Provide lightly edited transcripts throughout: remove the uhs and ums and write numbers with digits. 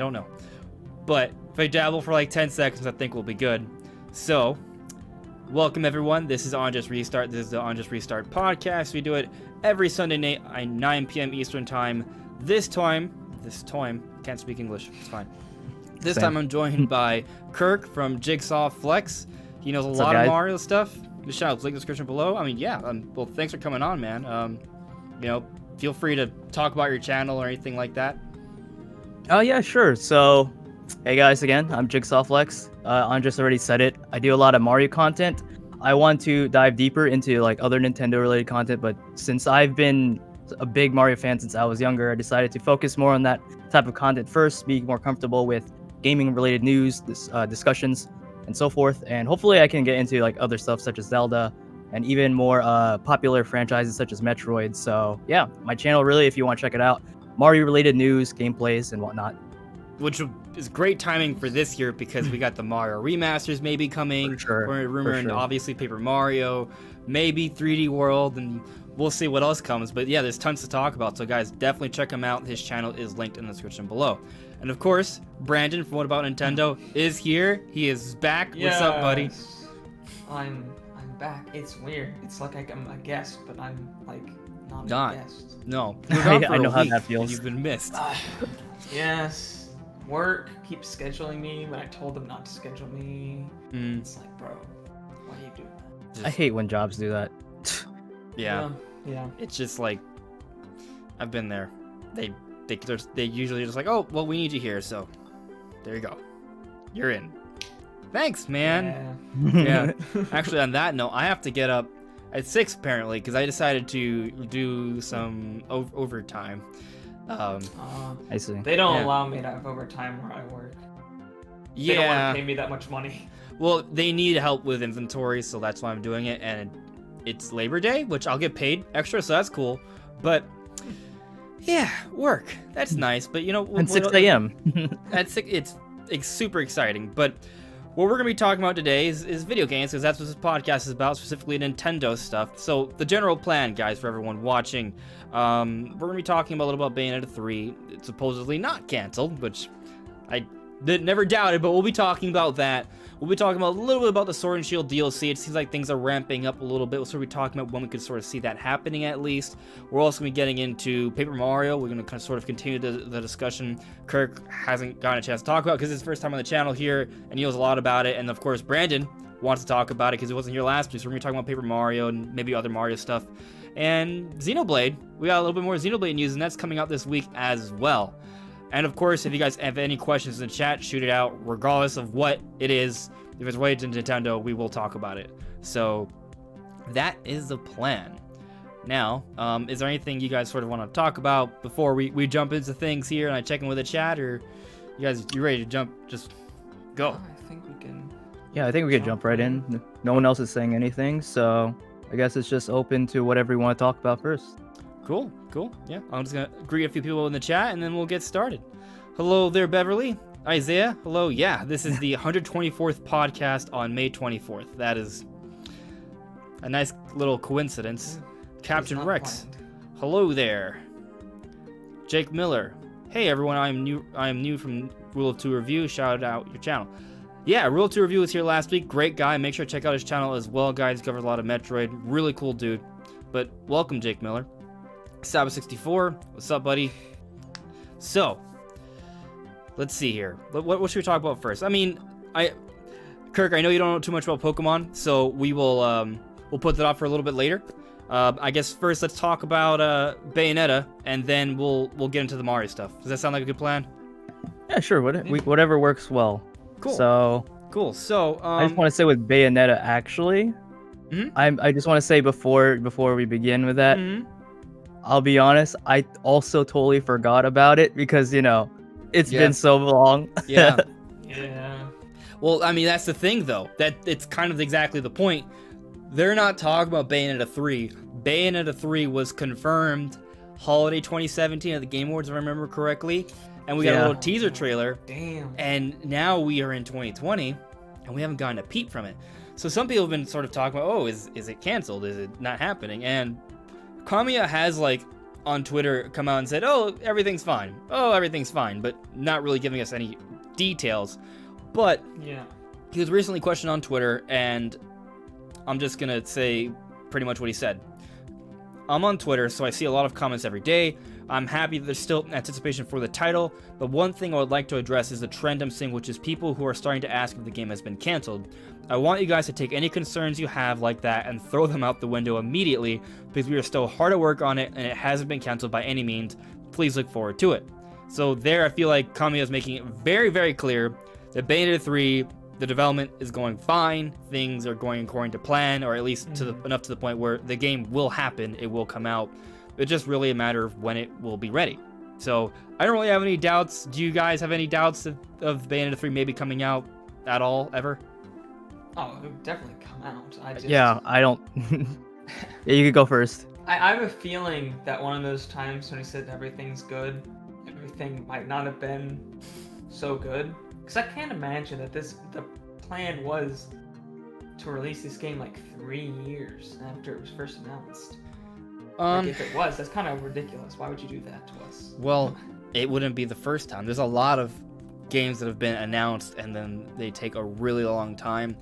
don't know. But if I dabble for like 10 seconds, I think we'll be good. So, welcome everyone. This is On Just Restart. This is the On Just Restart podcast. We do it every Sunday night at 9 p.m. Eastern Time. This time, can't speak English. It's fine. This time I'm joined by Kirk from JigsawFlex. He knows a lot of Mario stuff. The shout out, link in the description below. I mean, yeah. Well, thanks for coming on, man. Feel free to talk about your channel or anything like that. Oh yeah, sure. So, hey guys, again, I'm JigsawFlex. Andres already said it. I do a lot of Mario content. I want to dive deeper into like other Nintendo-related content, but since I've been a big Mario fan since I was younger, I decided to focus more on that type of content first, be more comfortable with gaming-related news, discussions, and so forth. And hopefully I can get into like other stuff such as Zelda and even more popular franchises such as Metroid. So yeah, my channel really, if you want to check it out, Mario-related news, gameplays, and whatnot. Which is great timing for this year because we got the Mario remasters maybe coming. We're rumoring obviously Paper Mario, maybe 3D World, and we'll see what else comes. But yeah, there's tons to talk about. So guys, definitely check him out. His channel is linked in the description below. And of course, Brandon from WhataboutNintendo is here. He is back. Yes. What's up, buddy? I'm back. It's weird. It's like I'm a guest, but I'm like not a guest. No. I know how that feels. You've been missed. Yes. Work keeps scheduling me when I told them not to schedule me. It's like, bro, why do you do that? I hate when jobs do that. Yeah. Yeah. It's just like, I've been there. They usually just like, oh, well, we need you here, so there you go. You're in. Thanks, man. Yeah. Actually, on that note, I have to get up at 6 apparently because I decided to do some overtime. I see. They don't allow me to have overtime where I work. They don't want to pay me that much money. Well, they need help with inventory, so that's why I'm doing it. And it's Labor Day, which I'll get paid extra, so that's cool. But yeah, work. That's nice. But you know, and 6 a.m. It's super exciting. But what we're gonna be talking about today is video games, because that's what this podcast is about, specifically Nintendo stuff. So the general plan, guys, for everyone watching, we're gonna be talking about a little about Bayonetta 3. It's supposedly not canceled, which I never doubted, but we'll be talking about that. We'll be talking about a little bit about the Sword and Shield DLC. It seems like things are ramping up a little bit. We'll sort of be talking about when we could sort of see that happening at least. We're also going to be getting into Paper Mario. We're going to sort of continue the discussion Kirk hasn't gotten a chance to talk about because it's his first time on the channel here, and he knows a lot about it. And of course, Brandon wants to talk about it because he wasn't here last week. So we're going to be talking about Paper Mario and maybe other Mario stuff. And Xenoblade. We got a little bit more Xenoblade news, and that's coming out this week as well. And of course, if you guys have any questions in the chat, shoot it out, regardless of what it is. If it's related to Nintendo, we will talk about it. So that is the plan. Now, is there anything you guys sort of want to talk about before we jump into things here and I check in with the chat, or you ready to jump? Just go. I think we can. Yeah, I think we could jump right in. No one else is saying anything, so I guess it's just open to whatever you want to talk about first. Cool. Yeah, I'm just gonna greet a few people in the chat and then we'll get started. Hello there, Beverly. Isaiah, hello. Yeah, this is the 124th podcast on May 24th. That is a nice little coincidence. Captain Rex, hello there. Jake Miller, hey everyone, I am new from Rule of 2 Review. Shout out your channel. Yeah, Rule of 2 Review was here last week. Great guy. Make sure to check out his channel as well, guys. Covered a lot of Metroid. Really cool dude. But welcome, Jake Miller. Saba64, what's up, buddy? So, let's see here. What should we talk about first? I mean, Kirk, I know you don't know too much about Pokemon, so we'll put that off for a little bit later. I guess first let's talk about Bayonetta, and then we'll get into the Mario stuff. Does that sound like a good plan? Yeah, sure. Whatever works well. Cool. Cool. So I just want to say with Bayonetta, actually, I just want to say before we begin with that, I'll be honest, I also totally forgot about it because it's been so long. Yeah. Yeah. Well, I mean, that's the thing, though. That it's kind of exactly the point. They're not talking about Bayonetta 3. Bayonetta 3 was confirmed holiday 2017 at the Game Awards, if I remember correctly. And we got a little teaser trailer. Damn. And now we are in 2020, and we haven't gotten a peep from it. So some people have been sort of talking about, is it canceled? Is it not happening? And Kamiya has, like, on Twitter come out and said, "Oh, everything's fine. Oh, everything's fine," but not really giving us any details. But Yeah. he was recently questioned on Twitter, and I'm just gonna say pretty much what he said. I'm on Twitter, so I see a lot of comments every day. I'm happy that there's still anticipation for the title, but one thing I would like to address is the trend I'm seeing, which is people who are starting to ask if the game has been canceled. I want you guys to take any concerns you have like that and throw them out the window immediately, because we are still hard at work on it and it hasn't been canceled by any means. Please look forward to it. So there, I feel like Kamiya is making it very, very clear that Bayonetta 3, the development is going fine, things are going according to plan, or at least enough to the point where the game will happen, it will come out. It's just really a matter of when it will be ready. So I don't really have any doubts. Do you guys have any doubts of Bayonetta 3 maybe coming out at all, ever? Oh, it would definitely come out. I don't. Yeah, you could go first. I have a feeling that one of those times when he said everything's good, everything might not have been so good. Because I can't imagine that the plan was to release this game like 3 years after it was first announced. Like if it was, that's kind of ridiculous. Why would you do that to us? Well, it wouldn't be the first time. There's a lot of games that have been announced and then they take a really long time.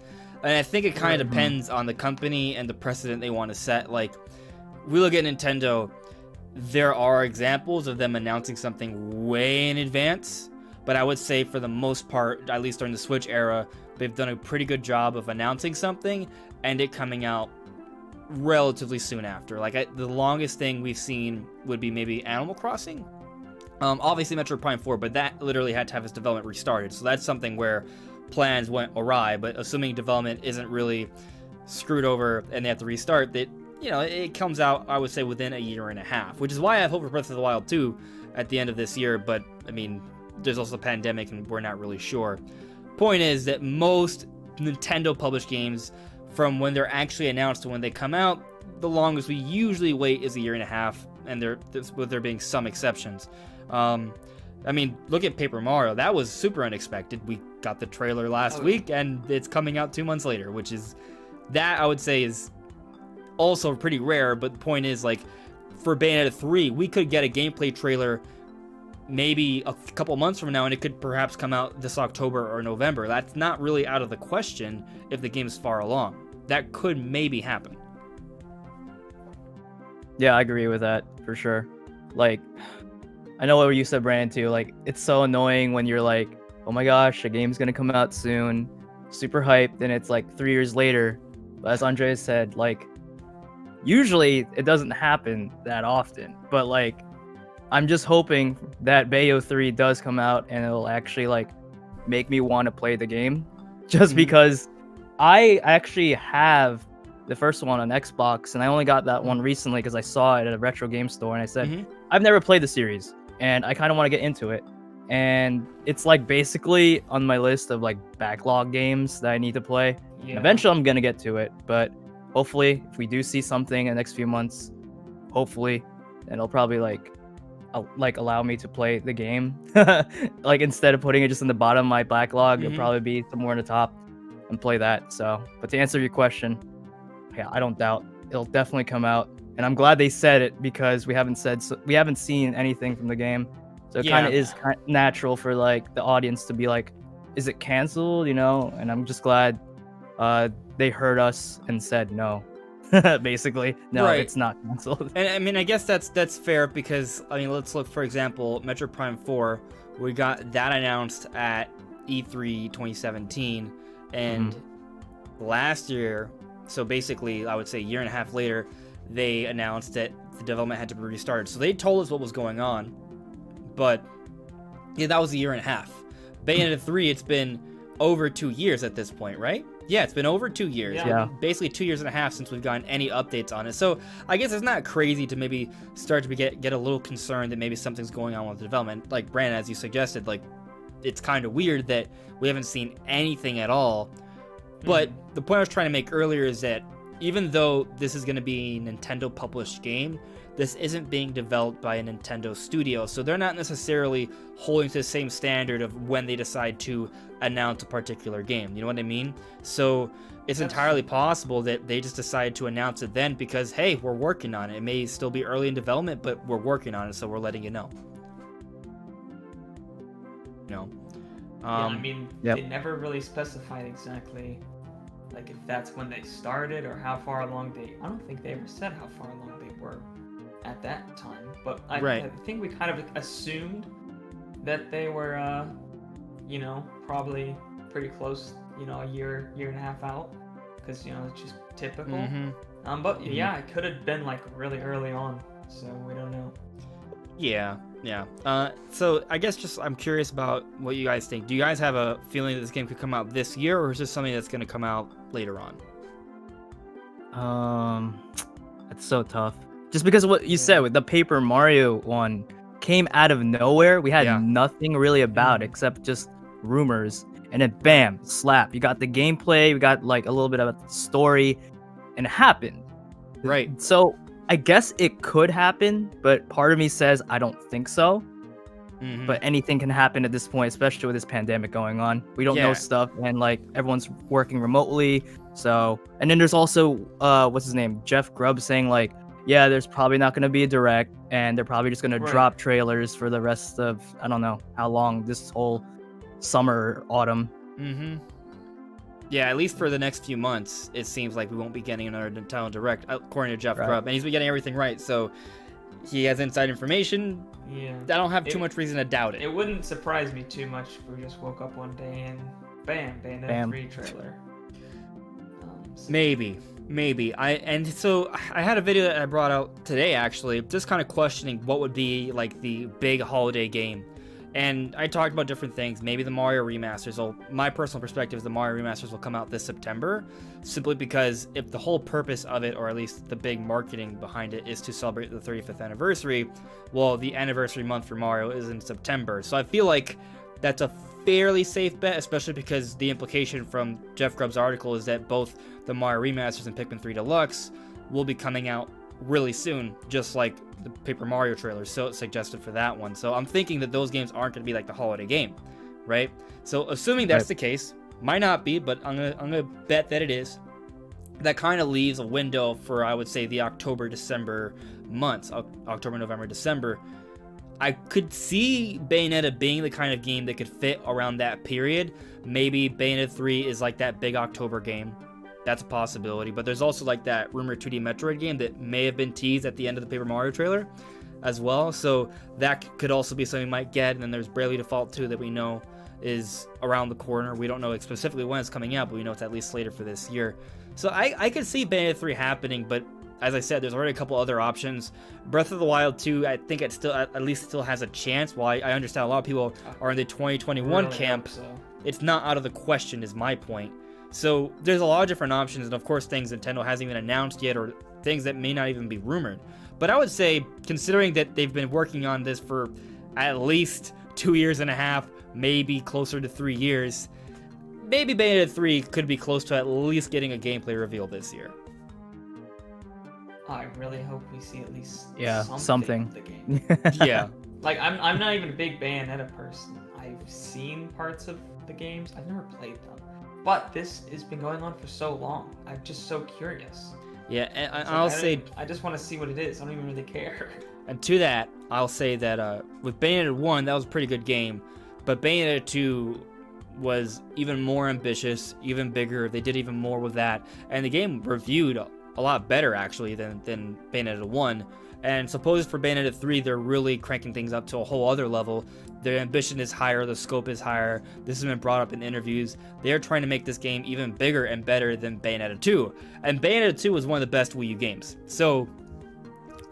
And I think it kind of depends on the company and the precedent they want to set. Like, we look at Nintendo, there are examples of them announcing something way in advance. But I would say for the most part, at least during the Switch era, they've done a pretty good job of announcing something and it coming out relatively soon after. Like, the longest thing we've seen would be maybe Animal Crossing. Obviously Metroid Prime 4, but that literally had to have its development restarted. So that's something where plans went awry, but assuming development isn't really screwed over and they have to restart, that, you know, it comes out, I would say, within a year and a half, which is why I have hope for Breath of the Wild 2 at the end of this year. But I mean, there's also a pandemic and we're not really sure. Point is that most Nintendo published games, from when they're actually announced to when they come out, the longest we usually wait is a year and a half, and with there being some exceptions. I mean, look at Paper Mario. That was super unexpected. We got the trailer last week, and it's coming out 2 months later, which is, that I would say is also pretty rare. But the point is, like, for Bayonetta 3, we could get a gameplay trailer maybe a couple months from now, and it could perhaps come out this October or November. That's not really out of the question if the game is far along. That could maybe happen. Yeah, I agree with that for sure. Like, I know what you said, Brandon, too. Like, it's so annoying when you're like, oh my gosh, a game's gonna come out soon, super hyped, and it's like 3 years later. But as Andreas said, like, usually it doesn't happen that often. But like, I'm just hoping that Bayo 3 does come out and it'll actually like make me want to play the game. Just because I actually have the first one on Xbox, and I only got that one recently because I saw it at a retro game store, and I said, I've never played the series, and I kind of want to get into it. And it's like basically on my list of like backlog games that I need to play. Yeah. Eventually I'm going to get to it, but hopefully if we do see something in the next few months, hopefully, then it'll probably like allow me to play the game. Like, instead of putting it just in the bottom of my backlog, it'll probably be somewhere in the top and play that. So, but to answer your question, yeah, I don't doubt it'll definitely come out, and I'm glad they said it, because we haven't seen anything from the game, so it kind of is natural for like the audience to be like, is it canceled, you know? And I'm just glad they heard us and said no. Basically, no, right. It's not canceled. And I mean, I guess that's fair, because I mean, let's look, for example, Metroid Prime 4. We got that announced at E3 2017, and last year, so basically I would say a year and a half later, they announced that the development had to be restarted. So they told us what was going on, but yeah, that was a year and a half. Bayonetta 3, it's been over 2 years at this point, right? Yeah, it's been over 2 years. Yeah. Basically 2 years and a half since we've gotten any updates on it. So I guess it's not crazy to maybe start to get a little concerned that maybe something's going on with the development. Like, Brandon, as you suggested, like, it's kind of weird that we haven't seen anything at all. But the point I was trying to make earlier is that even though this is going to be a Nintendo published game, this isn't being developed by a Nintendo studio, so they're not necessarily holding to the same standard of when they decide to announce a particular game. You know what I mean? So it's entirely possible that they just decide to announce it then because, hey, we're working on it. It may still be early in development, but we're working on it, so we're letting you know. You know? They never really specified exactly, like, if that's when they started or how far along I don't think they ever said how far along they were at that time. But I think we kind of assumed that they were, probably pretty close, a year and a half out, because, it's just typical. Mm-hmm. But yeah, it could have been, like, really early on, so we don't know. Yeah. So I guess I'm curious about what you guys think. Do you guys have a feeling that this game could come out this year, or is this something that's going to come out later on? It's so tough. Just because of what you said with the Paper Mario one came out of nowhere. We had nothing really about it except just rumors, and then bam, slap. You got the gameplay, we got like a little bit about the story, and it happened. Right. So I guess it could happen, but part of me says I don't think so. Mm-hmm. But anything can happen at this point, especially with this pandemic going on. We don't know stuff, and like everyone's working remotely. So, and then there's also what's his name, Jeff Grubb, saying like, yeah, there's probably not going to be a direct, and they're probably just going to drop trailers for the rest of, I don't know how long, this whole summer, autumn. Mm-hmm. Yeah, at least for the next few months, it seems like we won't be getting another Nintendo Direct, according to Jeff Grubb. And he's been getting everything right, so he has inside information. Yeah. I don't have too much reason to doubt it. It wouldn't surprise me too much if we just woke up one day and bam, Bayonetta 3 trailer. Maybe. So I had a video that I brought out today, actually, just kind of questioning what would be like the big holiday game. And I talked about different things. Maybe the Mario remasters. My personal perspective is the Mario remasters will come out this September, simply because if the whole purpose of it, or at least the big marketing behind it, is to celebrate the 35th anniversary, well, the anniversary month for Mario is in September. So I feel like that's a fairly safe bet, especially because the implication from Jeff Grubb's article is that both the Mario remasters and Pikmin 3 Deluxe will be coming out really soon, just like the Paper Mario trailer so suggested for that one. So I'm thinking that those games aren't going to be like the holiday game, right? So assuming that's the case, might not be, but I'm gonna bet that it is. That kind of leaves a window for, I would say, the October-December months, October, November, December. I could see Bayonetta being the kind of game that could fit around that period. Maybe Bayonetta 3 is like that big October game. That's a possibility, but there's also like that rumored 2D Metroid game that may have been teased at the end of the Paper Mario trailer as well, so that could also be something we might get. And then there's Bravely Default 2 that we know is around the corner. We don't know specifically when it's coming out, but we know it's at least later for this year. So I could see Bayonetta 3 happening, but as I said, there's already a couple other options. Breath of the Wild 2, I think it still at least still has a chance. While I understand a lot of people are in the 2021 camp, it's not out of the question is my point. So there's a lot of different options, and of course things Nintendo hasn't even announced yet, or things that may not even be rumored. But I would say, considering that they've been working on this for at least 2.5 years, maybe closer to 3 years, maybe Bayonetta 3 could be close to at least getting a gameplay reveal this year. I really hope we see at least something. of the game. Yeah. Like, I'm not even a big Bayonetta person. I've seen parts of the games. I've never played them. But this has been going on for so long. I'm just so curious. Yeah, and I just want to see what it is. I don't even really care. And to that, I'll say that with Bayonetta 1, that was a pretty good game. But Bayonetta 2 was even more ambitious, even bigger. They did even more with that. And the game reviewed a lot better, actually, than Bayonetta 1. And suppose for Bayonetta 3, they're really cranking things up to a whole other level. Their ambition is higher, the scope is higher. This has been brought up in interviews. They're trying to make this game even bigger and better than Bayonetta 2. And Bayonetta 2 was one of the best Wii U games. So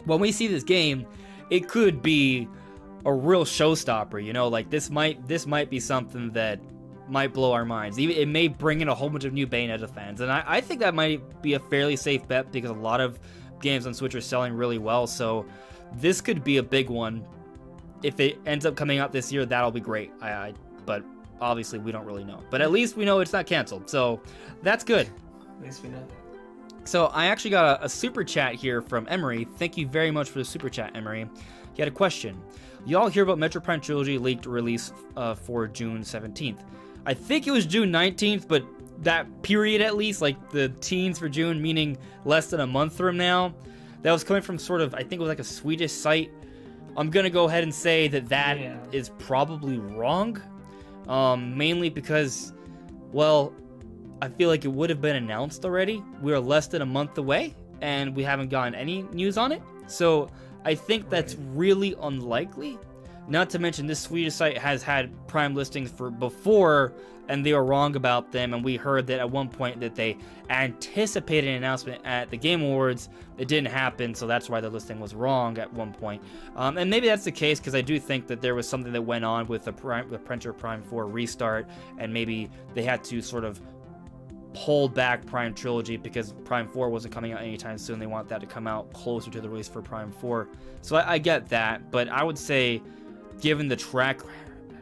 when we see this game, it could be a real showstopper, you know? Like, this might be something that might blow our minds. It may bring in a whole bunch of new Bayonetta fans. And I think that might be a fairly safe bet, because a lot of games on Switch are selling really well. So this could be a big one. If it ends up coming out this year, that'll be great. But obviously we don't really know. But at least we know it's not canceled, so that's good. At least we know So I actually got a super chat here from Emery. Thank you very much for the super chat, Emery. He had a question. Y'all hear about Metroid Prime Trilogy leaked release for June 17th. I think it was June 19th, but that period at least, like the teens for June, meaning less than a month from now, that was coming from sort of, I think it was like a Swedish site. I'm going to go ahead and say that is probably wrong, mainly because, well, I feel like it would have been announced already. We're less than a month away, and we haven't gotten any news on it. So I think that's really unlikely. Not to mention, this Swedish site has had Prime listings for before, and they were wrong about them. And we heard that at one point that they anticipated an announcement at the Game Awards. It didn't happen, so that's why the listing was wrong at one point. And maybe that's the case, because I do think that there was something that went on with the Metroid Prime 4 restart, and maybe they had to sort of hold back Prime Trilogy because Prime 4 wasn't coming out anytime soon. They want that to come out closer to the release for Prime 4. So I get that, but I would say, given the track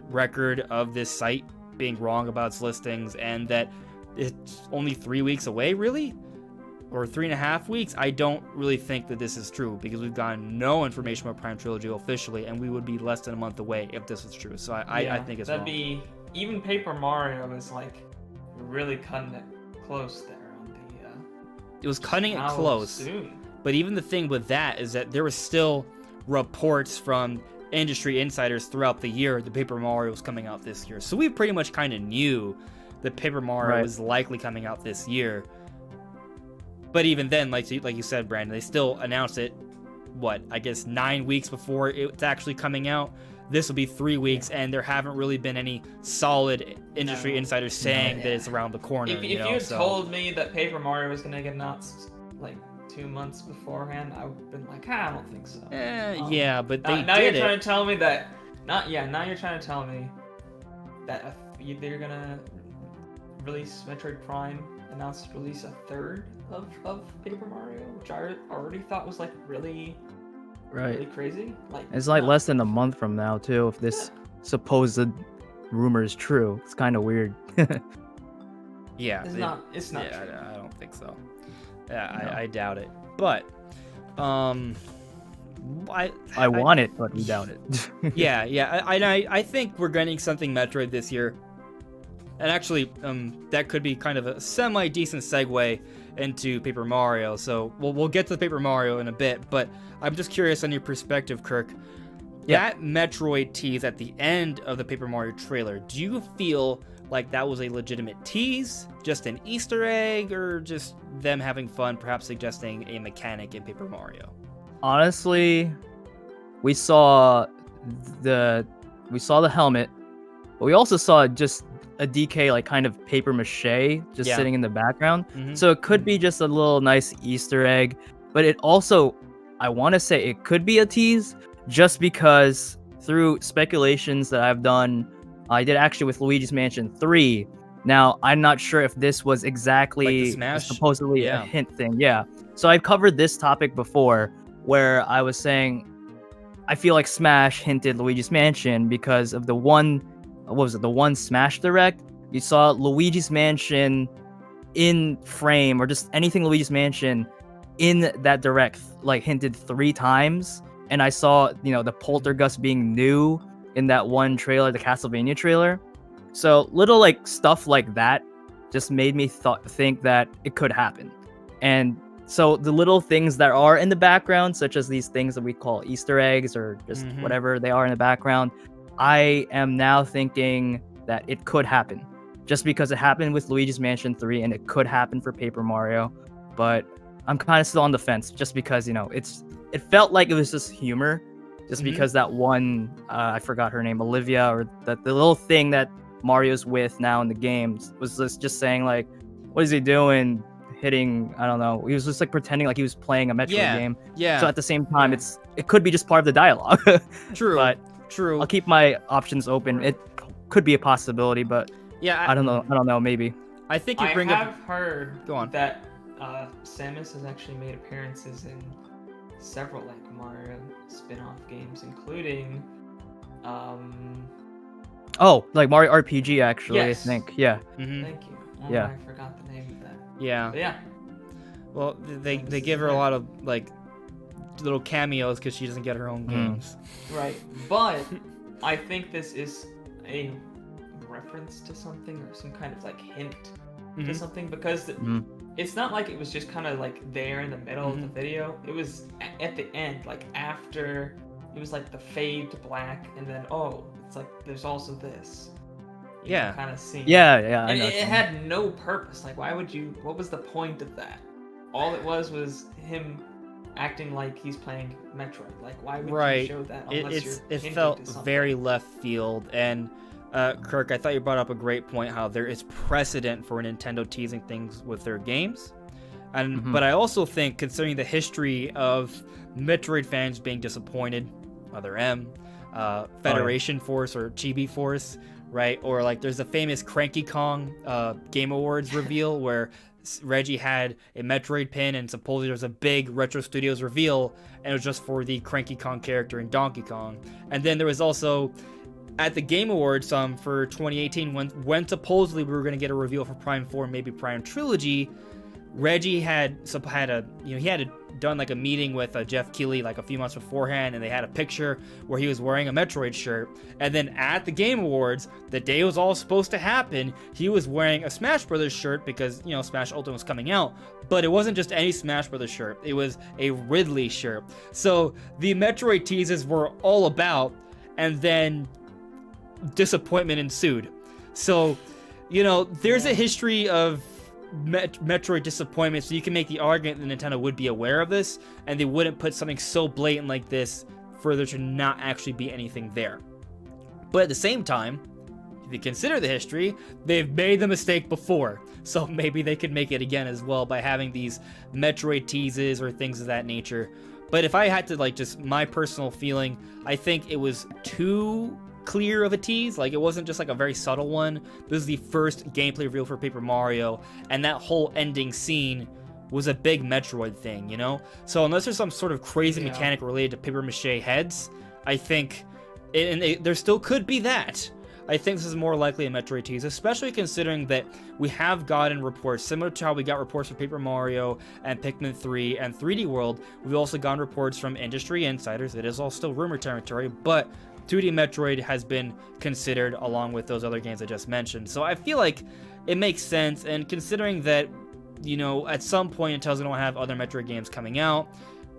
record of this site being wrong about its listings and that it's only 3 weeks away, really? Or 3.5 weeks, I don't really think that this is true, because we've gotten no information about Prime Trilogy officially, and we would be less than a month away if this was true. So I think it's wrong. Even Paper Mario is like really cutting it close there on the it was cutting it close soon. But even the thing with that is that there was still reports from industry insiders throughout the year that Paper Mario was coming out this year, so we pretty much kind of knew that Paper Mario was likely coming out this year. But even then, like you said, Brandon, they still announced it, I guess 9 weeks before it's actually coming out. This will be 3 weeks, and there haven't really been any solid industry insiders saying that it's around the corner. If you had told me that Paper Mario was going to get announced like 2 months beforehand, I would have been like, I don't think so. Yeah, but now you're trying to tell me that. Now you're trying to tell me that they're gonna release Metroid Prime, announced release a third of Paper Mario, which I already thought was like really crazy. Like it's like less than a month from now too, if this supposed rumor is true. It's kind of weird. Yeah, it's not true. I don't think so. Yeah, no. I doubt it. But I want it, but we doubt it. I think we're getting something Metroid this year. And actually, that could be kind of a semi-decent segue into Paper Mario. So we'll get to the Paper Mario in a bit, but I'm just curious on your perspective, Kirk. Yeah. That Metroid tease at the end of the Paper Mario trailer, do you feel like that was a legitimate tease, just an Easter egg, or just them having fun, perhaps suggesting a mechanic in Paper Mario? Honestly, we saw the helmet, but we also saw just a DK like kind of paper mache just sitting in the background. Mm-hmm. So it could be just a little nice Easter egg, but it also, I want to say it could be a tease just because through speculations that I've done, I did actually with Luigi's Mansion 3. Now, I'm not sure if this was exactly like supposedly a hint thing. Yeah. So I've covered this topic before where I was saying I feel like Smash hinted Luigi's Mansion because of the one Smash Direct? You saw Luigi's Mansion in frame, or just anything Luigi's Mansion in that Direct, like hinted 3 times. And I saw, the Poltergust being new in that one trailer, the Castlevania trailer. So little like stuff like that just made me think that it could happen. And so the little things that are in the background, such as these things that we call Easter eggs or just whatever they are in the background, I am now thinking that it could happen. Just because it happened with Luigi's Mansion 3 and it could happen for Paper Mario. But I'm kind of still on the fence just because, it felt like it was just humor. Just because that one, I forgot her name, Olivia, or the little thing that Mario's with now in the games was just saying like, what is he doing? Hitting, I don't know. He was just like pretending like he was playing a Metroid game. Yeah. So at the same time, it could be just part of the dialogue. True. But True. I'll keep my options open. It could be a possibility, but I don't know. Maybe. I think you bring I've heard Go on. that Samus has actually made appearances in several like Mario spin-off games, including like Mario RPG actually. Yes. I think. Yeah. Thank you. Yeah. I forgot the name of that. Yeah. But yeah. Well, they give her a lot of like little cameos because she doesn't get her own games. Right, but I think this is a reference to something or some kind of like hint to something, because it's not like it was just kind of like there in the middle of the video. It was at the end, like after it was like the fade to black, and then it's like there's also this. Kind of scene. Yeah. And it had no purpose. Like, why would you? What was the point of that? All it was him acting like he's playing Metroid. Like, why would you show that unless it felt very left field. And Kirk, I thought you brought up a great point, how there is precedent for Nintendo teasing things with their games. And but I also think, considering the history of Metroid fans being disappointed, Mother M, Federation Force or Chibi Force, right? Or like there's a famous Cranky Kong Game Awards reveal where Reggie had a Metroid pin, and supposedly there was a big Retro Studios reveal, and it was just for the Cranky Kong character in Donkey Kong. And then there was also at the Game Awards for 2018 when supposedly we were going to get a reveal for Prime 4, maybe Prime Trilogy. Reggie had done like a meeting with Jeff Keighley like a few months beforehand, and they had a picture where he was wearing a Metroid shirt. And then at the Game Awards, the day it was all supposed to happen, he was wearing a Smash Brothers shirt because, Smash Ultimate was coming out. But it wasn't just any Smash Brothers shirt, it was a Ridley shirt. So the Metroid teases were all about, and then disappointment ensued. So, there's a history of Metroid disappointment, so you can make the argument that Nintendo would be aware of this, and they wouldn't put something so blatant like this for there to not actually be anything there. But at the same time, if you consider the history, they've made the mistake before, so maybe they could make it again as well by having these Metroid teases or things of that nature. But if I had to, just my personal feeling, I think it was too clear of a tease. Like, it wasn't just like a very subtle one. This is the first gameplay reveal for Paper Mario, and that whole ending scene was a big Metroid thing, So unless there's some sort of crazy mechanic related to paper mache heads, I think there still could be that. I think this is more likely a Metroid tease, especially considering that we have gotten reports, similar to how we got reports for Paper Mario and Pikmin 3 and 3D World. We've also gotten reports from industry insiders. It is all still rumor territory, but 2D Metroid has been considered along with those other games I just mentioned. So I feel like it makes sense, and considering that, at some point Nintendo's going to have other Metroid games coming out,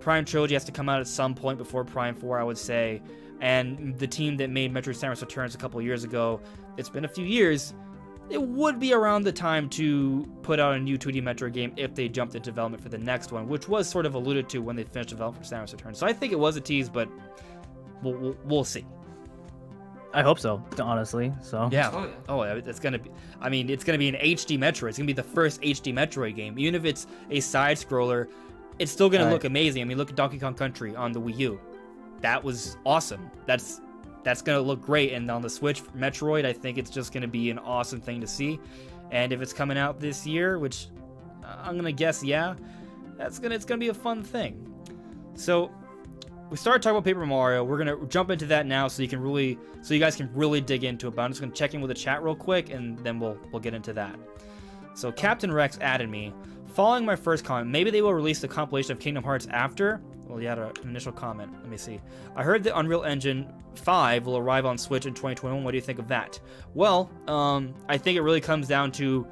Prime Trilogy has to come out at some point before Prime 4, I would say, and the team that made Metroid Samus Returns a couple years ago, it's been a few years, it would be around the time to put out a new 2D Metroid game if they jumped into development for the next one, which was sort of alluded to when they finished development for Samus Returns. So I think it was a tease, but we'll see. I hope so, honestly. So yeah. It's gonna be. I mean, it's gonna be an HD Metroid. It's gonna be the first HD Metroid game. Even if it's a side scroller, it's still gonna look amazing. I mean, look at Donkey Kong Country on the Wii U. That was awesome. That's gonna look great. And on the Switch, Metroid, I think it's just gonna be an awesome thing to see. And if it's coming out this year, which I'm gonna guess, it's gonna be a fun thing. So we started talking about Paper Mario. We're gonna jump into that now, so you guys can really dig into it. But I'm just gonna check in with the chat real quick, and then we'll get into that. So Captain Rex added me. Following my first comment, maybe they will release the compilation of Kingdom Hearts after. Well, you had an initial comment. Let me see. I heard that Unreal Engine 5 will arrive on Switch in 2021. What do you think of that? Well, I think it really comes down to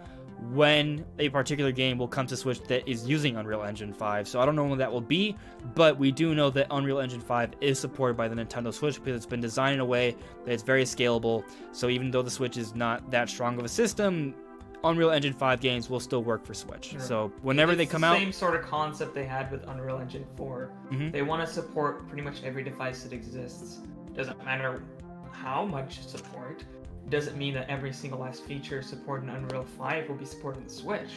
when a particular game will come to Switch that is using Unreal Engine 5. So I don't know when that will be, but we do know that Unreal Engine 5 is supported by the Nintendo Switch because it's been designed in a way that it's very scalable. So even though the Switch is not that strong of a system, Unreal Engine 5 games will still work for Switch. Sure. So whenever they come out... Same sort of concept they had with Unreal Engine 4. They want to support pretty much every device that exists. Doesn't matter how much support. Doesn't mean that every single last feature supported in Unreal 5 will be supported in the Switch,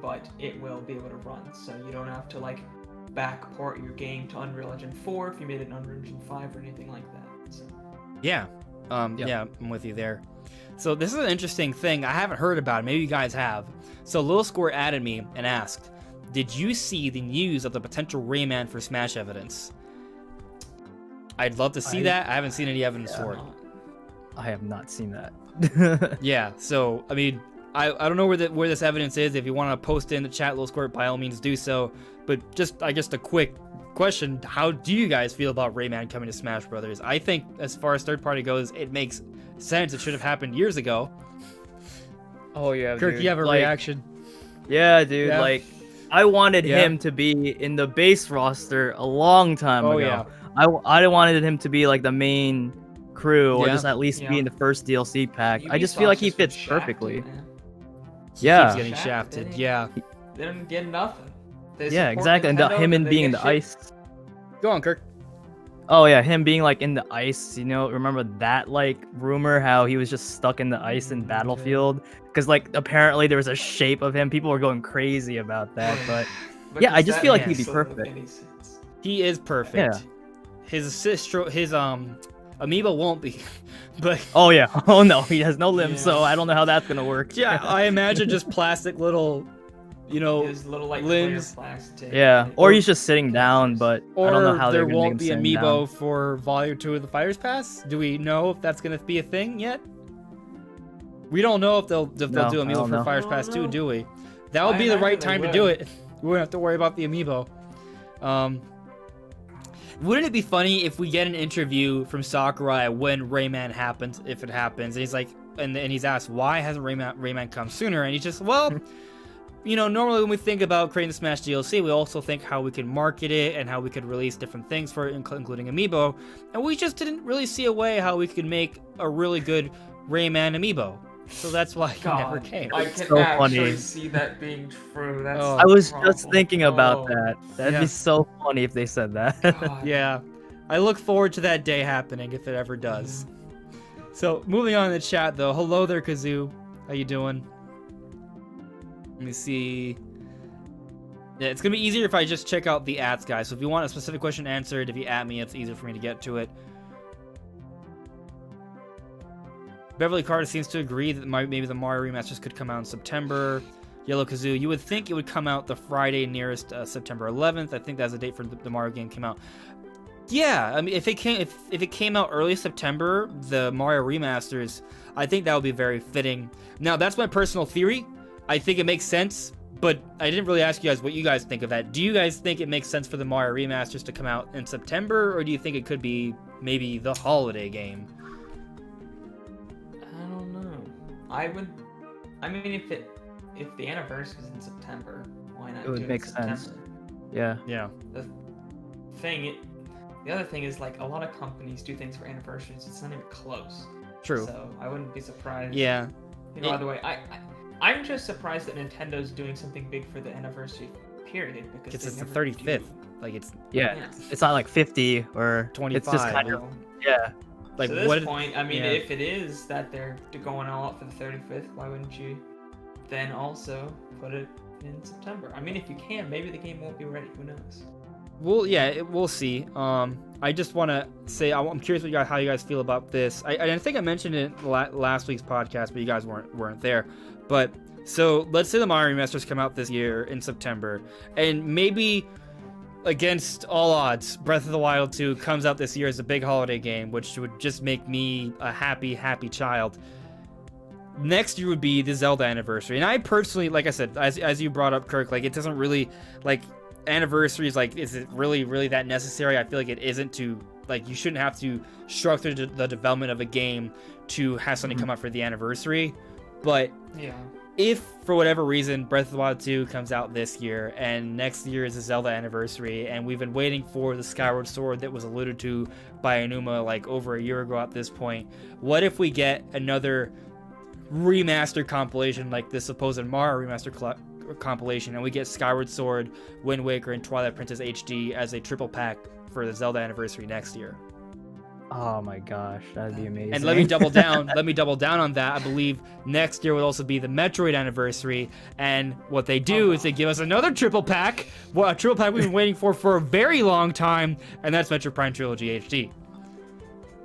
but it will be able to run. So you don't have to backport your game to Unreal Engine 4 if you made it in Unreal Engine 5 or anything like that. So. Yeah, I'm with you there. So this is an interesting thing. I haven't heard about it. Maybe you guys have. So Lil Score added me and asked, "Did you see the news of the potential Rayman for Smash evidence?" I'd love to see that. I haven't seen any evidence for it. I have not seen that. Yeah, so, I mean, I don't know where this evidence is. If you want to post it in the chat, Little Squirt, by all means do so. But just, I guess, a quick question: how do you guys feel about Rayman coming to Smash Brothers? I think, as far as third party goes, it makes sense. It should have happened years ago. Oh yeah, Kirk, dude. you have a reaction? Yeah, dude. Yeah. Like, I wanted Yeah. him to be in the base roster a long time ago. Yeah. I wanted him to be like the main crew, or Yeah. just at least be in the first DLC pack. I just Ubisoft's feel like he just been fits shafted, perfectly. man. Yeah. Keeps getting shafted. Yeah. They didn't get nothing. They Yeah, support exactly. And Nintendo, him then and they being in get the shit. ice. Go on, Kirk. Oh yeah, him being like in the ice. You know, remember that like rumor how he was just stuck in the ice in Battlefield? Because like apparently there was a shape of him. People were going crazy about that, but yeah, I just feel like he'd be perfect. He is perfect. Yeah. His amiibo won't be, but Oh yeah. Oh no, he has no limbs, Yeah. so I don't know how that's gonna work. yeah, I imagine just plastic little, His little like limbs. clear plastic. Yeah, or he's just sitting down, but or I don't know how there they're gonna won't make be him sitting amiibo down. for Volume 2 of the Fighters Pass. Do we know if that's gonna be a thing yet? We don't know if they'll do No, I amiibo don't for know. Fighters I Pass don't 2, know. do we? That would I be the right imagine time they to do would. it. We wouldn't have to worry about the amiibo. Wouldn't it be funny if we get an interview from Sakurai when Rayman happens, if it happens, and he's like, and he's asked, why hasn't Rayman come sooner? And he's just, well, normally when we think about creating the Smash DLC, we also think how we can market it and how we could release different things for it, including amiibo, and we just didn't really see a way how we could make a really good Rayman amiibo. So that's why it God, never came. I can so actually funny. see that being true. That's Oh. I was the just problem. thinking about Oh, that. That'd Yeah. be so funny if they said that. God. Yeah, I look forward to that day happening if it ever does. So moving on in the chat though, hello there Kazoo, how you doing? Let me see. Yeah, it's gonna be easier if I just check out the ats, guys. So if you want a specific question answered, if you at me, it's easier for me to get to it. Beverly Carter seems to agree that maybe the Mario remasters could come out in September. Yellow Kazoo, you would think it would come out the Friday nearest September 11th. I think that's the date for the Mario game came out. Yeah, I mean, if it came out early September, the Mario remasters, I think that would be very fitting. Now, that's my personal theory. I think it makes sense, but I didn't really ask you guys what you guys think of that. Do you guys think it makes sense for the Mario remasters to come out in September, or do you think it could be maybe the holiday game? I don't know. I mean, if the anniversary is in September, why not? It would do make in sense. September? Yeah. Yeah. The other thing is like a lot of companies do things for anniversaries. It's not even close. True. So I wouldn't be surprised. Yeah. By the way, I'm just surprised that Nintendo's doing something big for the anniversary period because It's they the never 35th. do. Like it's Yeah. Yeah. It's not like 50 or 25. It's just kind of yeah. like So at this what? point, I mean, yeah. if it is that they're going all out for the 35th, why wouldn't you then also put it in September? I mean, if you can, maybe the game won't be ready. Who knows? Well, yeah, we'll see. I just want to say I'm curious how you guys feel about this. I think I mentioned it in last week's podcast, but you guys weren't there. But so let's say the Mario remasters come out this year in September, and maybe against all odds, Breath of the Wild 2 comes out this year as a big holiday game, which would just make me a happy child. Next year would be the Zelda anniversary, and I personally, like I said, as you brought up, Kirk, like it doesn't really like. Anniversaries, like, is it really that necessary? I feel like it isn't. To like, you shouldn't have to structure the development of a game to have something come out for the anniversary. But Yeah. if for whatever reason Breath of the Wild 2 comes out this year and next year is the Zelda anniversary, and we've been waiting for the Skyward Sword that was alluded to by Anuma like over a year ago at this point, what if we get another remaster compilation like the supposed Mario remaster compilation, and we get Skyward Sword, Wind Waker, and Twilight Princess HD as a triple pack for the Zelda anniversary next year? Oh my gosh, that'd be amazing. And let me double down. Let me double down on that. I believe next year would also be the Metroid anniversary, and what they do is they give us another triple pack. Well, a triple pack we've been waiting for a very long time, and that's Metroid Prime Trilogy HD.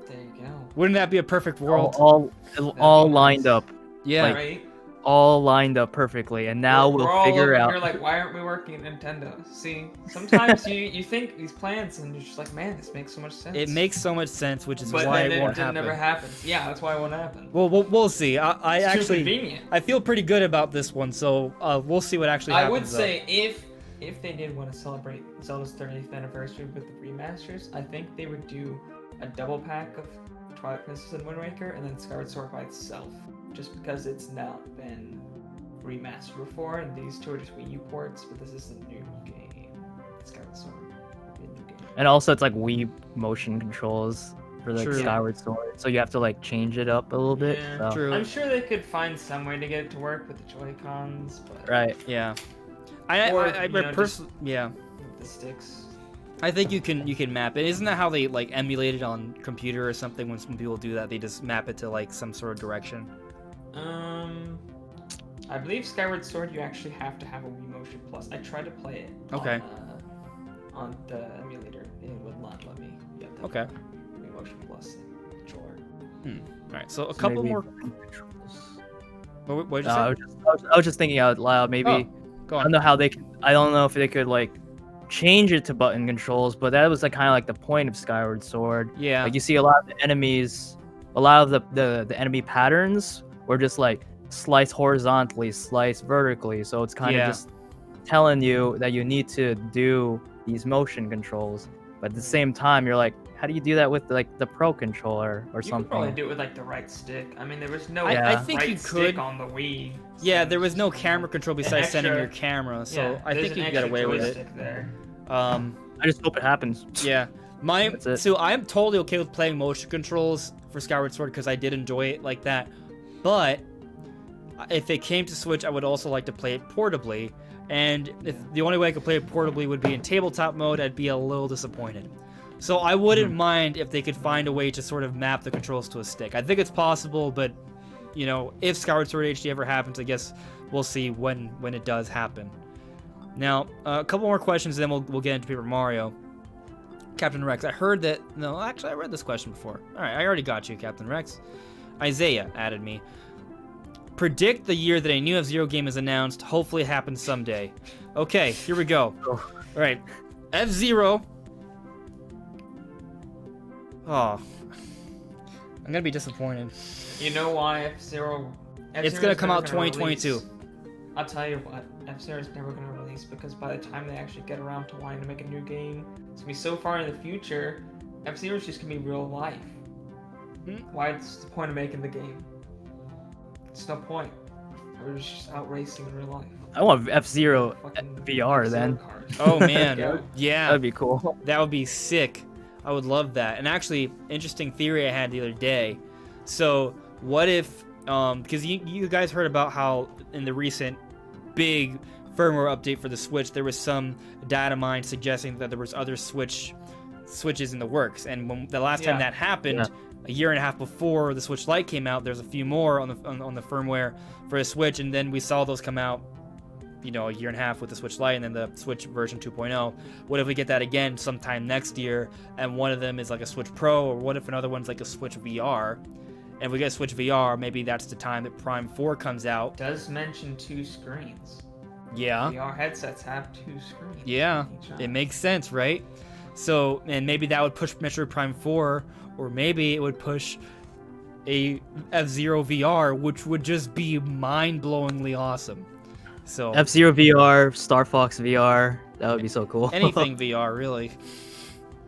There you go. Wouldn't that be a perfect world? all lined up. Yeah. Right? all lined up perfectly, and now we're we'll all figure over out. here like, why aren't we working at Nintendo? See, sometimes you think these plans and you're just like, man, this makes so much sense. It makes so much sense, which is but why then it won't happen. never happens. Yeah, that's why it won't happen. Well, we'll see. I It's too actually, convenient. I feel pretty good about this one, so we'll see what actually happens. I would say if they did want to celebrate Zelda's 30th anniversary with the remasters, I think they would do a double pack of Twilight Princess and Wind Waker and then Skyward Sword by itself, just because it's not been remastered before, and these two are just Wii U ports, but this is a new game. Skyward Sword will be a new game. And also, it's like Wii motion controls for like True. Skyward Sword, so you have to like change it up a little bit. Yeah, So. True. I'm sure they could find some way to get it to work with the Joy-Cons, but Right. Yeah. Or, I you know, personally, yeah. with the sticks. I think you can map it. Isn't that how they like emulate it on computer or something? When some people do that, they just map it to like some sort of direction. I believe Skyward Sword, you actually have to have a Wii Motion Plus. I tried to play it. Okay. On the emulator, and it would not let me. You have to have Okay. Wii Motion Plus controller. All right. So a So couple maybe more. controls. What did you No, say? I was just thinking out loud. Maybe Oh, go I on. don't know how they could. I don't know if they could like change it to button controls, but that was like kind of like the point of Skyward Sword. Yeah. Like you see a lot of the enemies, a lot of the enemy patterns were just like slice horizontally, slice vertically. So it's kind of Yeah. just telling you that you need to do these motion controls. But at the same time, you're like, how do you do that with like the Pro controller or You could probably something? do it with like the right stick. I mean, there was no I think right you stick could. on the Wii. Yeah, so there was no just- camera control besides sending extra- your camera, so yeah, I there's think an you can get extra away with it. joystick there. I just hope it happens. Yeah. That's it. So I'm totally okay with playing motion controls for Skyward Sword because I did enjoy it like that. But if it came to Switch, I would also like to play it portably. And if the only way I could play it portably would be in tabletop mode, I'd be a little disappointed. So I wouldn't mind if they could find a way to sort of map the controls to a stick. I think it's possible, but you know, if Skyward Sword HD ever happens, I guess we'll see when it does happen. Now, a couple more questions, then we'll get into Paper Mario. Captain Rex, I heard that... No, actually, I read this question before. All right, I already got you, Captain Rex. Isaiah added me. Predict the year that a new F-Zero game is announced. Hopefully it happens someday. Okay, here we go. All right, F-Zero. Oh, I'm gonna be disappointed. You know why F-Zero? It's gonna come out 2022. I'll tell you what, F-Zero is never gonna release because by the time they actually get around to wanting to make a new game, it's gonna be so far in the future. F-Zero is just gonna be real life. What's the point of making the game? It's no point. We're just out racing in real life. I want F-Zero Fucking VR F-Zero then. cars. Oh man, Yeah. yeah. That'd be cool. That would be sick. I would love that. And actually, interesting theory I had the other day. So, what if, because you guys heard about how in the recent big firmware update for the Switch, there was some data mine suggesting that there was other Switches in the works. And when the last time Yeah. that happened, a year and a half before the Switch Lite came out, there's a few more on the firmware for the Switch, and then we saw those come out, you know, a year and a half with the Switch Lite and then the Switch version 2.0. What if we get that again sometime next year, and one of them is like a Switch Pro, or what if another one's like a Switch VR? And if we get Switch VR, maybe that's the time that Prime 4 comes out. Does mention 2 screens. Yeah. VR headsets have 2 screens. Yeah, Each it eye. makes sense, right? So, and maybe that would push Metroid Prime 4, or maybe it would push a F-Zero VR, which would just be mind-blowingly awesome. So, F-Zero VR, Star Fox VR. That would be so cool. anything VR, really.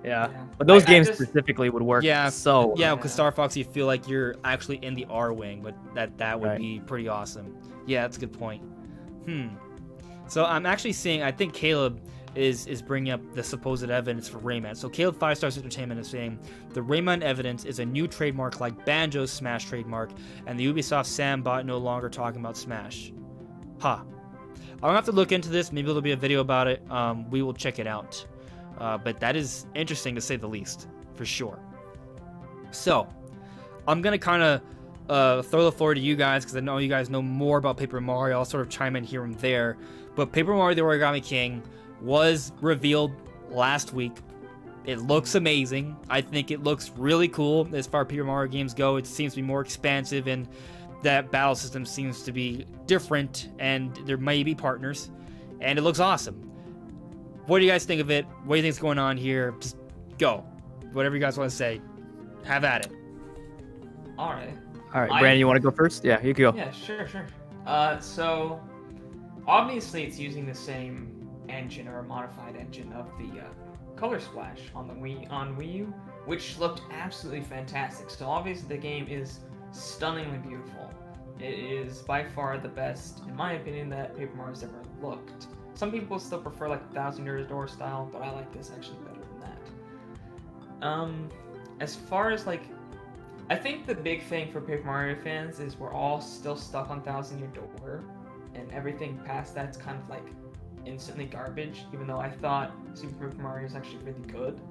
Yeah. Yeah. But those I games just- specifically would work Yeah, so well. Yeah, because Star Fox, you feel like you're actually in the R-Wing, but that would Right. be pretty awesome. Yeah, that's a good point. So I'm actually seeing, I think Caleb is bringing up the supposed evidence for Rayman. So Caleb 5 Stars Entertainment is saying the Rayman evidence is a new trademark like Banjo's Smash trademark, and the Ubisoft Sam bot no longer talking about Smash. I'm gonna have to look into this. Maybe there'll be a video about it. We will check it out. But that is interesting to say the least, for sure. So, I'm gonna kind of throw the floor to you guys because I know you guys know more about Paper Mario. I'll sort of chime in here and there. But Paper Mario: The Origami King was revealed last week. It looks amazing. I think it looks really cool as far as Paper Mario games go. It seems to be more expansive and that battle system seems to be different, and there may be partners, and it looks awesome. What do you guys think of it? What do you think's going on here? Just go. Whatever you guys want to say, have at it. All right. All right, Brandon, you want to go first? Yeah, you can go. Yeah, sure. So obviously it's using the same engine or a modified engine of the Color Splash on Wii U, which looked absolutely fantastic. So obviously the game is stunningly beautiful. It is by far the best, in my opinion, that Paper Mario's ever looked. Some people still prefer like 1,000 Year Door style, but I like this actually better than that. As far as like, I think the big thing for Paper Mario fans is we're all still stuck on 1,000 Year Door, and everything past that's kind of like instantly garbage, even though I thought Super Paper Mario is actually really good.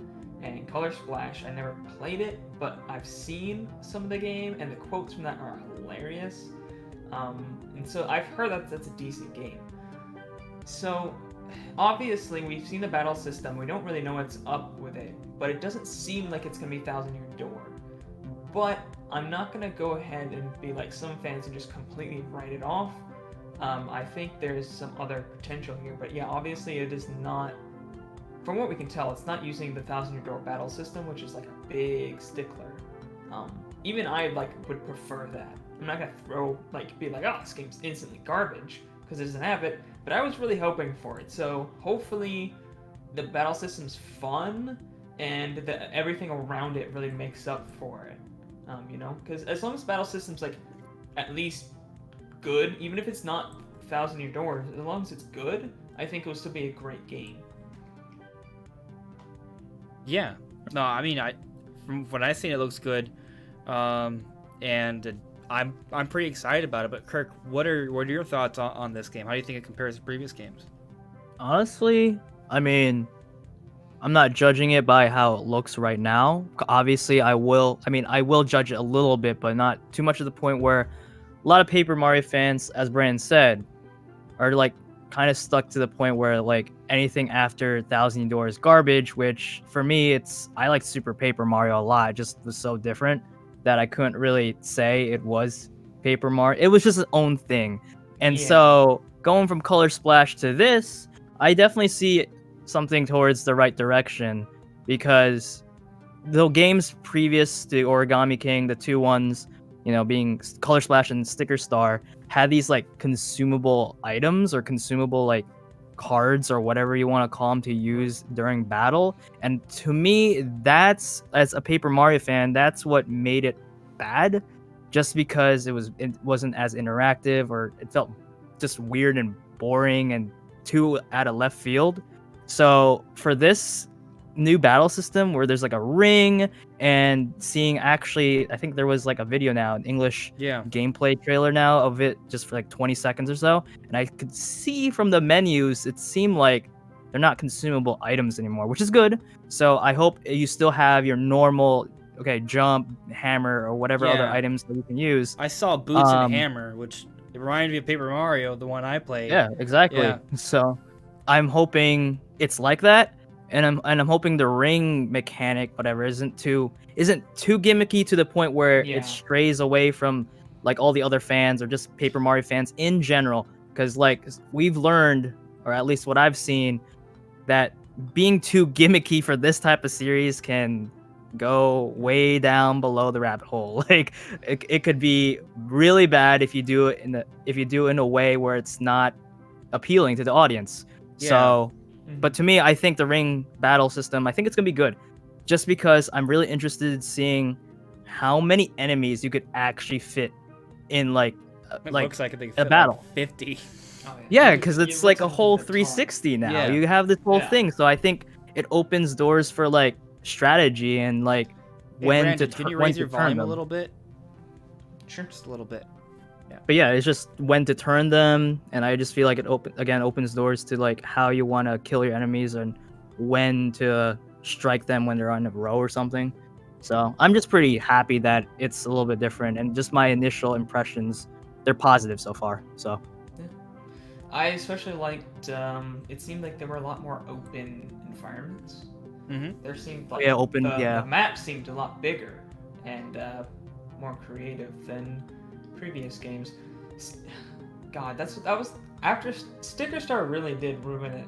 And Color Splash, I never played it, but I've seen some of the game, and the quotes from that are hilarious. And so I've heard that that's a decent game. So obviously we've seen the battle system, we don't really know what's up with it, but it doesn't seem like it's gonna be 1,000 Year Door. But I'm not gonna go ahead and be like some fans and just completely write it off. I think there's some other potential here, but yeah, obviously it is not, from what we can tell, it's not using the 1,000 Year Door battle system, which is like a big stickler. Even I would prefer that. I'm not gonna be like, oh, this game's instantly garbage, because it doesn't have it, but I was really hoping for it. So hopefully the battle system's fun, and everything around it really makes up for it. Because as long as battle system's like at least good, even if it's not 1,000 Year Door, as long as it's good, I think it will still be a great game. Yeah. No, I mean, from what I've seen, it looks good, and I'm pretty excited about it. But Kirk, what are your thoughts on this game? How do you think it compares to previous games? Honestly, I mean, I'm not judging it by how it looks right now. Obviously, I will judge it a little bit, but not too much to the point where a lot of Paper Mario fans, as Brandon said, are like kind of stuck to the point where like anything after 1,000 Year Door is garbage, which for me, I like Super Paper Mario a lot. It just was so different that I couldn't really say it was Paper Mario. It was just its own thing. And so going from Color Splash to this, I definitely see something towards the right direction, because the games previous to Origami King, the two ones, being Color Splash and Sticker Star, had these like consumable items or consumable like cards or whatever you want to call them to use during battle. And to me, that's, as a Paper Mario fan, that's what made it bad, just because it wasn't as interactive, or it felt just weird and boring and too out of left field. So for this new battle system where there's like a ring, and seeing, actually, I think there was like a video now, an English gameplay trailer now of it, just for like 20 seconds or so, and I could see from the menus it seemed like they're not consumable items anymore, which is good. So I hope you still have your normal jump, hammer, or whatever other items that you can use. I saw boots and hammer, which it reminded me of Paper Mario, the one I played. Yeah, exactly. Yeah. So I'm hoping it's like that, and I'm hoping the ring mechanic, whatever, isn't too gimmicky to the point where it strays away from like all the other fans or just Paper Mario fans in general. Because like we've learned, or at least what I've seen, that being too gimmicky for this type of series can go way down below the rabbit hole. Like it could be really bad if you do it in a way where it's not appealing to the audience. So, but to me, I think the ring battle system, I think it's gonna be good, just because I'm really interested in seeing how many enemies you could actually fit in like looks like they fit a battle. Like 50. Oh, yeah, because it's like a whole 360 now. Yeah. You have this whole thing, so I think it opens doors for like strategy and like Brandon, can you raise your volume a little bit? Sure, just a little bit. Yeah. But yeah, it's just when to turn them, and I just feel like it opens doors to like how you want to kill your enemies and when to strike them when they're on a row or something. So I'm just pretty happy that it's a little bit different, and just my initial impressions, they're positive so far. So I especially liked, it seemed like there were a lot more open environments. There seemed like the map seemed a lot bigger and more creative than previous games. God, that was after Sticker Star really did ruin it.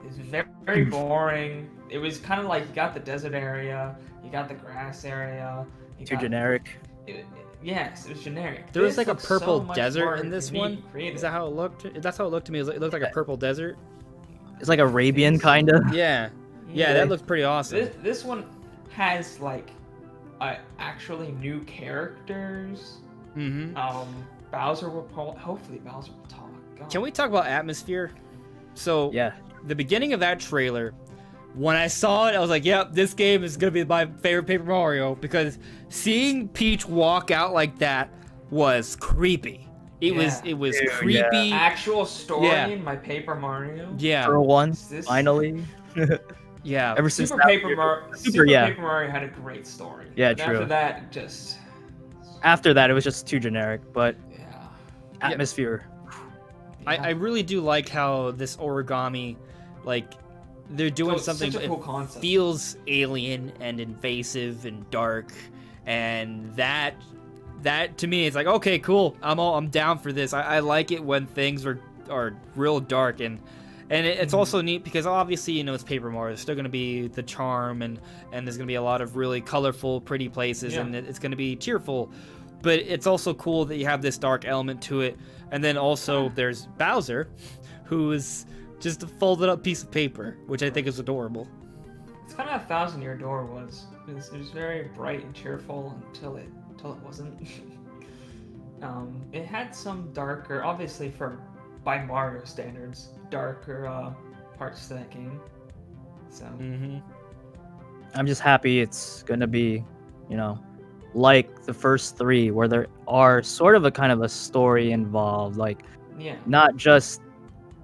It's very, very boring. It was kind of like you got the desert area, you got the grass area. Too generic. Yes, it was generic. There was like a looks purple so much desert more in this unique one. and creative. Is that how it looked? That's how it looked to me. It looked like a purple desert. It's like Arabian kind of. Yeah. Yeah, that looks pretty awesome. This one has like actually new characters. Mm-hmm. Bowser will hopefully Bowser will talk. God. Can we talk about atmosphere? So Yeah. the beginning of that trailer, when I saw it, I was like, "Yep, this game is gonna be my favorite Paper Mario," because seeing Peach walk out like that was creepy. It was Dude, creepy. Actual story Yeah. in my Paper Mario. Yeah. For once, This- finally. Yeah. Ever since Super that Paper year- Mario. Super, Super yeah. Paper Mario had a great story. Yeah, But true. After that, just After that, it was just too generic. But yeah. atmosphere. I really do like how this Origami, like, they're doing something Such a that cool concept. feels alien and invasive and dark, and that to me is like, okay, cool, I'm down for this. I like it when things are real dark, and it's also neat because obviously, you know, it's Paper Mario. There's still going to be the charm, and there's going to be a lot of really colorful, pretty places, and it's going to be cheerful. But it's also cool that you have this dark element to it. And then also there's Bowser, who is just a folded up piece of paper, which I think is adorable. It's kind of a 1,000-Year Door was. It was very bright and cheerful until it wasn't. It had some darker, obviously by Mario standards, darker parts to that game. So I'm just happy it's gonna be, you know, like the first three, where there are sort of a kind of a story involved, like yeah. not just,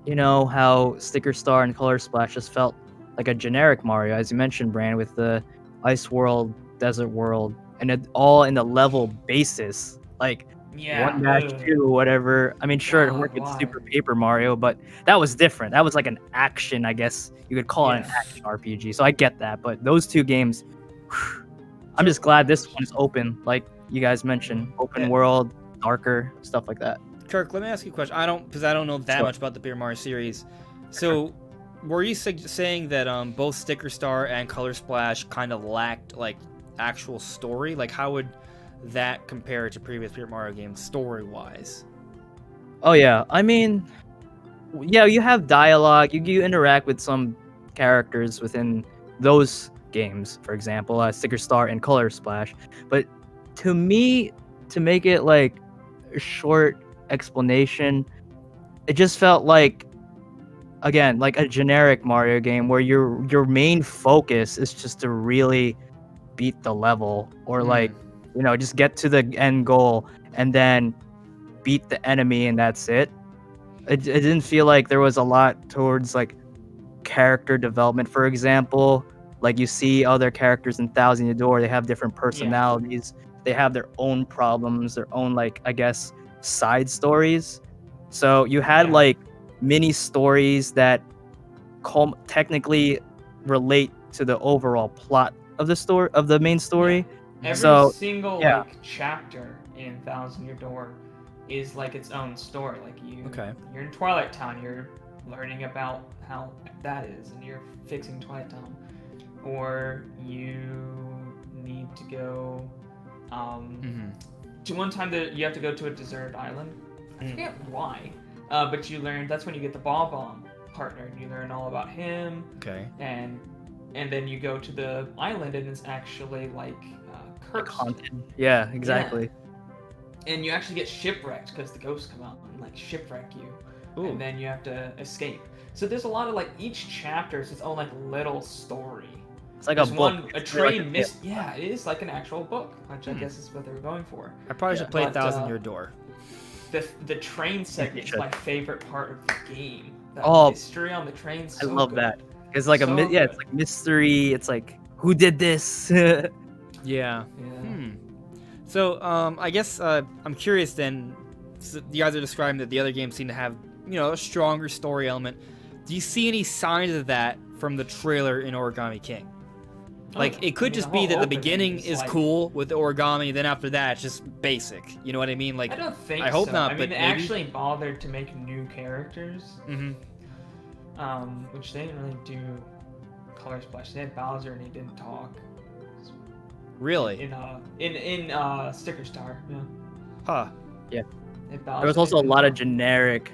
you know, how Sticker Star and Color Splash just felt like a generic Mario, as you mentioned, Brand, with the Ice World, Desert World, and it all in the level basis, like Yeah. 1-2, whatever. I mean, sure, it God, worked with why? Super Paper Mario, but that was different. That was like an action, I guess you could call it an Yes. action RPG. So I get that, but those two games, I'm just glad this one is open, like you guys mentioned, open Yeah. world, darker, stuff like that. Kirk, let me ask you a question. I don't know that Sure. much about the Paper Mario series. So, were you saying that both Sticker Star and Color Splash kind of lacked like actual story? Like, how would that compare to previous Paper Mario games story-wise? Oh yeah, I mean, yeah, you have dialogue, you interact with some characters within those games, for example, Sticker Star and Color Splash. But to me, to make it like a short explanation, it just felt like, again, like a generic Mario game where your main focus is just to really beat the level, or like, you know, just get to the end goal and then beat the enemy, and that's it. It didn't feel like there was a lot towards like character development. For example, like you see other characters in 1,000-Year Door, they have different personalities, they have their own problems, their own, like, I guess, side stories. So you had like mini stories that technically relate to the overall plot of the story, of the main story. Every single like chapter in 1,000-Year Door is like its own story. Like you're in Twilight Town, you're learning about how that is, and you're fixing Twilight Town, or you need to go. To one time that you have to go to a deserted island. I forget why, but you learn that's when you get the Ball Bomb partner, and you learn all about him. Okay. And then you go to the island, and it's actually like cursed. Haunted. Yeah, exactly. Yeah. And you actually get shipwrecked because the ghosts come out and like shipwreck you. Ooh. And then you have to escape. So there's a lot of like each chapter is its own like little story. It's like There's a book. one, a It's really train like missed. Yeah, it is like an actual book, which I guess is what they were going for. I probably should play But, 1,000-Year Door. The train segment is should. my favorite part of the game. That Oh, mystery on the train. I So love good. that. It's like So it's good. like mystery. It's like, who did this? Yeah. Yeah. So, I guess I'm curious then. So you guys are describing that the other games seem to have, you know, a stronger story element. Do you see any signs of that from the trailer in Origami King? Like, it could just be that the beginning is cool with the origami, then after that, it's just basic. You know what I mean? Like, I don't think I hope so. not, I mean, but they maybe. actually bothered to make new characters, which they didn't really do. Color Splash. They had Bowser and he didn't talk. Really? In Sticker Star, yeah. Huh. Yeah. There There was also a lot of generic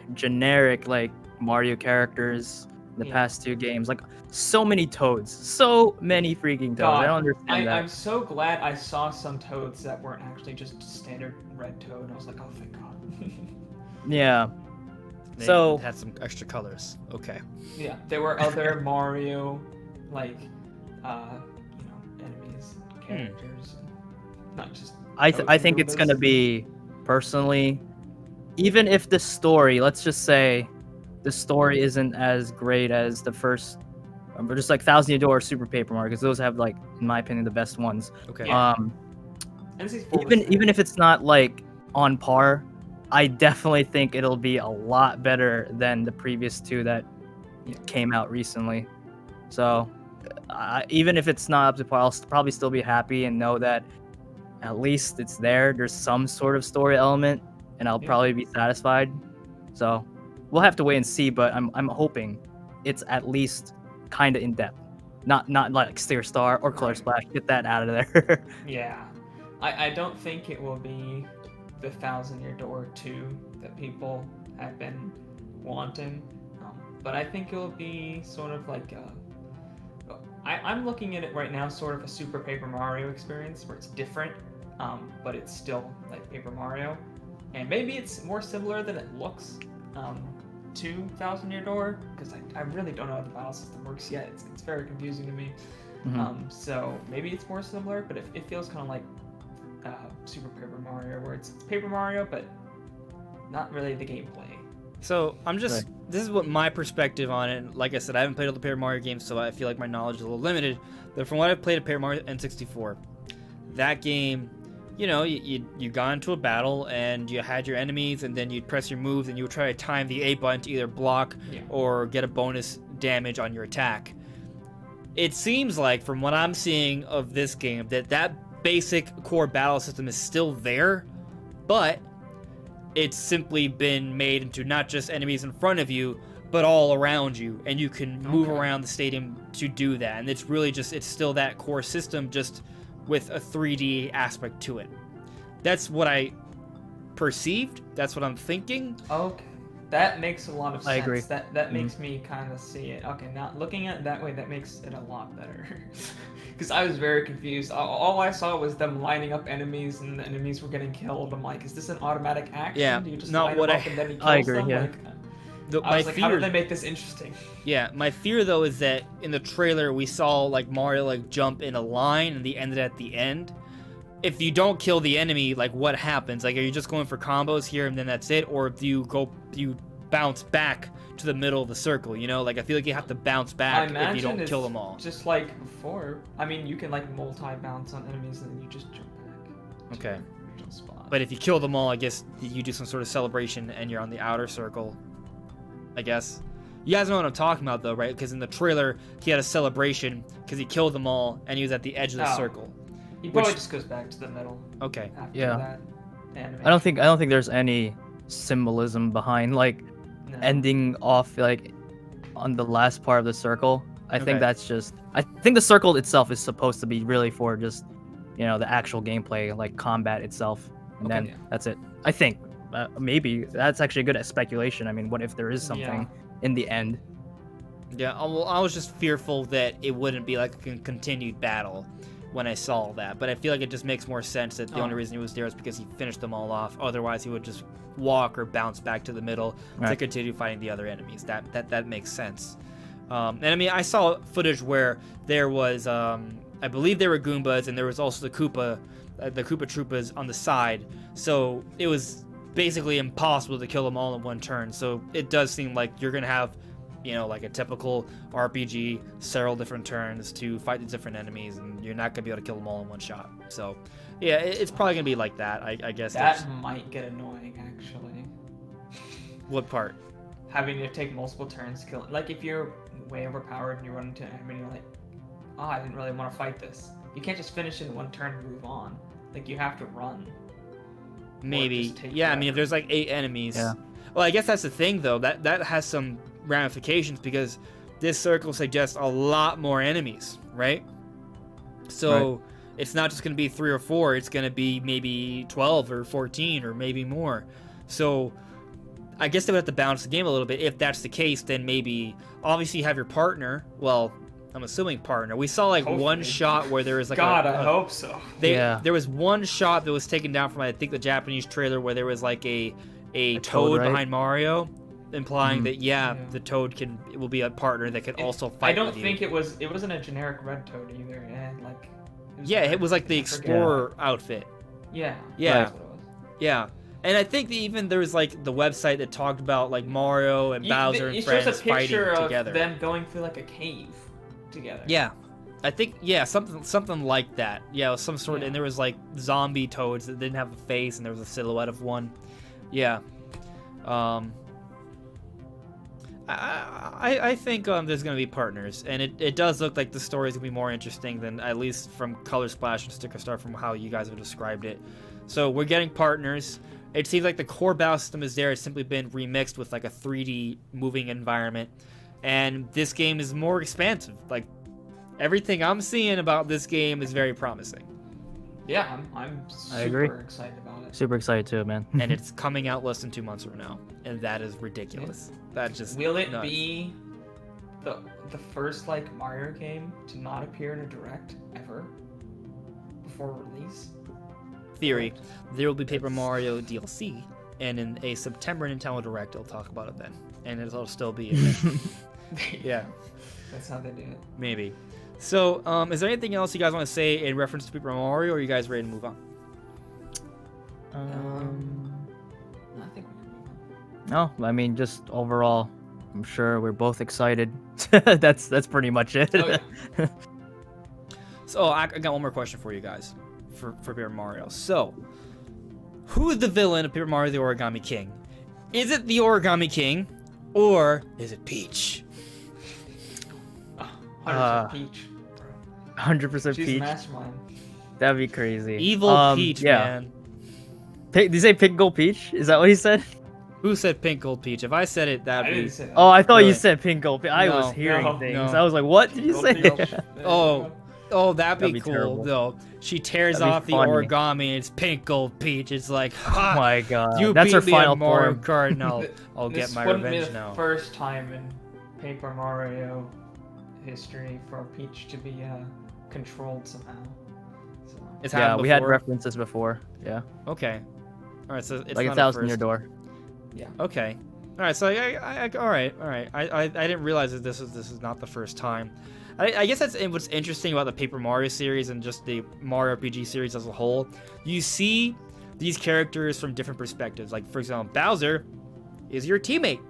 like Mario characters in the past 2 games. Like, so many Toads. So many freaking Toads. God, I don't understand that. I'm so glad I saw some Toads that weren't actually just standard red Toad. I was like, oh, thank God. Yeah. They So had some extra colors. Okay. Yeah, there were other Mario, like, enemies, characters, not just. I Toads think and it's gonna Goombas. be, personally, even if the story, let's just say, the story isn't as great as the first, but just like Thousand Year Door or Super Paper Mario, because those have, like, in my opinion, the best ones. Okay. Yeah. N64 was Even there. if it's not like on par, I definitely think it'll be a lot better than the previous 2 that came out recently. So even if it's not up to par, I'll probably still be happy and know that at least it's there. There's some sort of story element, and I'll probably be satisfied. So we'll have to wait and see, but I'm hoping it's at least kind of in depth, not like Sticker Star or Color Splash. Get that out of there. Yeah, I don't think it will be the Thousand Year Door 2 that people have been wanting, but I think it will be sort of like I'm looking at it right now, sort of a Super Paper Mario experience where it's different, but it's still like Paper Mario, and maybe it's more similar than it looks to Thousand Year Door, because I really don't know how the battle system works yet. It's very confusing to me. So maybe it's more similar, but it feels kind of like Super Paper Mario, where it's Paper Mario, but not really the gameplay. So I'm just, this is what my perspective on it. Like I said, I haven't played all the Paper Mario games, so I feel like my knowledge is a little limited. But from what I've played of Paper Mario N64, that game, you know, you got into a battle and you had your enemies, and then you'd press your moves and you would try to time the A button to either block or get a bonus damage on your attack. It seems like, from what I'm seeing of this game, that basic core battle system is still there, but it's simply been made into not just enemies in front of you, but all around you, and you can move around the stadium to do that. And it's really just, it's still that core system, just with a 3D aspect to it. That's what I perceived. That's what I'm thinking. Okay, that makes a lot of sense. I agree. That makes me kind of see it. Okay, now looking at it that way, that makes it a lot better. Because I was very confused. All I saw was them lining up enemies, and the enemies were getting killed. I'm like, is this an automatic action? Yeah, Do you just not line what them up and then he kills I agree, them? yeah. Like, I was like, how did they make this interesting? Yeah, my fear though is that in the trailer we saw like Mario like jump in a line and they ended at the end. If you don't kill the enemy, like what happens? Like, are you just going for combos here and then that's it, or do you bounce back to the middle of the circle? You know, like I feel like you have to bounce back if you don't kill them all. Just like before. I mean, you can like multi-bounce on enemies and then you just jump back. Okay. To the spot. But if you kill them all, I guess you do some sort of celebration and you're on the outer circle, I guess. You guys know what I'm talking about, though, right? Because in the trailer, he had a celebration because he killed them all and he was at the edge of the circle. He probably just goes back to the middle. Okay. After Yeah. that animation. I don't think there's any symbolism behind like ending off like on the last part of the circle. I think that's just, I think the circle itself is supposed to be really for just, you know, the actual gameplay, like combat itself, and then that's it. I think maybe that's actually a good speculation. I mean, what if there is something in the end? Yeah, I was just fearful that it wouldn't be like a continued battle when I saw that, but I feel like it just makes more sense that the only reason he was there is because he finished them all off. Otherwise, he would just walk or bounce back to the middle to continue fighting the other enemies. That makes sense. And I mean, I saw footage where there was, I believe there were Goombas, and there was also the Koopa Troopas on the side. So it was basically impossible to kill them all in one turn. So it does seem like you're gonna have, you know, like a typical RPG, several different turns to fight the different enemies, and you're not gonna be able to kill them all in one shot. So, yeah, it's probably gonna be like that. I guess that might get annoying, actually. What part? Having to take multiple turns to kill it. Like if you're way overpowered and you run into an enemy, and you're like, oh, I didn't really want to fight this. You can't just finish in one turn and move on. Like, you have to run. Maybe. Yeah, I mean, if there's like 8 enemies. Yeah. Well, I guess that's the thing, though. That has some ramifications because this circle suggests a lot more enemies, right? So it's not just going to be 3 or 4. It's going to be maybe 12 or 14 or maybe more. So I guess they would have to balance the game a little bit. If that's the case, then maybe obviously you have your partner. Well, I'm assuming partner. We saw like Hopefully. one shot where there was like I hope so. There was one shot that was taken down from I think the Japanese trailer where there was like a toad right? behind Mario, implying that the toad will be a partner that could also fight. I don't with think you. it wasn't a generic red toad either. It was like the explorer outfit. Yeah. Yeah. That's what it was. Yeah. And I think even there was like the website that talked about like Mario and Bowser and friends shows a picture fighting of together. them going through like a cave together. Yeah. I think something like that. Yeah, some sort and there was like zombie toads that didn't have a face and there was a silhouette of one. Yeah. I think there's going to be partners, and it does look like the story is going to be more interesting than, at least from Color Splash and Sticker Star, from how you guys have described it. So we're getting partners. It seems like the core battle system is there. It's simply been remixed with like a 3D moving environment, and this game is more expansive. Like, everything I'm seeing about this game is very promising. Yeah, I'm super excited about it. Super excited too, man. And it's coming out less than 2 months from now, and that is ridiculous. That just will it nuts. be the first like Mario game to not appear in a direct ever before release? Theory. There will be Paper Mario DLC, and in a September Nintendo Direct, they'll talk about it then, and it'll still be in it. Yeah, that's how they do it. Maybe. So, is there anything else you guys want to say in reference to Paper Mario, or are you guys ready to move on? I think we can move on. No, I mean, just overall, I'm sure we're both excited. That's pretty much it. Oh, yeah. So, I got one more question for you guys for Paper Mario. So, who is the villain of Paper Mario the Origami King? Is it the Origami King, or is it Peach? 100% Peach. 100% She's Peach. a mastermind. That'd be crazy. Evil Peach, man. Did you say Pink Gold Peach? Is that what he said? Who said Pink Gold Peach? If I said it, that'd be... Oh, I thought Really? you said Pink Gold Peach. I was hearing things. I was like, what did you say? That'd be cool. terrible. Though she tears That'd be off the funny. origami and it's Pink Gold Peach. It's like, Oh my god. you That's beat her me final at Mario form. Kart, and I'll get my wouldn't be revenge the now. first time in Paper Mario history for Peach to be controlled somehow. So. It's Yeah, happened we had before? references before. Yeah. Okay. All right, so it's Like not a thousand first. near door. Yeah. Okay. All right. So all right. I didn't realize that this is not the first time. I guess that's what's interesting about the Paper Mario series and just the Mario RPG series as a whole. You see these characters from different perspectives. Like, for example, Bowser is your teammate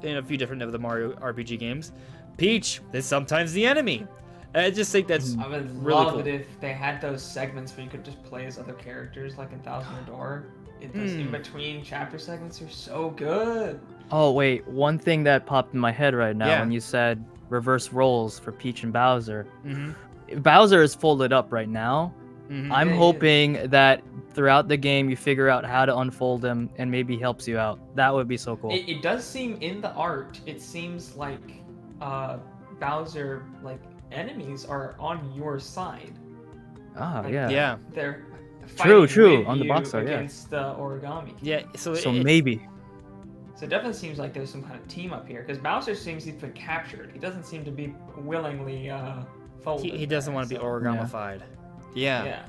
in a few different of the Mario RPG games. Peach is sometimes the enemy. And I just think that's I would really love cool. it if they had those segments where you could just play as other characters, like in Thousand Year Door. Those in between chapter segments are so good. Oh wait, one thing that popped in my head right now Yeah. when you said reverse roles for Peach and Bowser. Mm-hmm. Bowser is folded up right now. Mm-hmm. I'm Yeah, he hoping that throughout the game you figure out how to unfold him and maybe helps you out. That would be so cool. It does seem in the art. It seems like Bowser, like enemies, are on your side. Ah, Like, yeah. Yeah. They're True, fighting true, with on the you box art, yeah. against the Origami. Yeah. So Maybe. So it definitely seems like there's some kind of team up here, because Bowser seems to be captured. He doesn't seem to be willingly folded. he doesn't want to be origamified. Yeah.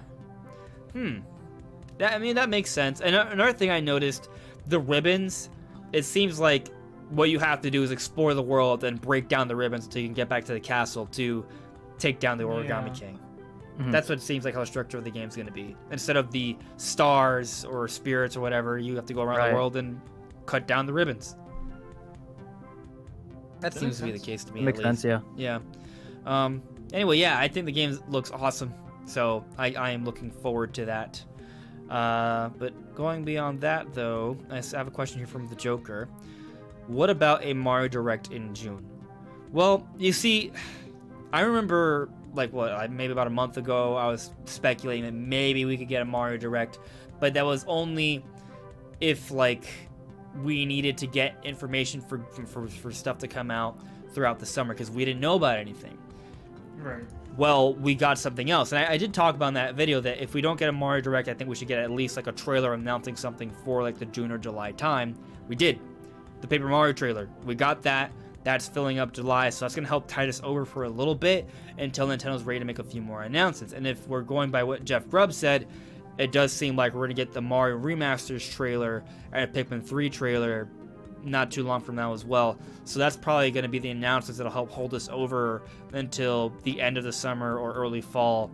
That makes sense. And another thing I noticed, the ribbons. It seems like what you have to do is explore the world and break down the ribbons until you can get back to the castle to take down the Origami King. Mhm. That's what it seems like how the structure of the game's going to be. Instead of the stars or spirits or whatever, you have to go around Right. the world and cut down the ribbons. That seems makes to be the sense. case to me. Makes at least. sense, yeah. Yeah. Anyway, yeah, I think the game looks awesome. So I am looking forward to that. But going beyond that, though, I have a question here from the Joker. What about a Mario Direct in June? Well, you see, I remember maybe about a month ago, I was speculating that maybe we could get a Mario Direct, but that was only if like we needed to get information for stuff to come out throughout the summer because we didn't know about anything. Right. Well, we got something else, and I did talk about in that video that if we don't get a Mario Direct, I think we should get at least like a trailer announcing something for like the June or July time. We did. The Paper Mario trailer. We got that. That's filling up July, so that's going to help tide us over for a little bit until Nintendo's ready to make a few more announcements. And if we're going by what Jeff Grubb said, it does seem like we're going to get the Mario Remasters trailer and a Pikmin 3 trailer not too long from now as well. So that's probably going to be the announcements that'll help hold us over until the end of the summer or early fall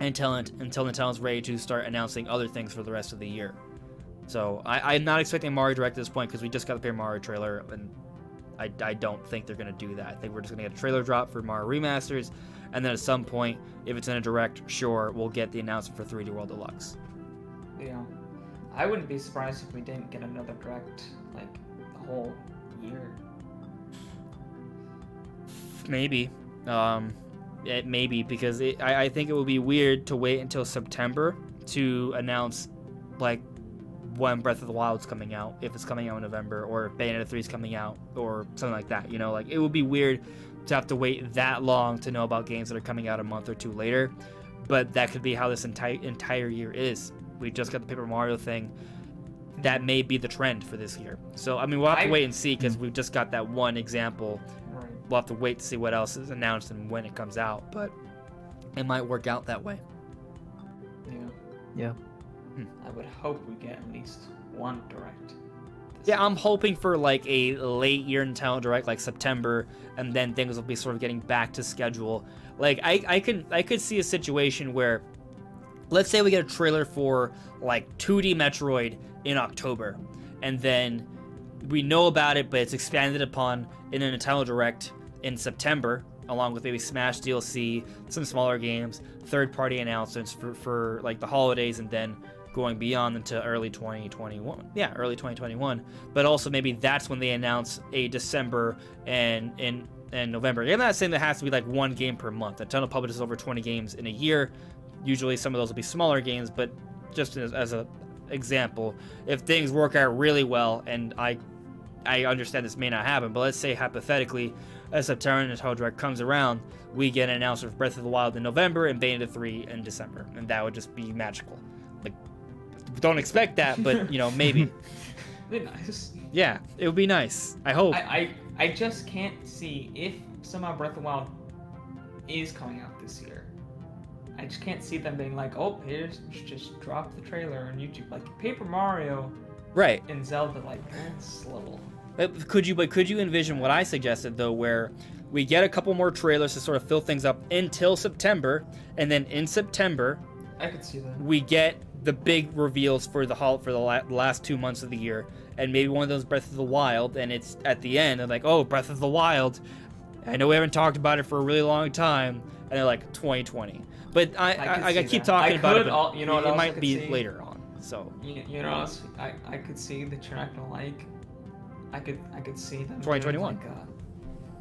until Nintendo's ready to start announcing other things for the rest of the year. So I'm not expecting Mario Direct at this point because we just got the Paper Mario trailer, and I don't think they're going to do that. I think we're just going to get a trailer drop for Mario Remasters, and then at some point, if it's in a Direct, sure, we'll get the announcement for 3D World Deluxe. Yeah. I wouldn't be surprised if we didn't get another Direct, like, the whole year. Maybe. Maybe, because I think it would be weird to wait until September to announce, like, when Breath of the Wild's coming out, if it's coming out in November, or if Bayonetta 3 is coming out, or something like that. You know, like, it would be weird to have to wait that long to know about games that are coming out a month or two later. But that could be how this entire year is. We just got the Paper Mario thing. That may be the trend for this year. So, I mean, we'll have to wait and see because we've just got that one example. Right. We'll have to wait to see what else is announced and when it comes out. But it might work out that way. Yeah. I would hope we get at least one Direct. Yeah, I'm hoping for like a late year Nintendo Direct, like September, and then things will be sort of getting back to schedule. Like I could see a situation where, let's say we get a trailer for like 2D Metroid in October, and then we know about it, but it's expanded upon in a Nintendo Direct in September, along with maybe Smash DLC, some smaller games, third-party announcements for like the holidays, and then going beyond into early 2021. Yeah, early 2021. But also maybe that's when they announce a December and November. I'm not saying there has to be like one game per month. Nintendo publishes over 20 games in a year. Usually some of those will be smaller games, but just as a example, if things work out really well, and I understand this may not happen, but let's say hypothetically, as September Nintendo Direct comes around, we get an announcement for Breath of the Wild in November and Bayonetta 3 in December, and that would just be magical. Like, don't expect that, but, you know, maybe. It'd be nice. Yeah, it would be nice. I hope. I just can't see if somehow Breath of the Wild is coming out this year. I just can't see them being like, oh, here's just drop the trailer on YouTube. Like Paper Mario right. and Zelda, like, that's a little... Could you envision what I suggested, though, where we get a couple more trailers to sort of fill things up until September, and then in September, I could see that. we get the big reveals for the last 2 months of the year, and maybe one of those Breath of the Wild, and it's at the end, and like, oh, Breath of the Wild, I know we haven't talked about it for a really long time, and they're like 2020. But I keep talking about it, but you know what it else I might could be see? later on. So you know what else I could see that you're not gonna like. I could see them 2021. doing,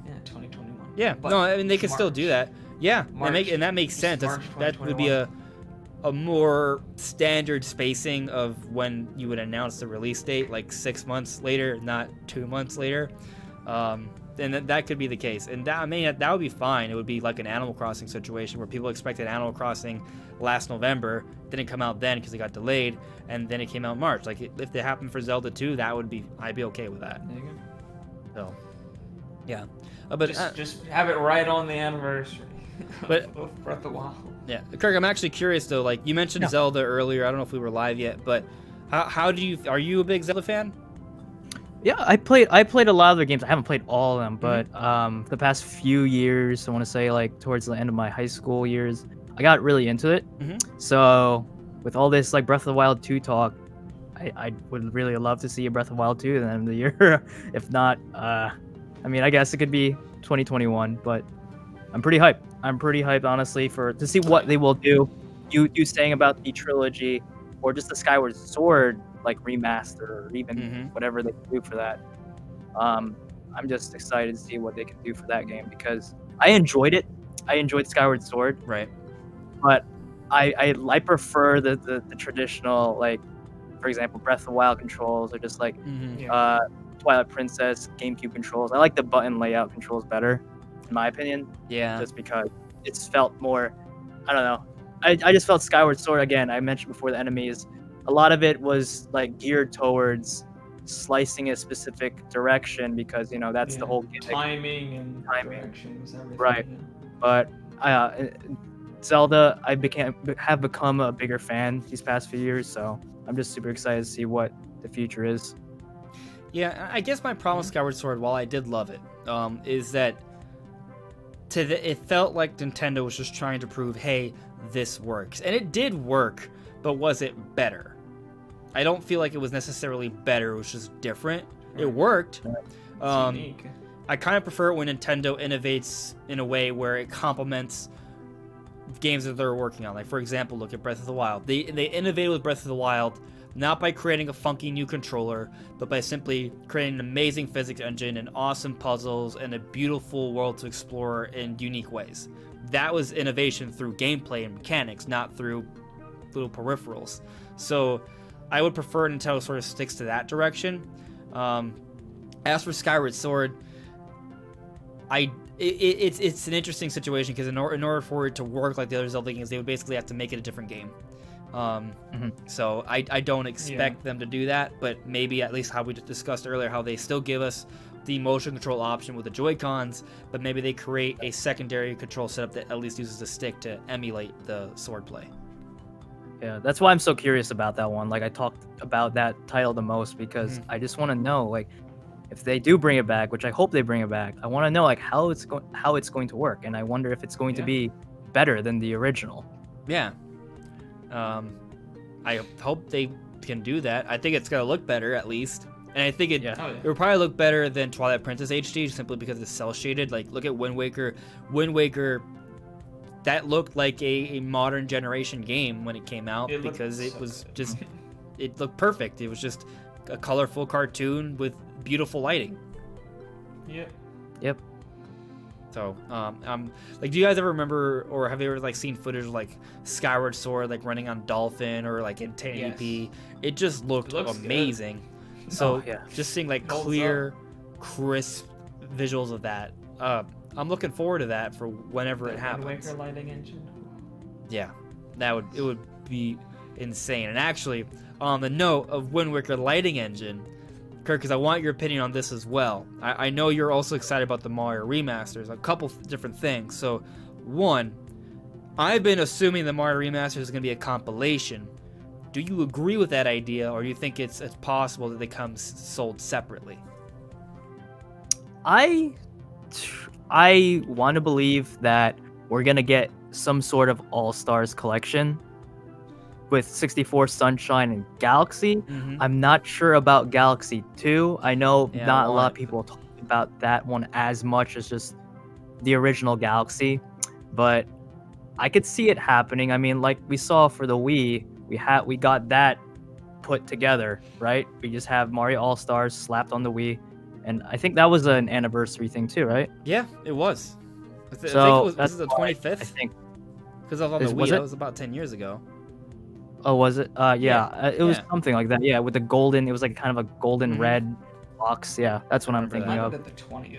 like, 2021. yeah, But no, I mean they could still March. do that. Yeah, March. that makes Just sense. March That would be 2021. a more standard spacing of when you would announce the release date, like 6 months later, not 2 months later. And that could be the case, and that would be fine. It would be like an Animal Crossing situation where people expected Animal Crossing last November, didn't come out then because it got delayed, and then it came out in March. Like if it happened for Zelda 2, I'd be okay with that. There you go. So, yeah, but Just have it right on the anniversary. But- of Breath of the Wild. yeah, Kirk, I'm actually curious though. Like you mentioned Yeah. Zelda earlier. I don't know if we were live yet, but are you a big Zelda fan? Yeah, I played a lot of their games. I haven't played all of them, but the past few years, I want to say like towards the end of my high school years, I got really into it. So with all this like Breath of the Wild 2 talk, I would really love to see a Breath of the Wild 2 at the end of the year. If not, I mean, I guess it could be 2021, but I'm pretty hyped. I'm pretty hyped, honestly, to see what they will do. You saying about the trilogy, or just the Skyward Sword like remaster, or even whatever they can do for that. I'm just excited to see what they can do for that game because I enjoyed it. I enjoyed Skyward Sword, Right. but I prefer the traditional, like, for example, Breath of the Wild controls, or just like Yeah. Twilight Princess GameCube controls. I like the button layout controls better, in my opinion, Yeah. just because it's felt more. I don't know. I just felt Skyward Sword, again, I mentioned before, the enemies, a lot of it was like geared towards slicing a specific direction, because that's the whole gimmick. Timing and Timing. directions, everything. Right. Yeah. But Zelda, have become a bigger fan these past few years, so I'm just super excited to see what the future is. Yeah, I guess my problem with Skyward Sword, while I did love it, is that it felt like Nintendo was just trying to prove, hey, this works. And it did work, but was it better? I don't feel like it was necessarily better, it was just different. It worked. It's unique. I kind of prefer it when Nintendo innovates in a way where it complements games that they're working on. Like, for example, look at Breath of the Wild. They innovated with Breath of the Wild, not by creating a funky new controller, but by simply creating an amazing physics engine and awesome puzzles and a beautiful world to explore in unique ways. That was innovation through gameplay and mechanics, not through little peripherals. So I would prefer Nintendo sort of sticks to that direction. As for Skyward Sword, it's an interesting situation, because in order for it to work like the other Zelda games, they would basically have to make it a different game. So I don't expect them to do that, but maybe, at least how we discussed earlier, how they still give us the motion control option with the Joy-Cons, but maybe they create a secondary control setup that at least uses the stick to emulate the swordplay. Yeah, that's why I'm so curious about that one. Like, I talked about that title the most, because I just want to know, like, if they do bring it back, which I hope they bring it back, I want to know, like, how it's going to work, and I wonder if it's going to be better than the original. Yeah. I hope they can do that. I think it's gonna look better, at least, and I think it will probably look better than Twilight Princess HD, simply because it's cell shaded. Like, look at Wind Waker. Wind Waker, that looked like a modern generation game when it came out, because it was just it looked perfect. It was just a colorful cartoon with beautiful lighting. Yep. So, like, do you guys ever remember, or have you ever, like, seen footage of, like, Skyward Sword, like, running on Dolphin, or, like, in 1080p? It just looked amazing. Good. So, just seeing, like, clear, crisp visuals of that, I'm looking forward to that for whenever it happens. Wind Waker lighting engine. Yeah, it would be insane. And actually, on the note of Wind Waker lighting engine, Kirk, because I want your opinion on this as well. I know you're also excited about the Mario remasters, a couple different things. So, one, I've been assuming the Mario remasters is going to be a compilation. Do you agree with that idea, or do you think it's possible that they come sold separately? I want to believe that we're going to get some sort of All-Stars collection with 64 Sunshine and Galaxy. I'm not sure about Galaxy 2. I know not a lot of people talk about that one as much as just the original Galaxy, but I could see it happening. I mean, like we saw for the Wii, we got that put together, right? We just have Mario All-Stars slapped on the Wii, and I think that was an anniversary thing too, right? Yeah, it was. I think this is the 25th. I think, because I was on the Wii. That was about 10 years ago. Oh, was it? It was something like that. Yeah, with the golden, it was like kind of a golden red box. Yeah, that's what I'm thinking of.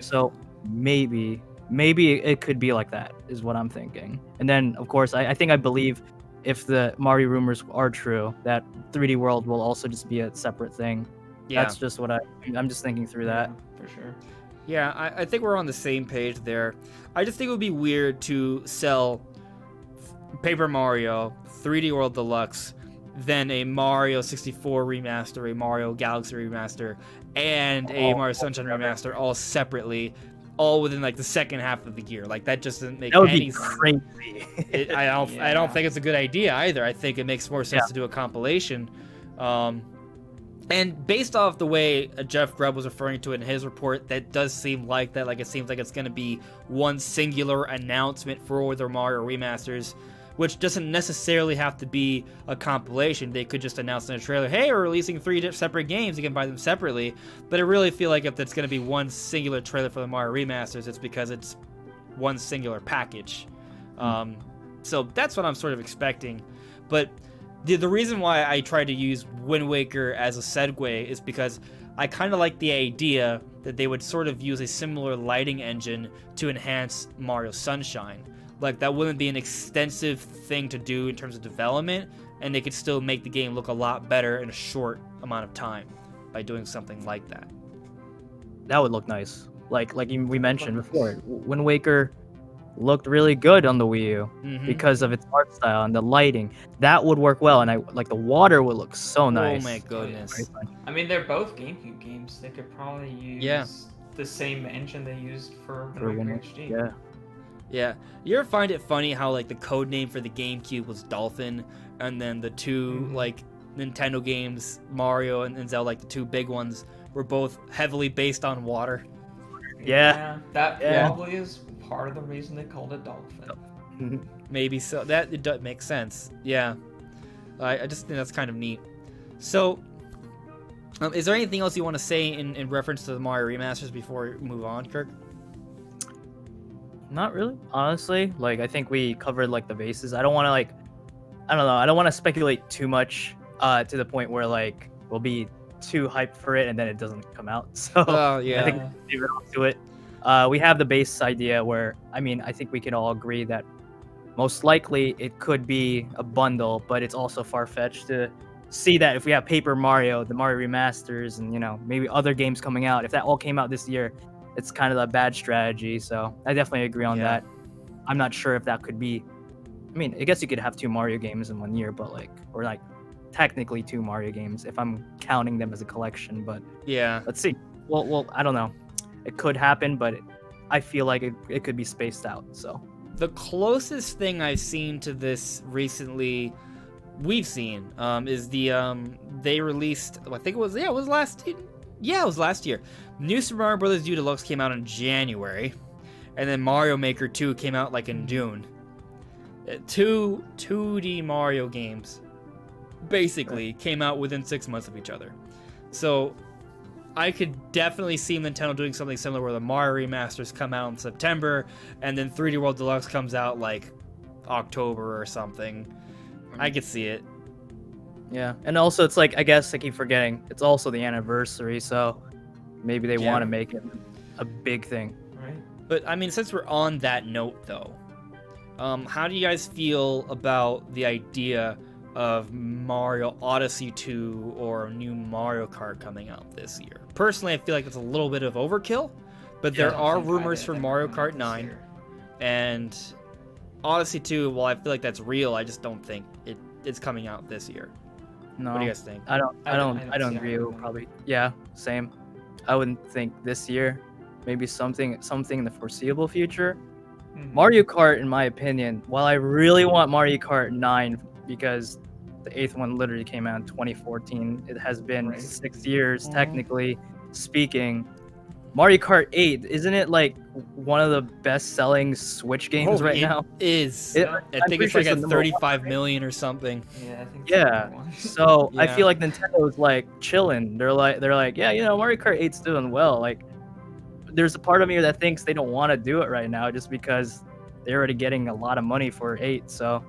So maybe it could be like that, is what I'm thinking. And then, of course, I believe if the Mario rumors are true, that 3D World will also just be a separate thing. Yeah. That's just what I'm just thinking through that. For sure. Yeah, I think we're on the same page there. I just think it would be weird to sell Paper Mario 3D World Deluxe, then a Mario 64 remaster, a Mario Galaxy remaster, and a Mario Sunshine remaster all separately, all within like the second half of the year. Like, that just doesn't make any sense. That would be crazy. I don't think it's a good idea either. I think it makes more sense to do a compilation. And based off the way Jeff Grubb was referring to it in his report, that does seem like that. Like, it seems like it's going to be one singular announcement for the Mario remasters, which doesn't necessarily have to be a compilation. They could just announce in a trailer, hey, we're releasing 3 separate games. You can buy them separately. But I really feel like if it's going to be one singular trailer for the Mario remasters, it's because it's one singular package. So that's what I'm sort of expecting. But the reason why I tried to use Wind Waker as a segue is because I kind of like the idea that they would sort of use a similar lighting engine to enhance Mario Sunshine. Like, that wouldn't be an extensive thing to do in terms of development, and they could still make the game look a lot better in a short amount of time by doing something like that. That would look nice. Like we mentioned before, Wind Waker looked really good on the Wii U because of its art style and the lighting. That would work well, and the water would look so nice. Oh my goodness. I mean, they're both GameCube games. They could probably use the same engine they used for Wind Waker HD. Yeah. Yeah. You ever find it funny how, like, the code name for the GameCube was Dolphin, and then the two, like, Nintendo games, Mario and Zelda, like, the two big ones, were both heavily based on water? Yeah. That probably is part of the reason they called it Dolphin. Maybe so. It does make sense. Yeah. I just think that's kind of neat. So, is there anything else you want to say in reference to the Mario remasters before we move on, Kirk? Not really, honestly. Like, I think we covered like the bases. I don't want to I don't want to speculate too much to the point where like we'll be too hyped for it and then it doesn't come out. So I think we'll leave it on to it. We have the base idea where, I mean, I think we can all agree that most likely it could be a bundle, but it's also far-fetched to see that if we have Paper Mario, the Mario remasters, and, you know, maybe other games coming out, if that all came out this year, it's kind of a bad strategy. So I definitely agree on that. I'm not sure if that could be, I mean, I guess you could have 2 Mario games in 1 year, but or technically 2 Mario games if I'm counting them as a collection, but let's see. Well, I don't know. It could happen, but I feel like it could be spaced out. So the closest thing I've seen to this recently, is they released, I think it was last year. New Super Mario Bros. U Deluxe came out in January, and then Mario Maker 2 came out in June. 2 2D Mario games basically came out within 6 months of each other. So I could definitely see Nintendo doing something similar where the Mario remasters come out in September and then 3D World Deluxe comes out October or something. I could see it. Yeah, and also it's I guess I keep forgetting, it's also the anniversary, so maybe they want to make it a big thing. Right. But I mean, since we're on that note though, how do you guys feel about the idea of Mario Odyssey 2 or a new Mario Kart coming out this year? Personally, I feel like it's a little bit of overkill, but there are rumors for Mario Kart 9 and Odyssey 2. Well, I feel like that's real. I just don't think it's coming out this year. No, what do you guys think? I don't agree. Probably, same. I wouldn't think this year. Maybe something in the foreseeable future. Mario Kart, in my opinion, while I really want Mario Kart 9 because the 8th one literally came out in 2014, it has been 6 years technically speaking. Mario Kart 8, isn't it one of the best-selling Switch games right now? It is. I think it's at 35 million or something. Yeah, I think so I feel like Nintendo's chilling. They're like, yeah, Mario Kart 8's doing well. There's a part of me that thinks they don't want to do it right now just because they're already getting a lot of money for 8. So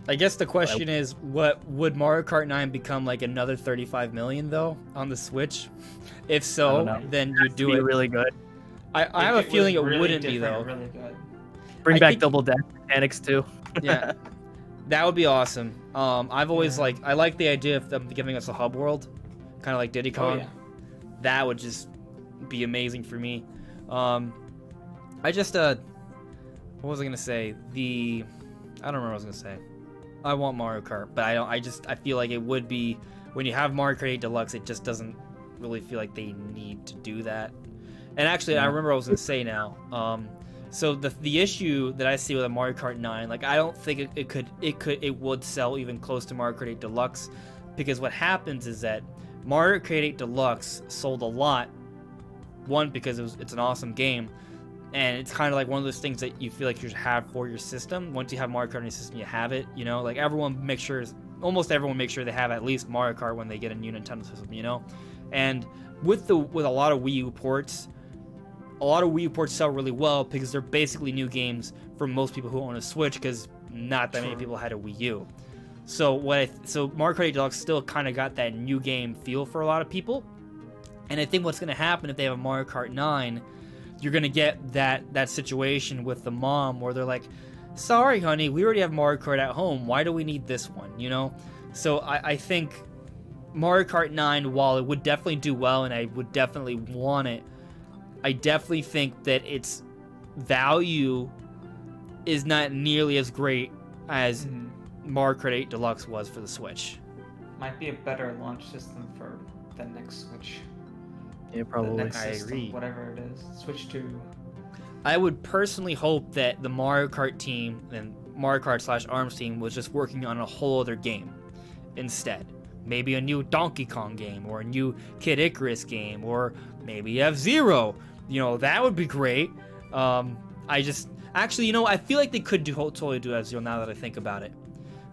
I guess the question is, what would Mario Kart 9 become another 35 million though on the Switch? If so, then you do it really good. I have a feeling it wouldn't be though. Really good. Bring back double dash mechanics too. Yeah, that would be awesome. I've always I like the idea of them giving us a hub world, kind of like Diddy Kong. That would just be amazing for me. I just what was I gonna say? I don't remember what I was gonna say. I want Mario Kart, but I feel like it would be, when you have Mario Kart 8 Deluxe, it just doesn't really feel like they need to do that. And actually, I remember what I was gonna say now. So the issue that I see with a Mario Kart 9, I don't think it would sell even close to Mario Kart 8 Deluxe, because what happens is that Mario Kart 8 Deluxe sold a lot. One, because it's an awesome game, and it's kind of one of those things that you feel like you should have for your system. Once you have Mario Kart on your system, you have it. Almost everyone makes sure they have at least Mario Kart when they get a new Nintendo system. And with a lot of Wii U ports, a lot of Wii ports sell really well because they're basically new games for most people who own a Switch, because not that many people had a Wii U. So Mario Kart 8 Deluxe still kind of got that new game feel for a lot of people. And I think what's going to happen if they have a Mario Kart 9, you're going to get that situation with the mom where they're like, sorry, honey, we already have Mario Kart at home. Why do we need this one, you know? So I think Mario Kart 9, while it would definitely do well and I would definitely want it, I definitely think that its value is not nearly as great as Mario Kart 8 Deluxe was for the Switch. Might be a better launch system for the next Switch. Yeah, probably. The next I system, agree. whatever it is. Switch 2. I would personally hope that the Mario Kart team and Mario Kart / ARMS team was just working on a whole other game instead. Maybe a new Donkey Kong game, or a new Kid Icarus game, or maybe F-Zero. You know, that would be great. Actually, you know, I feel like they could totally do F-Zero now that I think about it.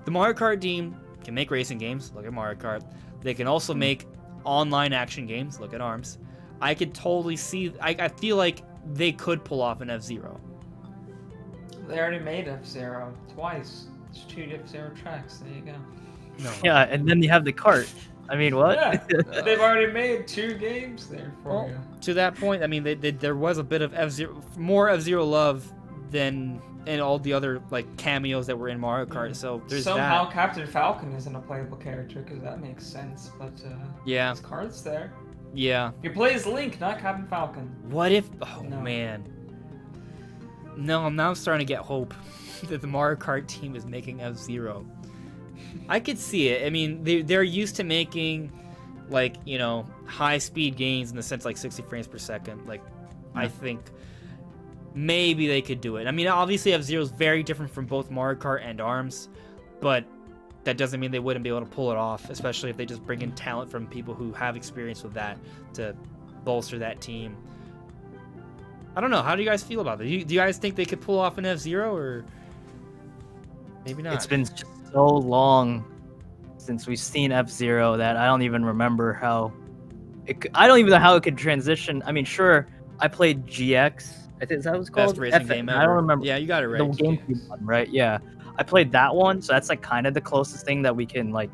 The Mario Kart team can make racing games. Look at Mario Kart. They can also make online action games. Look at ARMS. I could totally see. I feel like they could pull off an F-Zero. They already made F-Zero twice. It's 2 F-Zero tracks. There you go. No. Yeah, and then you have the cart. I mean, what? Yeah, they've already made 2 games there for you. To that point, I mean, there was a bit of more F-Zero love than in all the other like cameos that were in Mario Kart. So there's Somehow that. Captain Falcon isn't a playable character, because that makes sense. But Yeah. his card's there. Yeah. You play as Link, not Captain Falcon. What if? Oh No. man. No, I'm starting to get hope that the Mario Kart team is making F-Zero. I could see it. I mean, they're used to making, like, you know, high-speed games in the sense like 60 frames per second. Like, I think maybe they could do it. I mean, obviously F-Zero is very different from both Mario Kart and ARMS, but that doesn't mean they wouldn't be able to pull it off, especially if they just bring in talent from people who have experience with that to bolster that team. I don't know. How do you guys feel about it? Do you guys think they could pull off an F-Zero, or maybe not? It's been so long since we've seen F-Zero that I don't even remember how. I don't even know how it could transition. I mean, sure, I played GX. I think is that what it's called? Best racing game ever. I don't remember. Yeah, you got it right. The GameCube one, right? Yeah, I played that one, so that's like kind of the closest thing that we can like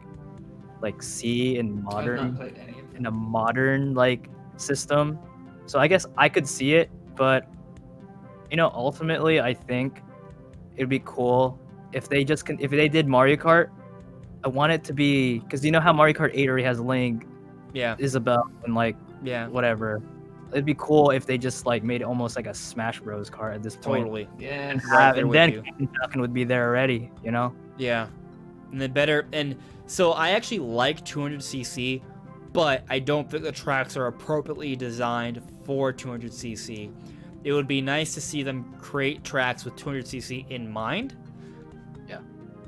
see in I've not modern played any of them. in a modern like system. So I guess I could see it, but you know, ultimately, I think it'd be cool if they just if they did Mario Kart. I want it to be, because you know how Mario Kart 8 already has Link, Yeah. Isabelle, and like Yeah. whatever. It'd be cool if they just like made it almost like a Smash Bros. Kart at this point. Totally. Yeah. And, Right there and with then you. Captain Falcon would be there already, you know? Yeah. And then better. And so I actually like 200cc, but I don't think the tracks are appropriately designed for 200cc. It would be nice to see them create tracks with 200cc in mind. Yeah.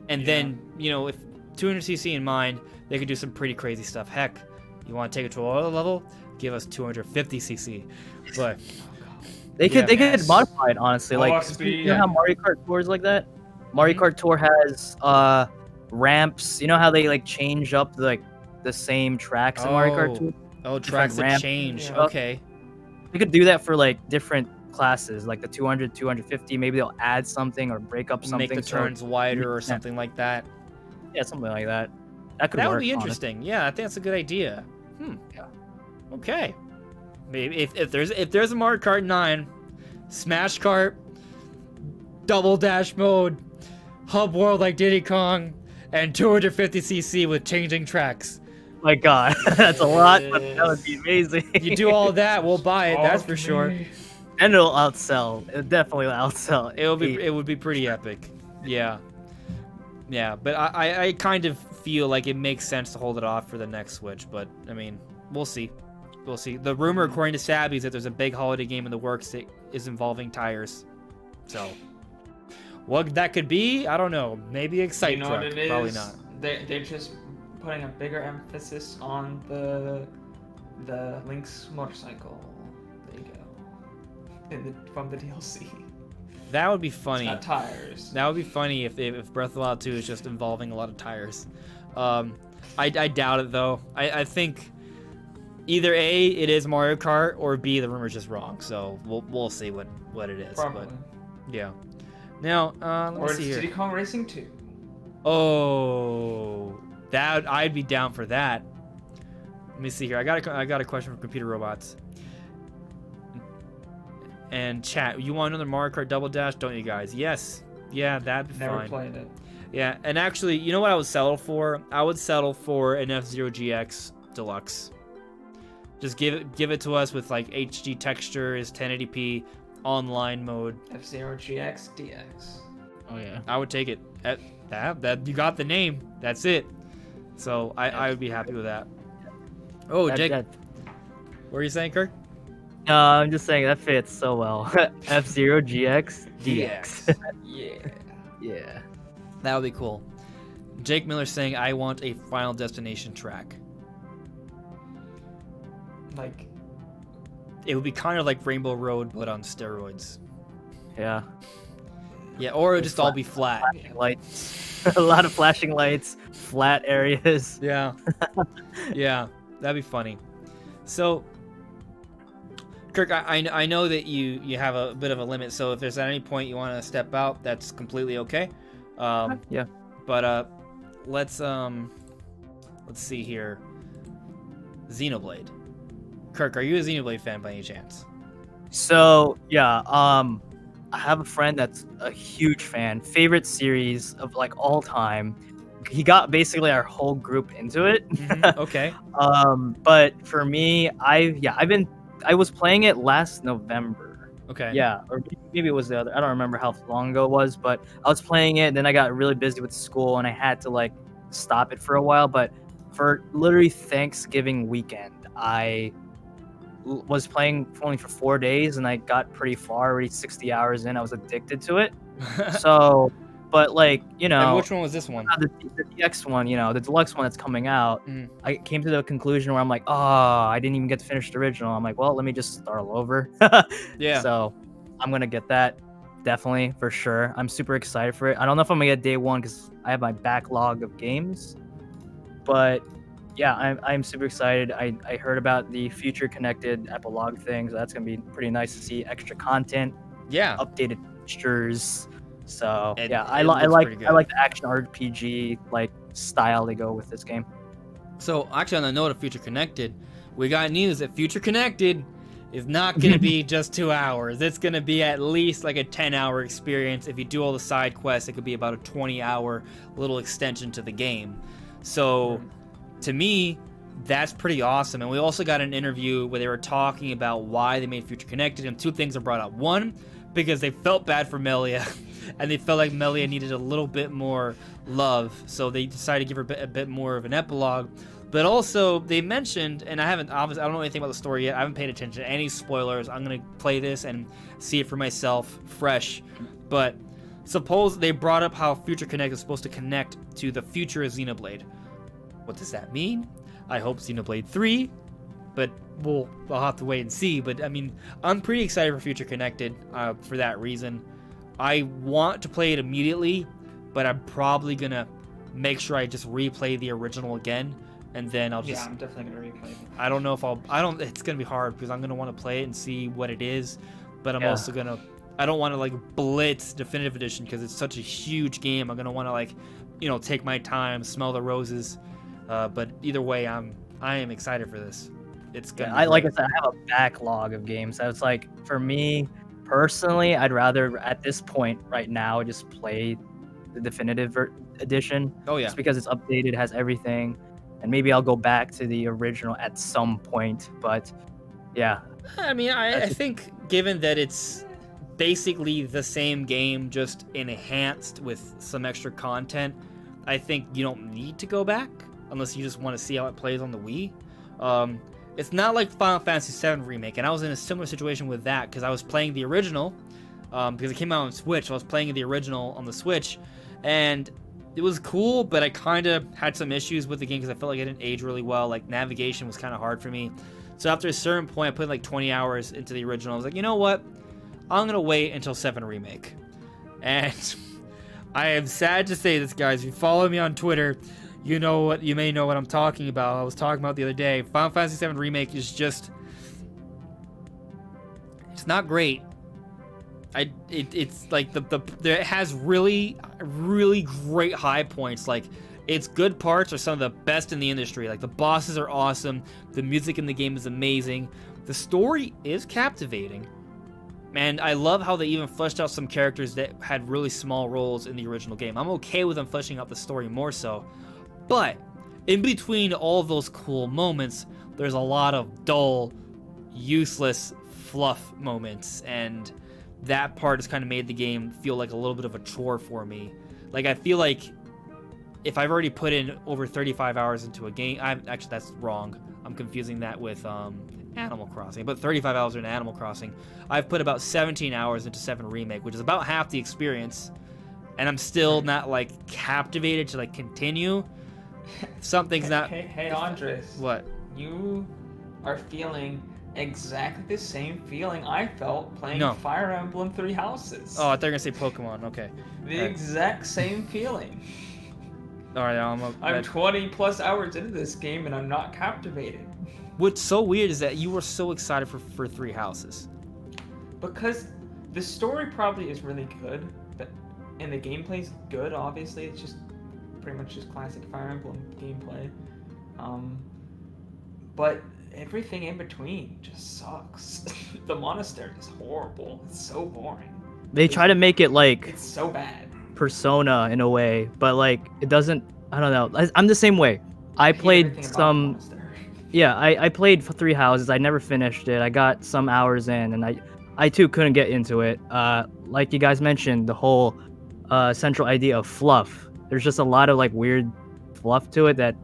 And then, you know, if 200cc in mind, they could do some pretty crazy stuff. Heck, you want to take it to another level? Give us 250cc. But They could yes. modify it, honestly. Like, speed. you know how Mario Kart Tour is like that? Mario Kart Tour has ramps. You know how they like change up the same tracks in Mario Kart Tour? oh, tracks that ramp. change. Yeah. Okay. They could do that for like different classes, like the 200, 250. Maybe they'll add something or break up something. Make the so- turns wider or Yeah. something like that. Yeah, something like that. That could That work, would be honestly. interesting. Yeah, I think that's a good idea. Yeah. Okay. Maybe if there's a Mario Kart 9, Smash Kart, Double Dash mode, Hub World like Diddy Kong, and 250cc with changing tracks. My God, that's a lot, but that would be amazing. You do all that, we'll buy it. That's for sure. And it'll outsell. It'll definitely outsell. It would be pretty epic. Yeah. Yeah, but I kind of feel like it makes sense to hold it off for the next Switch, but I mean, we'll see. We'll see. The rumor, according to Sabby, is that there's a big holiday game in the works that is involving tires. So, what that could be, I don't know. Maybe Excite You know Truck. what it is? Probably not. They're just putting a bigger emphasis on the Link's motorcycle. There you go. From the DLC. That would be funny. It's got tires. That would be funny if Breath of the Wild 2 is just involving a lot of tires. I doubt it though. I think either A, it is Mario Kart, or B, the rumor's just wrong. So we'll see what it is. Probably. But yeah. Now, let me Or see here. Diddy Kong Racing 2. Oh, that I'd be down for that. Let me see here. I got a question from Computer Robots. And chat, you want another Mario Kart Double Dash, don't you guys? Yes. Yeah, that'd be Never fine. played it. Yeah, and actually, you know what I would settle for? I would settle for an F-Zero GX Deluxe. Just give it to us with like HD textures, 1080p, online mode. F-Zero GX DX. Oh yeah. I would take it. That you got the name. That's it. So I would be happy with that. Oh, Jake, what were you saying, Kirk? No, I'm just saying that fits so well. F-Zero GX DX. Yeah. Yeah. That would be cool. Jake Miller saying, I want a Final Destination track. Like, It would be kind of like Rainbow Road, but on steroids. Yeah. Yeah, or it would just all be flat. Flashing lights. A lot of flashing lights, flat areas. Yeah. Yeah, that'd be funny. So, Kirk, I know that you have a bit of a limit, so if there's at any point you want to step out, that's completely okay. Yeah. But let's see here. Xenoblade. Kirk, are you a Xenoblade fan by any chance? So yeah, I have a friend that's a huge fan. Favorite series of like all time. He got basically our whole group into it. Mm-hmm. Okay. But for me, I was playing it last November. Okay. Yeah, or maybe it was the other. I don't remember how long ago it was, but I was playing it. And then I got really busy with school, and I had to like stop it for a while. But for literally Thanksgiving weekend, I was playing only for 4 days, and I got pretty far, already 60 hours in. I was addicted to it. So, but like, you know, And which one was this one? the DX one, you know, the deluxe one that's coming out, Mhm. I came to the conclusion where I'm like, oh, I didn't even get to finish the original. I'm like, well, let me just start all over. Yeah. So I'm going to get that. Definitely, for sure. I'm super excited for it. I don't know if I'm going to get day one because I have my backlog of games. But yeah, I'm super excited. I heard about the future connected epilogue thing. So that's going to be pretty nice to see extra content, Yeah. updated textures. So It- yeah, it I looks like pretty I like the action RPG like style they go with this game. So, actually, on the note of Future Connected, we got news that Future Connected is not going to be just 2 hours. It's going to be at least like a 10-hour experience. If you do all the side quests, it could be about a 20-hour little extension to the game. So, to me, that's pretty awesome. And we also got an interview where they were talking about why they made Future Connected, and two things are brought up. One, because they felt bad for Melia, and they felt like Melia needed a little bit more love, so they decided to give her a bit more of an epilogue. But also, they mentioned, and I don't know anything about the story yet. I haven't paid attention to any spoilers. I'm gonna play this and see it for myself, fresh. But suppose they brought up how Future Connect is supposed to connect to the future of Xenoblade. What does that mean? I hope Xenoblade 3, but I'll have to wait and see. But I mean, I'm pretty excited for Future Connected for that reason. I want to play it immediately, but I'm probably gonna make sure I just replay the original again, and then I'll just. Yeah, I'm definitely gonna replay it. I don't know if it's gonna be hard because I'm gonna want to play it and see what it is, but I'm also gonna. I don't want to like blitz Definitive Edition because it's such a huge game. I'm gonna want to like, take my time, smell the roses. But either way, I am excited for this. It's gonna. Yeah, like I said, I have a backlog of games. So it's like for me personally, I'd rather at this point right now just play the Definitive Edition. Oh yeah. Just because it's updated, has everything, and maybe I'll go back to the original at some point. But yeah. I mean, I think given that it's basically the same game, just enhanced with some extra content, I think you don't need to go back unless you just want to see how it plays on the Wii. It's not like Final Fantasy VII Remake, and I was in a similar situation with that because I was playing the original because it came out on Switch. So I was playing the original on the Switch, and it was cool, but I kind of had some issues with the game because I felt like it didn't age really well. Like, navigation was kind of hard for me. So after a certain point, I put like 20 hours into the original. I was like, you know what? I'm going to wait until 7 Remake. And I am sad to say this, guys. If you follow me on Twitter, you know what, you may know what I'm talking about. I was talking about the other day. Final Fantasy VII Remake is just, it's not great. It's like it has really great high points. Like, its good parts are some of the best in the industry. Like, the bosses are awesome, the music in the game is amazing, the story is captivating, and I love how they even fleshed out some characters that had really small roles in the original game. I'm okay with them fleshing out the story more so, but in between all of those cool moments, there's a lot of dull, useless fluff moments, and that part has kind of made the game feel like a little bit of a chore for me. Like, I feel like if I've already put in over 35 hours into a game, actually, that's wrong. I'm confusing that with Animal Crossing. But 35 hours in Animal Crossing, I've put about 17 hours into 7 Remake, which is about half the experience, and I'm still not, like, captivated to, like, continue. Something's not... Hey, Andres. What? You are feeling exactly the same feeling I felt playing Fire Emblem Three Houses. Oh, I thought you were going to say Pokemon. Okay. The exact same feeling. All right, I'm 20 plus hours into this game and I'm not captivated. What's so weird is that you were so excited for Three Houses. Because the story probably is really good, but and the gameplay's good, obviously. It's just pretty much just classic Fire Emblem gameplay. But everything in between just sucks. The monastery is horrible. It's so boring. They try to make it like it's so bad. Persona in a way, but like it doesn't. I don't know. I'm the same way. I played some. Yeah, I played for Three Houses. I never finished it. I got some hours in, and I too couldn't get into it. Like you guys mentioned, the whole central idea of fluff. There's just a lot of like weird fluff to it that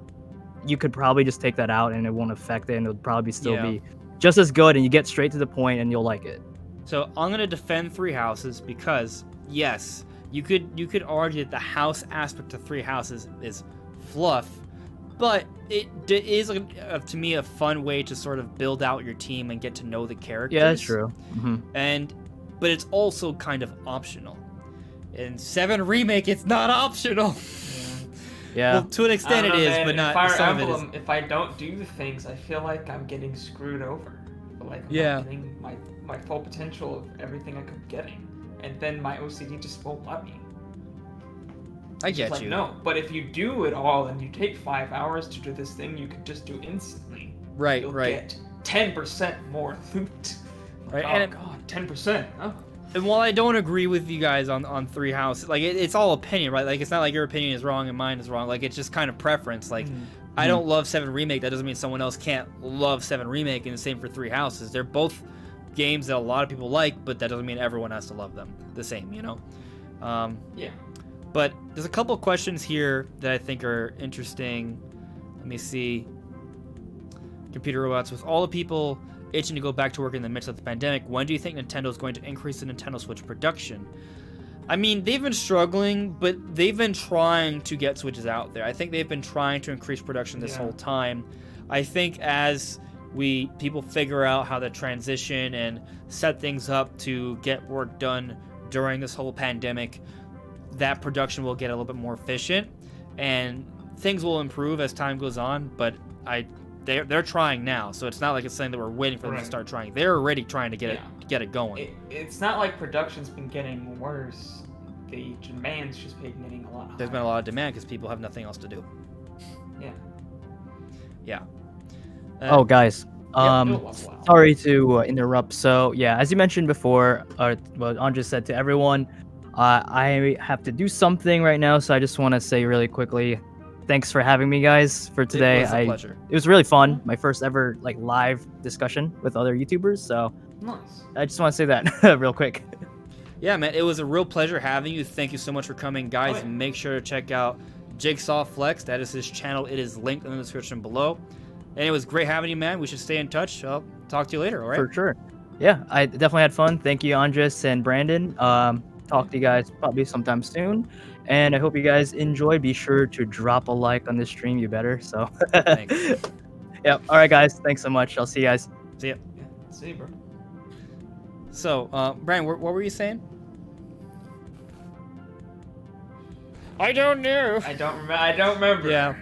you could probably just take that out and it won't affect it, and it'll probably still be just as good, and you get straight to the point and you'll like it. So I'm gonna defend Three Houses because yes, you could argue that the house aspect of Three Houses is fluff, but it is to me a fun way to sort of build out your team and get to know the characters. Yeah, that's true. But it's also kind of optional. In 7 Remake, it's not optional. Yeah. Well, to an extent it is, man, but not Fire some Emblem, of it is. if I don't do the things, I feel like I'm getting screwed over. I feel like I'm not getting my full potential of everything I could be getting. And then my OCD just won't let me. I get like, you. No, but if you do it all and you take 5 hours to do this thing you could just do instantly. Right, you'll right. get 10% more loot. Right, Oh and god, 10%. Oh. And while I don't agree with you guys on Three Houses, like it's all opinion, right? Like it's not like your opinion is wrong and mine is wrong. Like it's just kind of preference. Like I don't love 7 Remake. That doesn't mean someone else can't love 7 Remake, and the same for Three Houses. They're both games that a lot of people like, but that doesn't mean everyone has to love them the same, you know? Yeah. But there's a couple questions here that I think are interesting. Let me see. Computer robots. With all the people itching to go back to work in the midst of the pandemic, when do you think Nintendo is going to increase the Nintendo Switch production? I mean, they've been struggling, but they've been trying to get Switches out there. I think they've been trying to increase production this whole time. I think as people figure out how to transition and set things up to get work done during this whole pandemic, that production will get a little bit more efficient, and things will improve as time goes on, but they're trying now, so it's not like it's something that we're waiting for them to start trying. They're already trying to get it going. It's not like production's been getting worse. The demand's just been getting a lot higher. There's been a lot of demand because people have nothing else to do. Yeah. Oh, guys. Sorry to interrupt. So, yeah, as you mentioned before, what Andres said to everyone, I have to do something right now, so I just want to say really quickly, thanks for having me, guys, for today. It was a pleasure. It was really fun. My first ever like live discussion with other YouTubers, so nice. I just want to say that real quick. Yeah, man, it was a real pleasure having you. Thank you so much for coming, guys. Make sure to check out JigsawFlex. That is his channel. It is linked in the description below. And it was great having you, man. We should stay in touch. I'll talk to you later, all right? For sure. Yeah, I definitely had fun. Thank you, Andres and Brandon. Talk to you guys probably sometime soon. And I hope you guys enjoyed. Be sure to drop a like on this stream. You better. So, thanks. Yep. All right, guys. Thanks so much. I'll see you guys. See ya. Yeah, see you, bro. So, Brian, what were you saying? I don't know. I don't remember. Yeah.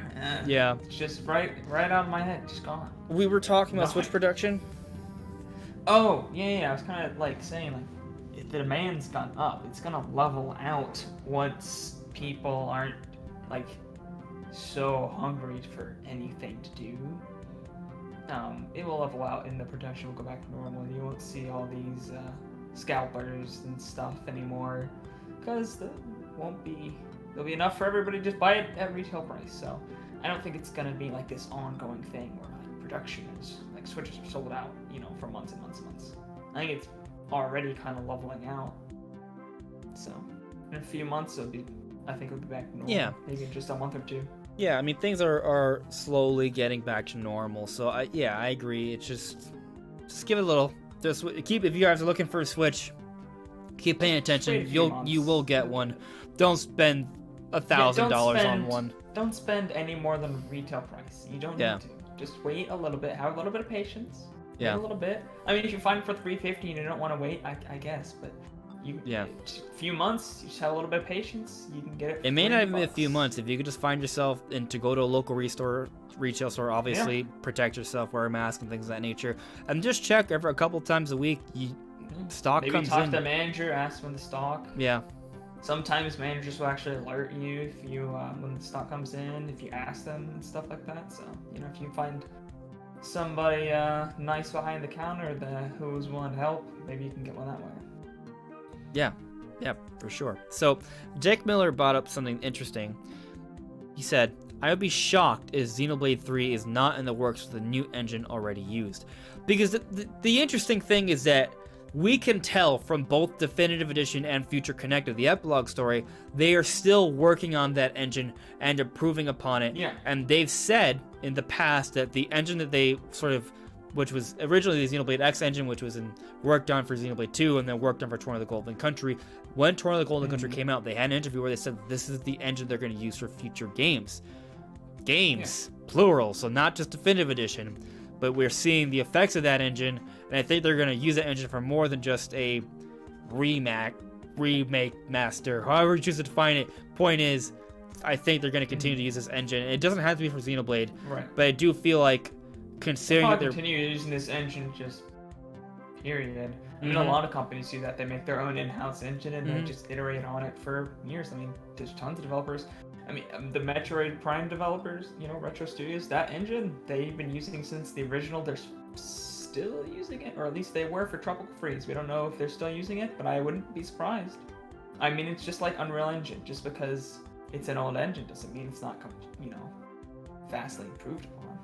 Yeah. It's just right out of my head, just gone. We were talking about Switch Nothing. production. Oh, yeah, I was kind of like saying, like, the demand's gone up. It's gonna level out once people aren't, like, so hungry for anything to do. It will level out and the production will go back to normal. You won't see all these scalpers and stuff anymore, because there'll be enough for everybody to just buy it at retail price. So I don't think it's gonna be like this ongoing thing where like production is like Switches are sold out, for months and months and months. I think it's already kind of leveling out. So in a few months I think it'll be back to normal. Yeah. Maybe in just a month or two. Yeah, I mean things are slowly getting back to normal. So I agree. It's just give it a little. Just keep, if you guys are looking for a Switch, keep paying attention. You will get one. Don't spend $1,000 on one. Don't spend any more than retail price. You don't need to. Just wait a little bit. Have a little bit of patience. Wait a little bit. I mean, if you find it for $350 and you don't want to wait, I guess, but a few months, you just have a little bit of patience, you can get it. It may not even be a few months. If you could just find yourself and to go to a local retail store, obviously protect yourself, wear a mask and things of that nature, and just check a couple times a week. Stock Maybe comes in. Maybe talk to the manager, ask when the stock. Yeah. Sometimes managers will actually alert you if you when the stock comes in, if you ask them and stuff like that. So if you find somebody nice behind the counter who's willing to help, maybe you can get one that way. Yeah, for sure. So Jake Miller brought up something interesting. He said, I would be shocked if Xenoblade 3 is not in the works with a new engine already used. Because the interesting thing is that we can tell from both Definitive Edition and Future Connected, the epilogue story, they are still working on that engine and improving upon it. Yeah. And they've said in the past that the engine that they which was originally the Xenoblade X engine, which was worked on for Xenoblade 2 and then worked on for Torn of the Golden Country. When Torn of the Golden Country came out, they had an interview where they said this is the engine they're going to use for future games. Plural, so not just Definitive Edition. But we're seeing the effects of that engine, and I think they're going to use that engine for more than just a remake, master, however you choose to define it. Point is, I think they're going to continue to use this engine. It doesn't have to be for Xenoblade, but I do feel like, considering that they're continue using this engine, just period. I mean, a lot of companies do that. They make their own in-house engine and they just iterate on it for years. I mean, there's tons of developers. I mean, the Metroid Prime developers, Retro Studios, that engine they've been using since the original. They're still using it, or at least they were for Tropical Freeze. We don't know if they're still using it, but I wouldn't be surprised. I mean, it's just like Unreal Engine. Just because it's an old engine doesn't mean it's not, vastly improved upon.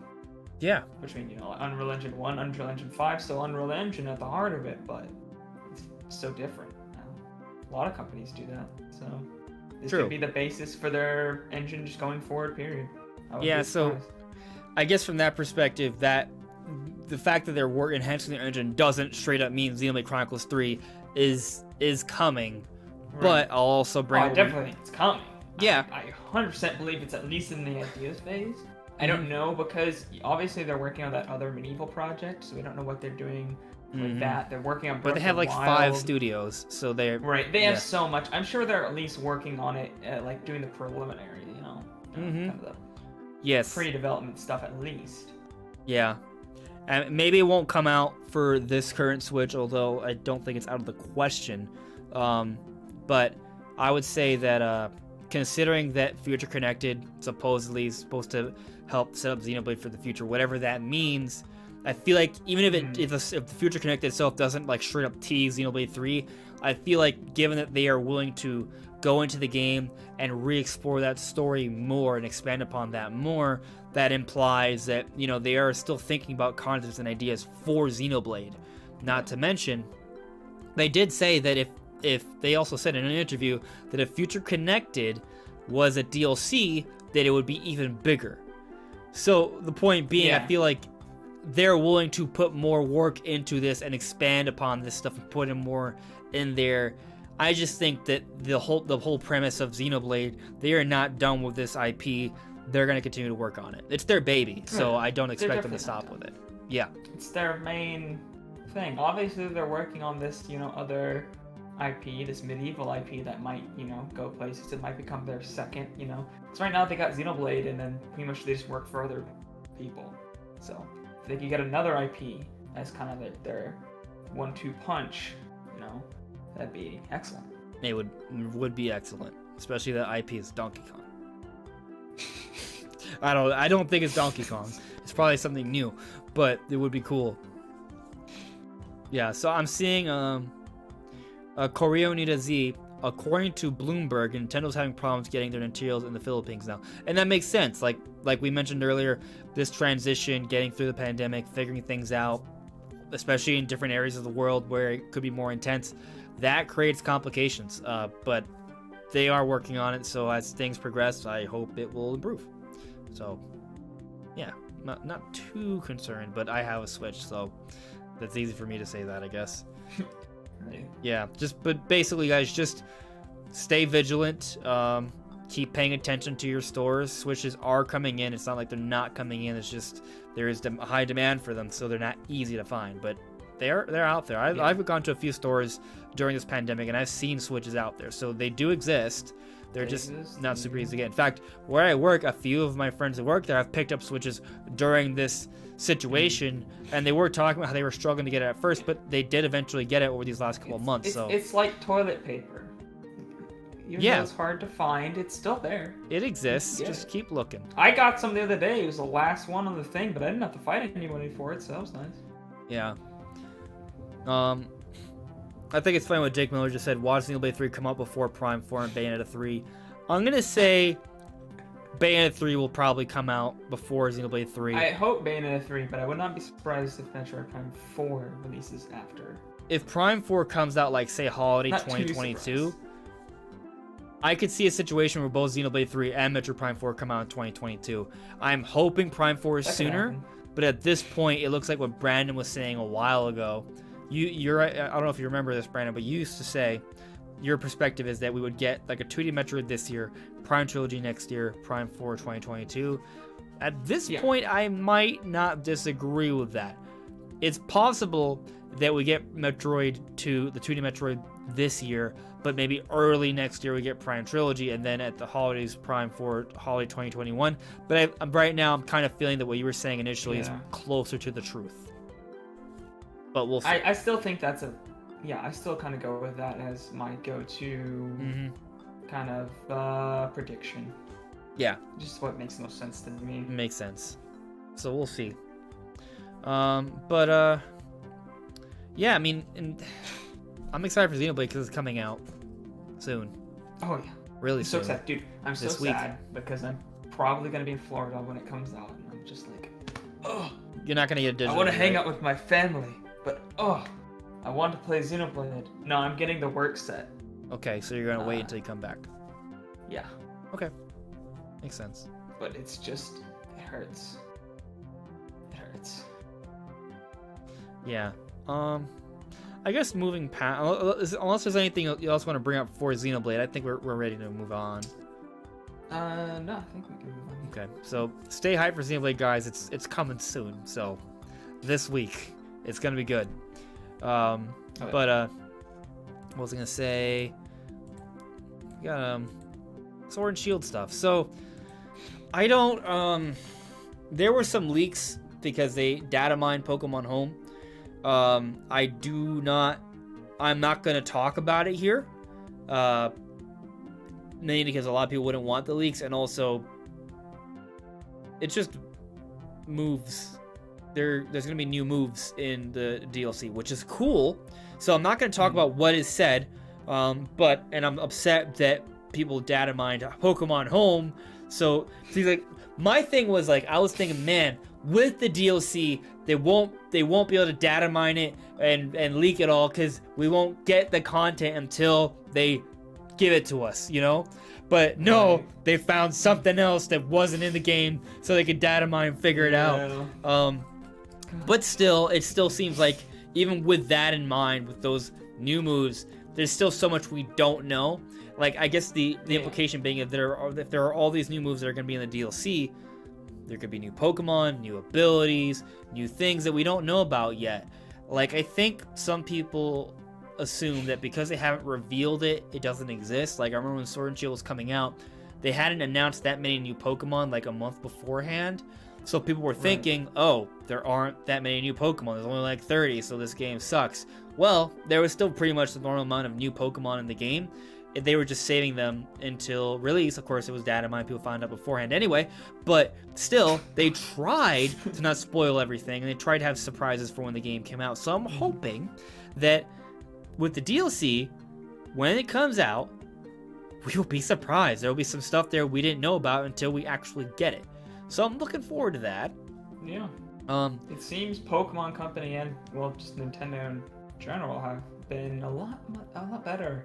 Yeah. Which means, Unreal Engine 1, Unreal Engine 5, still Unreal Engine at the heart of it, but it's so different now. A lot of companies do that, so this could be the basis for their engine just going forward, period. Yeah, so I guess from that perspective, that the fact that they're enhancing their engine doesn't straight up mean Xenoblade Chronicles 3 is coming, but I'll also bring I definitely think it's coming. Yeah. I 100% believe it's at least in the ideas phase. I don't know, because obviously they're working on that other medieval project, so we don't know what they're doing with that. They're working on Breath But they have like Wild. 5 studios, so they're... Right, they have so much. I'm sure they're at least working on it, like doing the preliminary, kind of the pre-development stuff at least. Yeah. And maybe it won't come out for this current Switch, although I don't think it's out of the question. But I would say that considering that Future Connected supposedly is supposed to help set up Xenoblade for the future, whatever that means, I feel like even if the Future Connected itself doesn't like straight up tease Xenoblade 3, I feel like given that they are willing to go into the game and re-explore that story more and expand upon that more, that implies that, they are still thinking about concepts and ideas for Xenoblade. Not to mention, they did say that if they also said in an interview that if Future Connected was a DLC, that it would be even bigger. So the point being, I feel like they're willing to put more work into this and expand upon this stuff and put in more in there. I just think that the whole premise of Xenoblade, they are not done with this IP. They're going to continue to work on it. It's their baby, so I don't expect them to stop with it. Yeah. It's their main thing. Obviously, they're working on this, other IP, this medieval IP that might, go places. It might become their second, Because right now they got Xenoblade, and then pretty much they just work for other people. So if they could get another IP as kind of their 1-2 punch, that'd be excellent. It would be excellent, especially that IP is Donkey Kong. I don't think it's Donkey Kong. It's probably something new, but it would be cool. Yeah, so I'm seeing Koreonita Z. According to Bloomberg, Nintendo's having problems getting their materials in the Philippines now, and that makes sense. Like we mentioned earlier, this transition, getting through the pandemic, figuring things out, especially in different areas of the world where it could be more intense, that creates complications. But they are working on it, so as things progress, I hope it will improve. So, yeah, not too concerned, but I have a Switch, so that's easy for me to say that, I guess. Yeah, but basically, guys, just stay vigilant. Keep paying attention to your stores. Switches are coming in. It's not like they're not coming in. It's just there is a high demand for them, so they're not easy to find. But they're out there. I've gone to a few stores during this pandemic, and I've seen Switches out there, so they do exist. They're just not super easy to get. In fact, where I work, a few of my friends that work there have picked up Switches during this situation, and they were talking about how they were struggling to get it at first, but they did eventually get it over these last couple of months. It's like toilet paper. Even though it's hard to find, it's still there. It exists. Just keep looking. I got some the other day. It was the last one on the thing, but I didn't have to fight anybody for it, so that was nice. Yeah. I think it's funny what Jake Miller just said. Watch Xenoblade 3 come out before Prime 4 and Bayonetta 3. I'm gonna say Bayonetta 3 will probably come out before Xenoblade 3. I hope Bayonetta 3, but I would not be surprised if Metroid Prime 4 releases after. If Prime 4 comes out, like, say, holiday 2022, I could see a situation where both Xenoblade 3 and Metroid Prime 4 come out in 2022. I'm hoping Prime 4 is sooner, but at this point, it looks like what Brandon was saying a while ago. You're right. I don't know if you remember this, Brandon, but you used to say your perspective is that we would get like a 2D Metroid this year, Prime Trilogy next year, Prime 4 2022. At this point, I might not disagree with that. It's possible that we get Metroid to the 2D Metroid this year, but maybe early next year we get Prime Trilogy, and then at the holidays, Prime 4 holiday 2021. But right now, I'm kind of feeling that what you were saying initially is closer to the truth. But we'll see. I still think that's I still kind of go with that as my go-to kind of prediction. Yeah. Just what makes most sense to me. Makes sense. So we'll see. Yeah, I mean, I'm excited for Xenoblade because it's coming out soon. Oh, yeah. Really soon. I'm so excited. Dude, I'm so sad because I'm probably going to be in Florida when it comes out. And I'm just like, oh. You're not going to get a digital. I want to hang out with my family. But, I want to play Xenoblade. No, I'm getting the work set. Okay, so you're going to wait until you come back. Yeah. Okay. Makes sense. But it's just, it hurts. It hurts. Yeah. I guess moving past, unless there's anything you else want to bring up for Xenoblade, I think we're ready to move on. No, I think we can move on. Okay, so stay hyped for Xenoblade, guys. It's coming soon, so this week. It's gonna be good. What was I gonna say? We got Sword and Shield stuff. So I don't there were some leaks because they data mined Pokemon Home. I'm not gonna talk about it here. Mainly because a lot of people wouldn't want the leaks, and also it's just moves. There's going to be new moves in the DLC, which is cool. So I'm not going to talk about what is said, and I'm upset that people data mined Pokemon Home. So see, like, my thing was like, I was thinking, man, with the DLC, they won't be able to data mine it and leak it all because we won't get the content until they give it to us, But no, they found something else that wasn't in the game, so they could data mine and figure it out. But still, it still seems like even with that in mind, with those new moves, there's still so much we don't know. Like, I guess the implication being if there are all these new moves that are going to be in the DLC, there could be new Pokemon, new abilities, new things that we don't know about yet. Like, I think some people assume that because they haven't revealed it, it doesn't exist. Like, I remember when Sword and Shield was coming out, they hadn't announced that many new Pokemon like a month beforehand. So people were thinking, oh, there aren't that many new Pokemon. There's only like 30, so this game sucks. Well, there was still pretty much the normal amount of new Pokemon in the game. They were just saving them until release. Of course, it was data mine. People found out beforehand anyway. But still, they tried to not spoil everything, and they tried to have surprises for when the game came out. So I'm hoping that with the DLC, when it comes out, we will be surprised. There will be some stuff there we didn't know about until we actually get it. So I'm looking forward to that. Yeah. It seems Pokemon Company and, well, just Nintendo in general have been a lot better.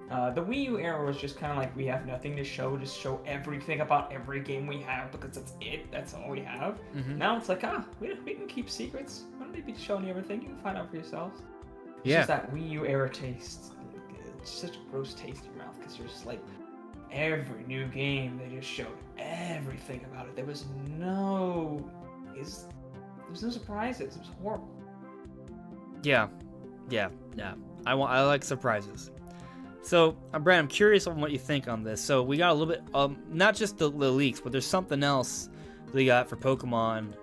The Wii U era was just kind of like, we have nothing to show, just show everything about every game we have because that's it, that's all we have. Now it's like, we can keep secrets. Why don't they be showing you everything? You can find out for yourselves. It's just that Wii U era taste. It's such a gross taste in your mouth because you're just like, every new game, they just showed everything about it. There was no surprises. It was horrible. Yeah. I like surprises. So, Brad, I'm curious on what you think on this. So, we got a little bit, not just the leaks, but there's something else we got for Pokemon.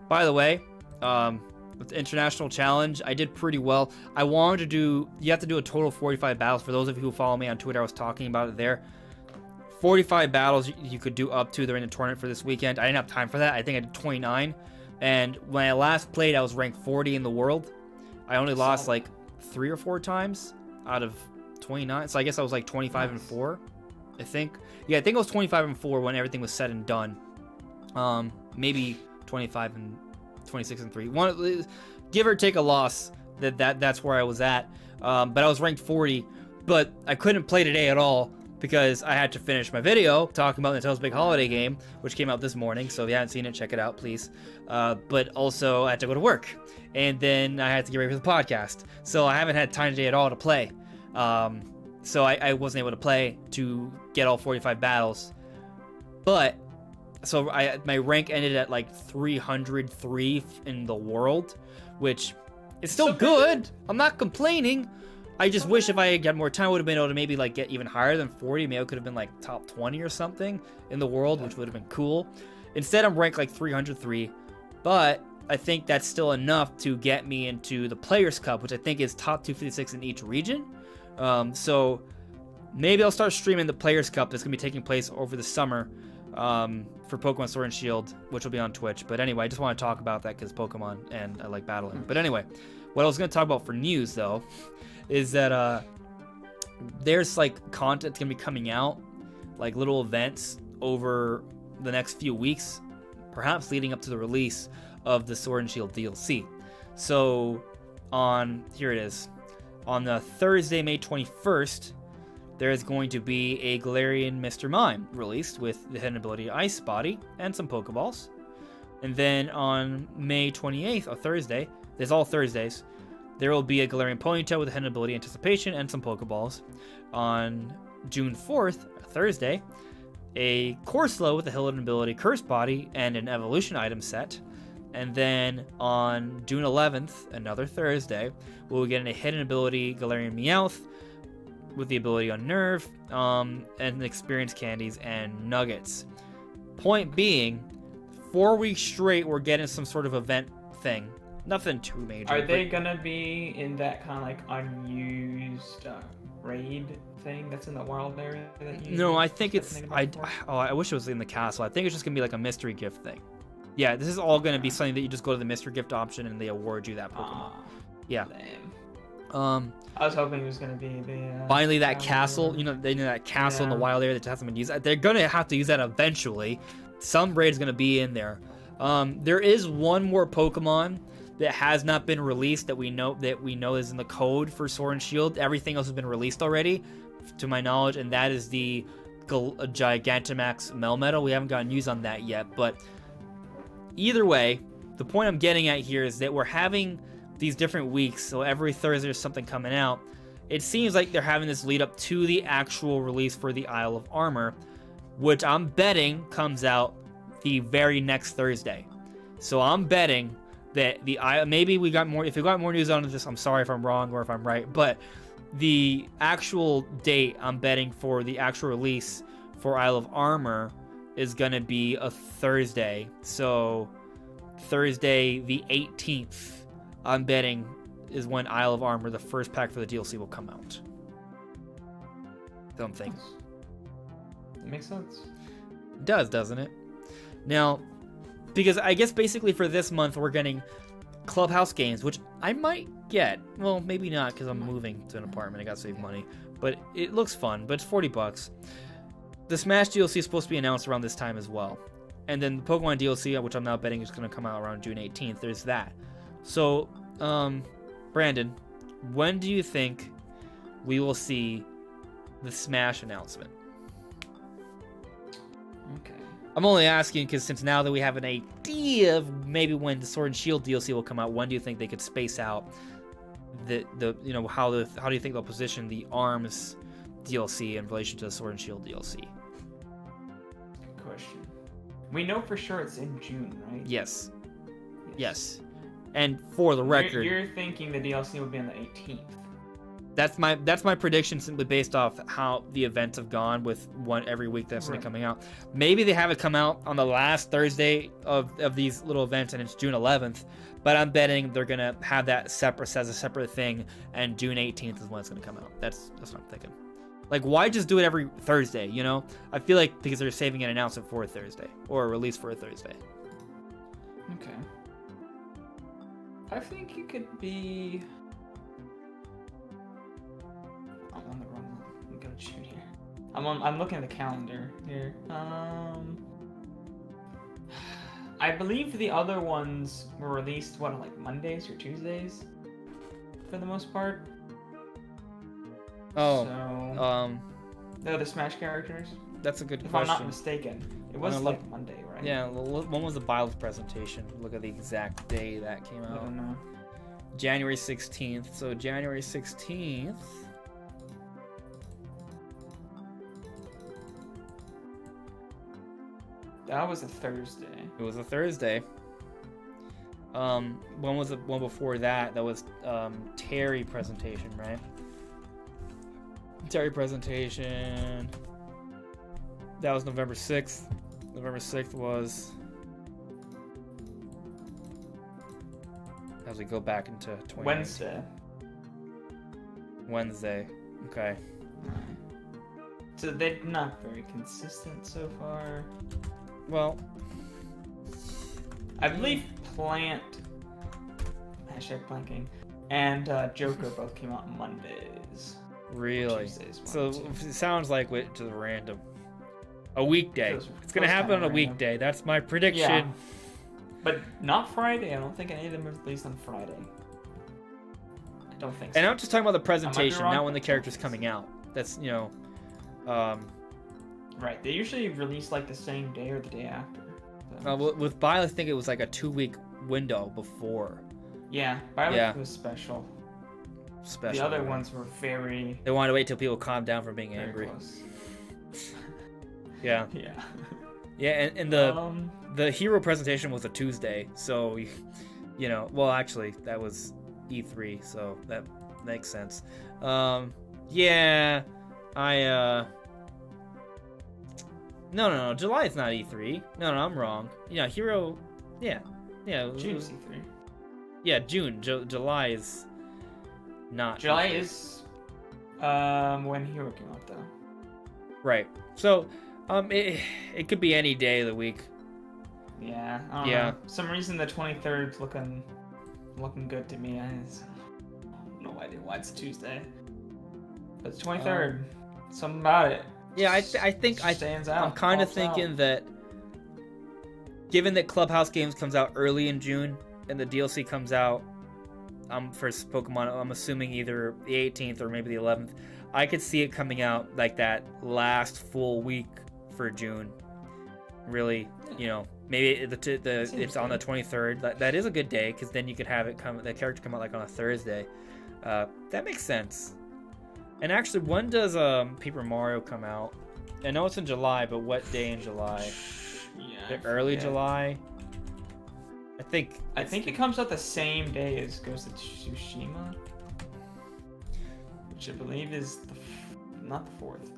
By the way, with the International Challenge, I did pretty well. I wanted to do, you have to do a total of 45 battles. For those of you who follow me on Twitter, I was talking about it there. 45 battles you could do up to during the tournament for this weekend. I didn't have time for that. I think I did 29. And when I last played, I was ranked 40 in the world. I only lost like 3 or 4 times out of 29. So I guess I was like 25 and 4, I think. Yeah, I think it was 25 and 4 when everything was said and done. Maybe 25 and 26 and 3. One, give or take a loss. That's where I was at. But I was ranked 40. But I couldn't play today at all because I had to finish my video talking about Nintendo's big holiday game, which came out this morning. So if you haven't seen it, check it out, please. But also, I had to go to work. And then I had to get ready for the podcast. So I haven't had time today at all to play. So I wasn't able to play to get all 45 battles. But, so my rank ended at like 303 in the world, which is still good. I'm not complaining. I just wish if I had got more time, I would have been able to maybe like get even higher than 40. Maybe I could have been like top 20 or something in the world, which would have been cool. Instead, I'm ranked like 303, but I think that's still enough to get me into the Players' Cup, which I think is top 256 in each region. So maybe I'll start streaming the Players' Cup that's going to be taking place over the summer for Pokemon Sword and Shield, which will be on Twitch. But anyway, I just want to talk about that because Pokemon and I like battling. But anyway, what I was going to talk about for news, though, is that there's like content going to be coming out, like little events over the next few weeks, perhaps leading up to the release of the Sword and Shield DLC. So here it is. On the Thursday, May 21st, there is going to be a Galarian Mr. Mime released with the hidden ability Ice Body and some Pokeballs. And then on May 28th, a Thursday, there's all Thursdays, there will be a Galarian Ponytail with the hidden ability Anticipation and some Pokeballs. On June 4th, a Thursday, a Corsola with the hidden ability Curse Body and an evolution item set. And then on June 11th, another Thursday, we'll get a hidden ability Galarian Meowth with the ability Unnerve, and experience candies and nuggets. Point being, 4 weeks straight, we're getting some sort of event thing. Nothing too major. Are they gonna be in that kind of like unused raid thing that's in the wild area? No, I think it's. I wish it was in the castle. I think it's just gonna be like a mystery gift thing. Yeah, this is all gonna be something that you just go to the mystery gift option and they award you that Pokemon. Yeah. Damn. I was hoping it was gonna be the. Finally, that castle. They know that castle in the wild area that hasn't been used. They're gonna have to use that eventually. Some raid is gonna be in there. There is one more Pokemon that has not been released that we know is in the code for Sword and Shield. Everything else has been released already, to my knowledge, and that is the Gigantamax Melmetal. We haven't gotten news on that yet, but either way, the point I'm getting at here is that we're having these different weeks, so every Thursday there's something coming out. It seems like they're having this lead up to the actual release for the Isle of Armor, which I'm betting comes out the very next Thursday. So I'm betting that maybe we got more. If we got more news on this, I'm sorry if I'm wrong or if I'm right, but the actual date I'm betting for the actual release for Isle of Armor is gonna be a Thursday. So Thursday the 18th, I'm betting, is when Isle of Armor, the first pack for the DLC, will come out. So I'm thinking. That makes sense. It does, doesn't it? Now, because I guess basically for this month we're getting Clubhouse games, which I might get. Well, maybe not because I'm moving to an apartment. I gotta save money. But it looks fun, but it's $40. The Smash DLC is supposed to be announced around this time as well. And then the Pokemon DLC, which I'm now betting is going to come out around June 18th, there's that. So, Brandon, when do you think we will see the Smash announcement? Okay. I'm only asking because since now that we have an idea of maybe when the Sword and Shield DLC will come out, when do you think they could space out the how do you think they'll position the ARMS DLC in relation to the Sword and Shield DLC? Good question. We know for sure it's in June, right? Yes. And for the record, you're thinking the DLC would be on the 18th. that's my prediction simply based off how the events have gone with one every week that's Right. coming out. Maybe they have it come out on the last Thursday of these little events and it's June 11th, but I'm betting they're gonna have that separate as a separate thing, and June 18th is when it's gonna come out. That's what I'm thinking. Like, why just do it every Thursday, you know? I feel like because they're saving an announcement for a Thursday or a release for a Thursday. Okay. I think it could be. I'm on the wrong one. I'm gonna shoot here. I'm looking at the calendar here. I believe the other ones were released on like Mondays or Tuesdays, for the most part. Oh, So, they're the Smash characters. that's a good If question. I'm not mistaken, it was Wanna like look- Monday, right? Yeah, when was the Biles presentation? Look at the exact day that came I out. don't know. January 16th. So January 16th. That was a Thursday. It was a Thursday. When was the one before that? That was Terry presentation, right? Terry presentation. That was November 6th. November 6th was, as we go back into 2019. Wednesday. Okay. So they're not very consistent so far. Well, I believe Plant, #planking, and Joker both came out on Mondays. really. Tuesdays, So one, two. it sounds like it's just random. A weekday. Feels- It's gonna feels happen on kinda a random. weekday. That's my prediction. Yeah. But not Friday. I don't think any of them are released on Friday. I don't think so. And I'm just talking about the presentation, wrong, not when the but I don't character's think so. coming out. That's, Right. They usually release like the same day or the day after. So- with Bile, I think it was like a 2-week window before yeah. Violet Yeah. was special. special. The other right? ones were very, They wanted to wait till people calm down from being very angry. close. Yeah. Yeah. Yeah, and the hero presentation was a Tuesday, so well, actually that was E3, so that makes sense. Yeah, no, July is not E3. No, I'm wrong. Yeah, hero, yeah. June C3. Yeah, June. July is not. July E3. is when Hero came out though. Right. So, it could be any day of the week. Yeah. I don't Yeah. know. For some reason the 23rd's looking good to me. I don't know why it's Tuesday. But it's 23rd. Something about it. Yeah, I think stands out. I'm kind of pops out. thinking that, given that Clubhouse Games comes out early in June and the DLC comes out, for Pokemon, I'm assuming either the 18th or maybe the 11th. I could see it coming out like that last full week for June. Really, maybe it's on the 23rd. That is a good day because then you could have the character come out like on a Thursday. That makes sense. And actually, when does Paper Mario come out? I know it's in July, but what day in July? Yeah. Early Yeah. July. I think it comes out the same day as Ghost of Tsushima. which I believe is not the 4th.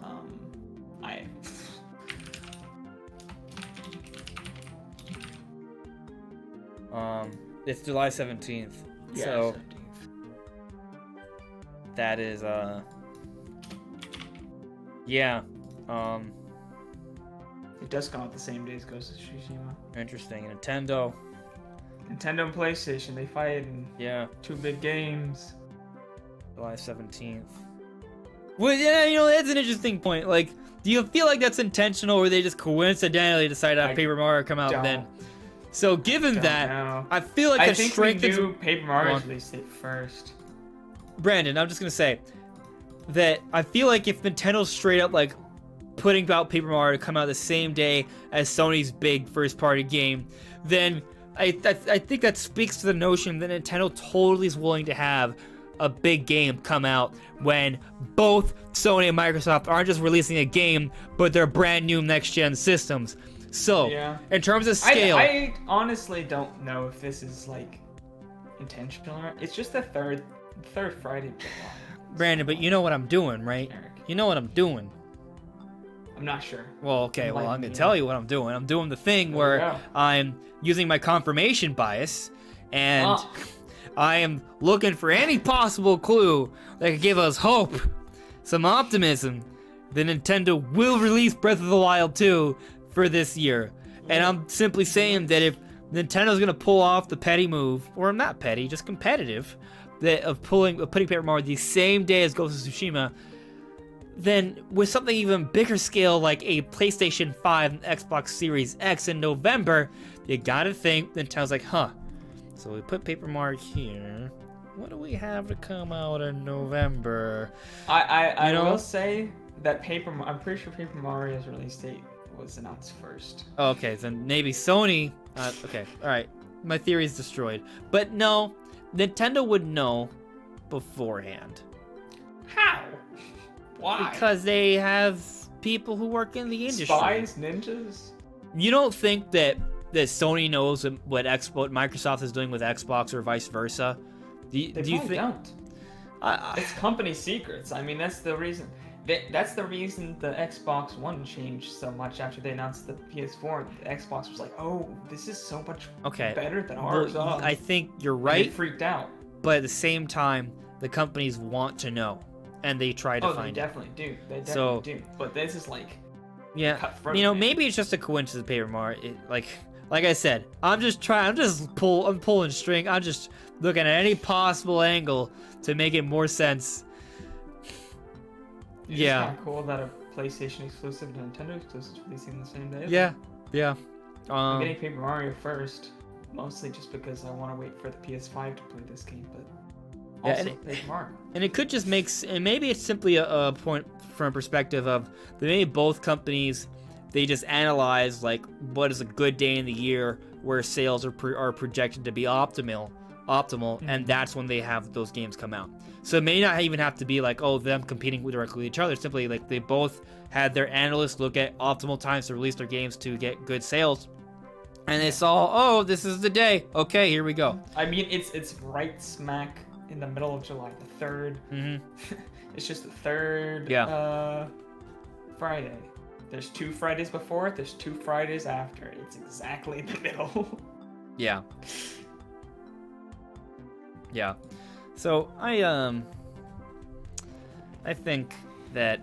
It's July 17th. Yeah, So 17th. that is yeah. It does come out the same day as Ghost of Tsushima. Interesting. Nintendo. Nintendo and PlayStation, they fight in Yeah. 2 big games. July 17th. Well, yeah, you know, that's an interesting point. Like, do you feel like that's intentional, or they just coincidentally decided to have I Paper Mario come out don't- then? So, given Don't that, know. I feel like I the think strength we is... knew Paper Mario's on. release date first. Brandon, I'm just gonna say that I feel like if Nintendo's straight up like putting out Paper Mario to come out the same day as Sony's big first-party game, then I think that speaks to the notion that Nintendo totally is willing to have a big game come out when both Sony and Microsoft aren't just releasing a game, but they're brand new next-gen systems. So, Yeah. in terms of scale, I honestly don't know if this is like intentional or not. It's just the third Friday of July. Brandon, but you know what I'm doing, right? Eric. You know what I'm doing. I'm not sure. Well, okay, well, I'm Enlighten going me. to tell you what I'm doing. I'm doing the thing There where you go. I'm using my confirmation bias, and Ah. I am looking for any possible clue that could give us hope, some optimism, that Nintendo will release Breath of the Wild 2 for this year. And I'm simply saying that if Nintendo's going to pull off the petty move, or not petty, just competitive, that of putting Paper Mario the same day as Ghost of Tsushima, then with something even bigger scale like a PlayStation 5 and Xbox Series X in November, you gotta think Nintendo's like, huh, so we put Paper Mario here. What do we have to come out in November? I You know? will say that I'm pretty sure Paper Mario's release date was announced first. Oh, okay, then maybe Sony. Okay, alright. My theory is destroyed. But no, Nintendo would know beforehand. How? Why? Because they have people who work in the industry. Spies, ninjas. You don't think that Sony knows what Microsoft is doing with Xbox or vice versa? Do you They think? don't. It's company secrets. I mean, that's the reason. That's the reason the Xbox One changed so much after they announced the PS4. The Xbox was like, "Oh, this is so much Okay. better than Well, ours." I think you're And right, they freaked out. but at the same time, the companies want to know, and they try to Oh, they find it. definitely do. They definitely So- do. But this is like, Yeah, cutthroat, you know, man. maybe it's just a coincidence. Paper Mario, like I said, I'm pulling string. I'm just looking at any possible angle to make it more sense. it's Yeah. kind of cool that a PlayStation exclusive and Nintendo exclusive is releasing the same day. Yeah. I'm getting Paper Mario first, mostly just because I want to wait for the PS5 to play this game, but Yeah, also and Paper Mario. And it could just make, and maybe it's simply a point from a perspective of that maybe both companies, they just analyze like what is a good day in the year where sales are projected to be optimal, and that's when they have those games come out. So it may not even have to be like, oh, them competing directly with each other. Simply like they both had their analysts look at optimal times to release their games to get good sales, and they saw, oh, this is the day. Okay, here we go. I mean, it's right smack in the middle of July, the 3rd. Mm-hmm. It's just the 3rd Friday. There's 2 Fridays before it, there's 2 Fridays after. It's exactly in the middle. Yeah. Yeah. So I think that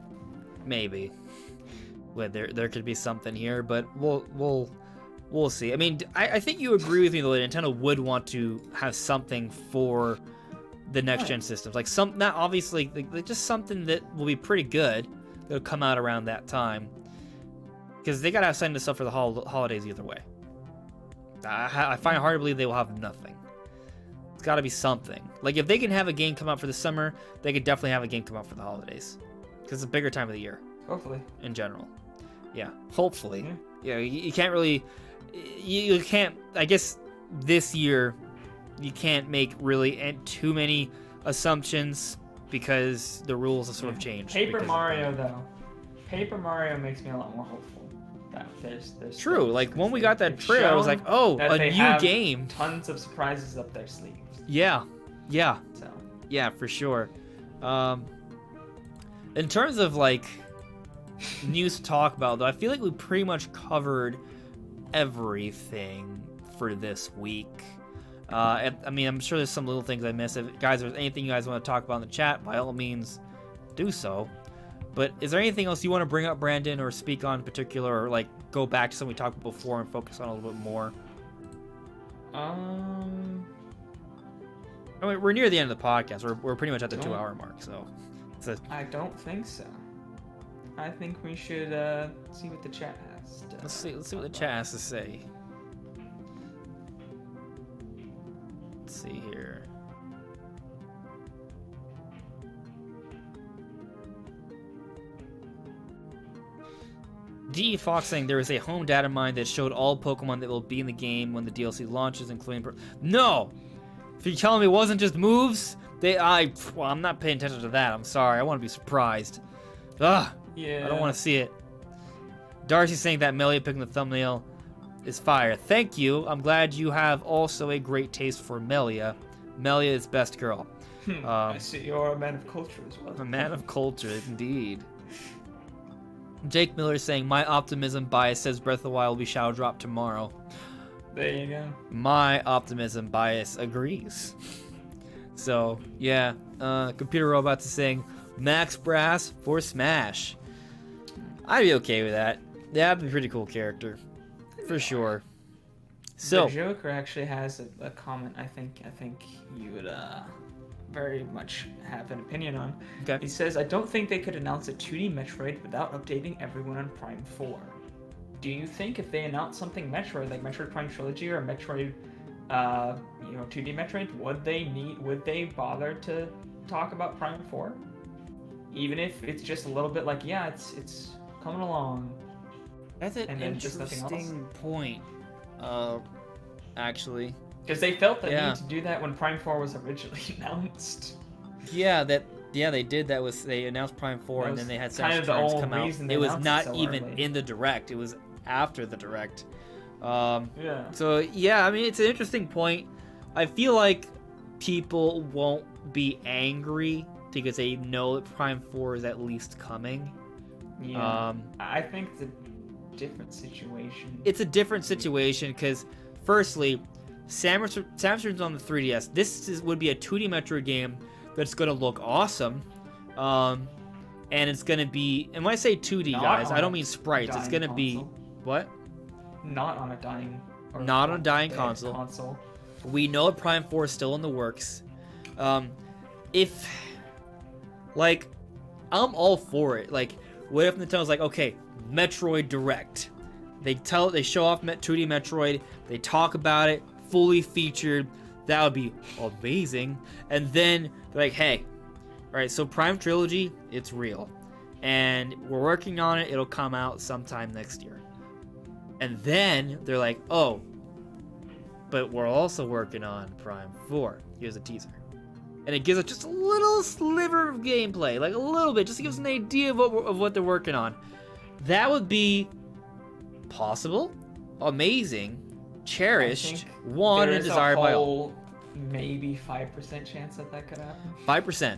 maybe there could be something here, but we'll see. I mean, I think you agree with me though that Nintendo would want to have something for the next gen systems, like not obviously like just something that will be pretty good that'll come out around that time, because they gotta have something to sell for the holidays either way. I find it hard to believe they will have nothing. It's got to be something. Like, if they can have a game come out for the summer, they could definitely have a game come out for the holidays. Because it's a bigger time of the year. Hopefully. In general. Yeah, hopefully. Mhm. Yeah, you can't really... You can't... I guess this year, you can't make really too many assumptions because the rules have sort of changed. Paper because- Mario, though. Paper Mario makes me a lot more hopeful. That there's True, like, when we got that they've trailer, I was shown like, oh, that a they new have game. Tons of surprises up their sleeves. Yeah. So Yeah, for sure. in terms of like news to talk about, though, I feel like we pretty much covered everything for this week. I mean, I'm sure there's some little things I missed. If, guys, if there's anything you guys want to talk about in the chat, by all means, do so. But is there anything else you want to bring up, Brandon, or speak on in particular, or like go back to something we talked about before and focus on a little bit more? I mean, we're near the end of the podcast. We're pretty much at the 2-hour mark, so. I don't think so. I think we should see what the chat has to Let's see what the chat has to say. Let's see here. D.E. Fox saying there is a home data mine that showed all Pokemon that will be in the game when the DLC launches, including... No! If you're telling me it wasn't just moves, I'm not paying attention to that. I'm sorry. I want to be surprised. Ugh! Yeah. I don't want to see it. Darcy's saying that Melia picking the thumbnail is fire. Thank you. I'm glad you have also a great taste for Melia. Melia is best girl. I see you're a man of culture as well. A man of culture, indeed. Jake Miller is saying, my optimism bias says Breath of the Wild will be Shadow Drop tomorrow. There you go. My optimism bias agrees. So, yeah. Computer Robots is saying, Max Brass for Smash. I'd be okay with that. That'd be a pretty cool character. For sure. So, the Joker actually has a comment I think you would very much have an opinion on. okay. He says, I don't think they could announce a 2D Metroid without updating everyone on Prime 4. Do you think if they announce something Metroid, like Metroid Prime Trilogy or Metroid, 2D Metroid, would they bother to talk about Prime 4? Even if it's just a little bit like, yeah, it's coming along. That's an and then just nothing interesting point, actually. Because they felt the need to do that when Prime 4 was originally announced. Yeah, they did that. They announced Prime 4 and then they had Samus Returns come out. It was not even in the Direct. It was after the Direct. So yeah, I mean, it's an interesting point. I feel like people won't be angry because they know that Prime 4 is at least coming. Yeah. I think it's a different situation. It's a different situation because, firstly, Samus Returns on the 3DS. This would be a 2D Metroid game that's going to look awesome. And it's going to be... And when I say 2D, guys, I don't mean sprites. It's going to be... What? Not on a dying... Not on a dying console. We know Prime 4 is still in the works. If... Like, I'm all for it. Like, what if Nintendo's like, okay, Metroid Direct. They show off 2D Metroid. They talk about it, fully featured. That would be amazing. And then they're like, hey, all right, so Prime Trilogy, it's real. And we're working on it. It'll come out sometime next year. And then they're like, oh, but we're also working on Prime 4. Here's a teaser. And it gives us just a little sliver of gameplay, like a little bit, just to give us an idea of what they're working on. That would be possible, amazing, cherished, wanted, and desired by all. Maybe 5% chance that could happen. 5%.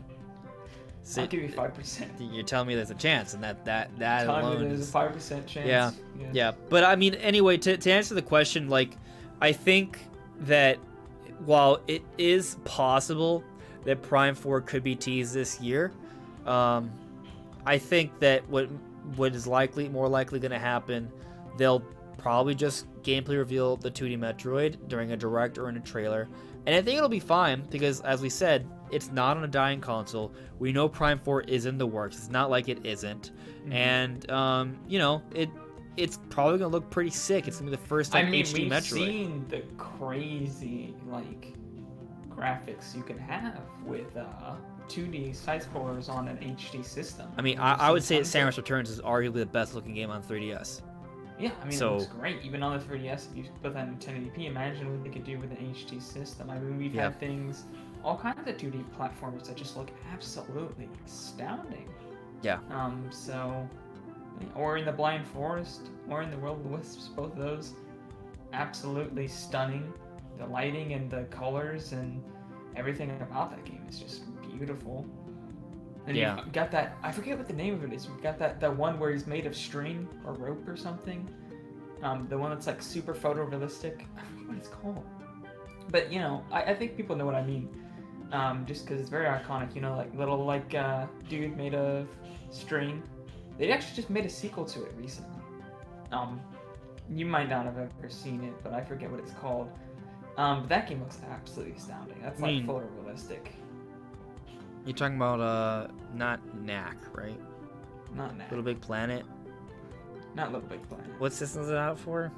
I'll give you 5%. You're telling me there's a chance, and that alone there's a 5% chance. Yeah. But I mean, anyway, to answer the question, like, I think that while it is possible that Prime 4 could be teased this year, I think that what is more likely going to happen, they'll probably just gameplay reveal the 2D Metroid during a direct or in a trailer. And I think it'll be fine because, as we said, it's not on a dying console. We know Prime 4 is in the works. It's not like it isn't. Mm-hmm. And, it's probably going to look pretty sick. It's going to be the first time HD Metroid. We've seen the crazy, graphics you can have with 2D side-scrollers on an HD system. I mean, I would say that Samus Returns is arguably the best-looking game on 3DS. Yeah, I mean, it looks great. Even on the 3DS, if you put that in 1080p, imagine what they could do with an HD system. I mean, we've had things, all kinds of 2D platformers that just look absolutely astounding. Yeah. Or in the Blind Forest, or in the World of the Wisps, both of those, absolutely stunning. The lighting and the colors and everything about that game is just beautiful. And Yeah. you got that, I forget what the name of it is. We've got that one where he's made of string or rope or something. The one that's like super photorealistic. I forget what it's called. But you know, I think people know what I mean. Just because it's very iconic, you know, like little dude made of string. They actually just made a sequel to it recently. You might not have ever seen it, but I forget what it's called. But that game looks absolutely astounding. That's like photorealistic. You're talking about not Knack, right? Not Knack. Little Big Planet. Not Little Big Planet. What system is it out for?